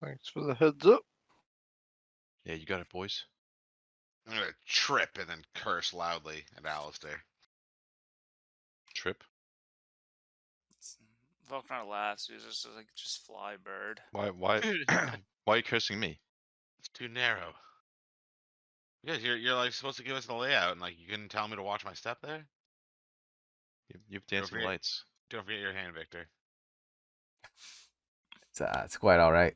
Thanks for the heads up. Yeah, you got it, boys. I'm gonna trip and then curse loudly at Alistair. Trip. Volknar laughs. He's just like, just fly, bird. Why Dude, why are you cursing me? it's too narrow. Because you're like supposed to give us the layout, and like you couldn't tell me to watch my step there. You have dancing forget- lights. Don't forget your hand, Victor. It's quite all right.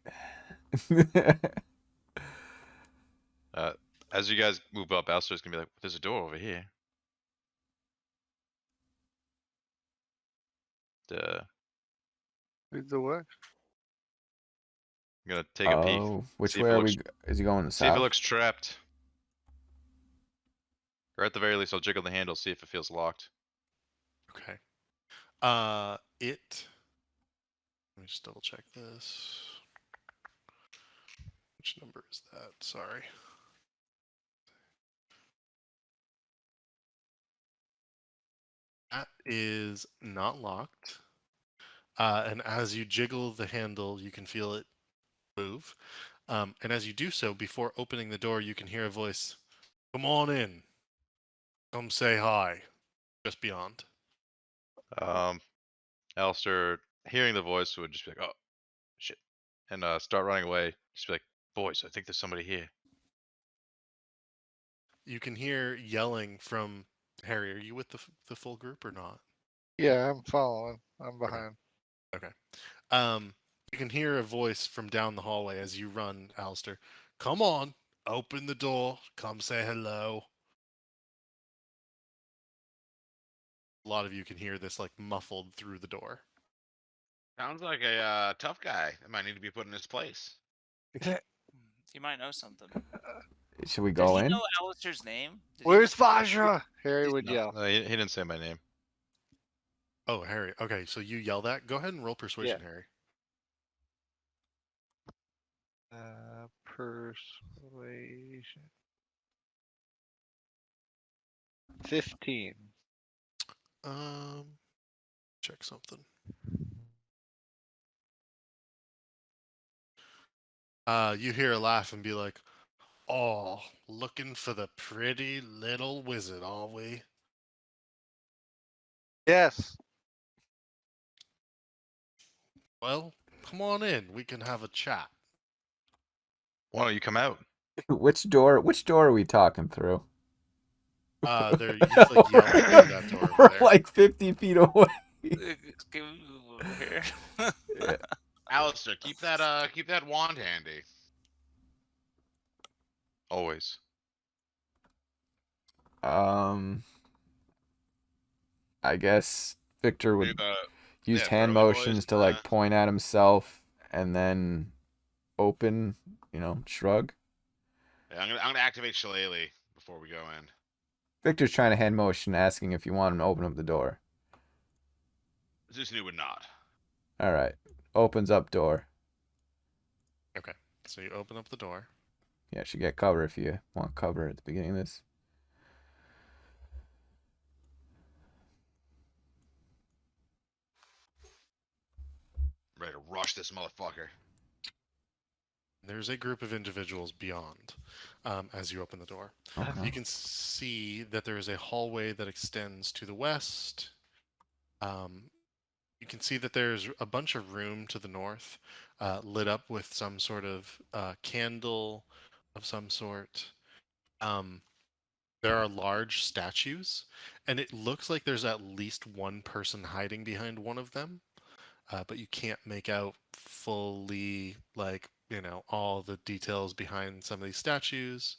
As you guys move up, Alistair's gonna be like, "There's a door over here." Lead the way. I'm gonna take a peek. Oh, which See if way it are looks- we? Is he going See if it south? looks trapped. Or at the very least, I'll jiggle the handle, see if it feels locked. Okay. Let me just double check this. Which number is that? Sorry. That is not locked. And as you jiggle the handle, you can feel it move. And as you do so, before opening the door, you can hear a voice, "Come on in. Come say hi." Just beyond. Alistair, hearing the voice, would just be like, "Oh, shit," and start running away. Just be like, "Boys, I think there's somebody here." You can hear yelling from Harry. Are you with the full group or not? Yeah, I'm following. I'm behind. You can hear a voice from down the hallway as you run, Alistair. "Come on, open the door. Come say hello." A lot of you can hear this like muffled through the door. Sounds like a tough guy that might need to be put in his place. He might know something. Should we Did go he in? know Alistair's name? Did he- Where's Vajra? Harry would No, yell. no, he didn't say my name. Oh, Harry. Okay, so you yell that. Go ahead and roll persuasion, Harry. Persuasion. 15. Check something. You hear a laugh and be like, "Oh, looking for the pretty little wizard, are we?" Yes. Well, come on in. We can have a chat. Why don't you come out? Which door? Which door are we talking through? He's like yelling through that door over We're there. like 50 feet away. Give me over here. Yeah. Alistair, keep that wand handy. Always. I guess Victor would Do use yeah, hand Burly Boys, motions to like point at himself and then open, shrug. yeah, I'm gonna activate Shillelagh before we go in. Victor's trying to hand motion, asking if you want him to open up the door. This new would not. All right. Opens up door. Okay, so you open up the door. Yeah, should get cover if you want cover at the beginning of this. Ready to rush this motherfucker. There's a group of individuals beyond as you open the door. Okay. You can see that there is a hallway that extends to the west. You can see that there's a bunch of room to the north, lit up with some sort of candle of some sort. There are large statues, and it looks like there's at least one person hiding behind one of them, but you can't make out fully, like, all the details behind some of these statues.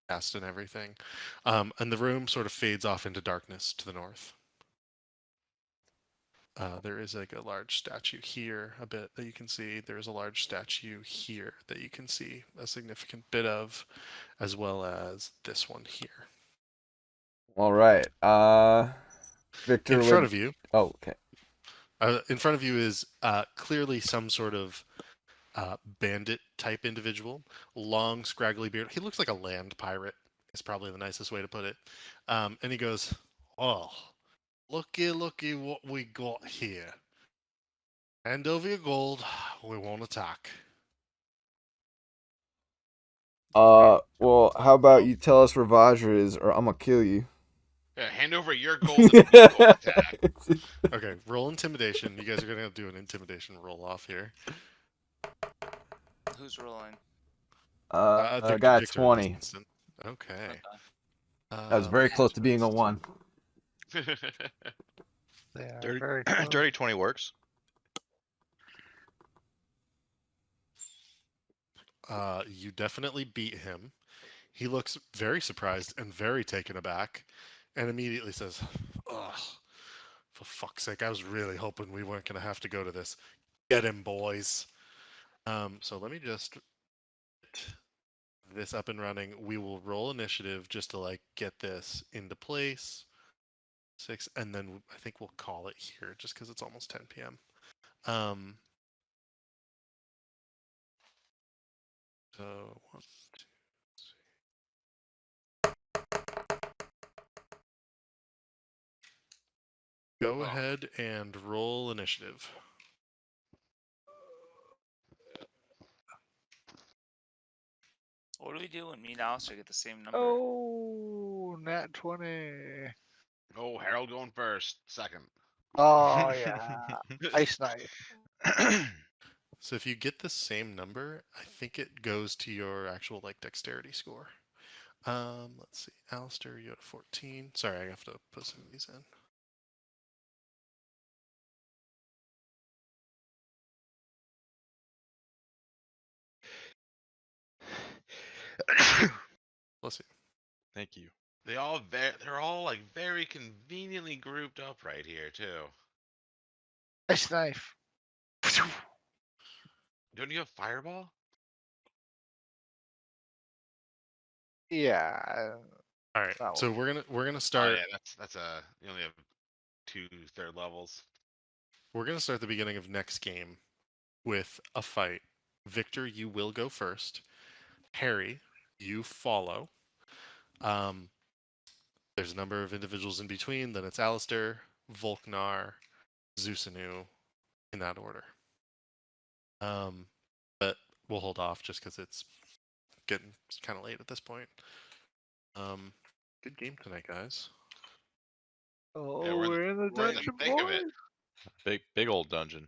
Cast and everything. And the room sort of fades off into darkness to the north. There is like a large statue here, a bit that you can see. There's a large statue here that you can see a significant bit of, as well as this one here. All right. Victor In front of you, Oh, okay. in front of you is clearly some sort of bandit type individual, long scraggly beard. He looks like a land pirate. Is probably the nicest way to put it. And he goes, "Oh, looky what we got here. Hand over your gold. We won't attack." Well, how about you tell us where Vajra is, or I'm gonna kill you. Yeah, hand over your gold and we will attack. Okay, roll intimidation. You guys are gonna do an intimidation roll off here. Who's rolling? I got Victor in this 20. instant. Okay. That was very close to being a 1. They are Dirty, very close. dirty 20 works. You definitely beat him. He looks very surprised and very taken aback, and immediately says, "Ugh, for fuck's sake, I was really hoping we weren't gonna have to go to this. Get him, boys." So let me just get this up and running. We will roll initiative just to like get this into place. 6, and then I think we'll call it here just because it's almost 10 p.m. So 1, 2, 3. Go ahead and roll initiative. What do we do when me and Alistair get the same number? Oh, nat 20. Oh, Harold going first. Second. Oh, yeah. Ice knife. So if you get the same number, I think it goes to your actual like dexterity score. Let's see. Alistair, you had a 14. Sorry, I have to put some of these in. Let's see. Thank you. they're all like very conveniently grouped up right here too. Ice knife. Don't you have fireball? Yeah. All right. Oh. So we're gonna Oh start. yeah, that's you only have 2 third levels. We're gonna start the beginning of next game with a fight. Victor, you will go first. Harry, you follow. There's a number of individuals in between. Then it's Alistair, Volknar, Zusanu, in that order. But we'll hold off just because it's getting kind of late at this point. Good game tonight, guys. Oh, Yeah, we're in we're in the we're in the dungeon, thick of it. boys. Big old dungeon.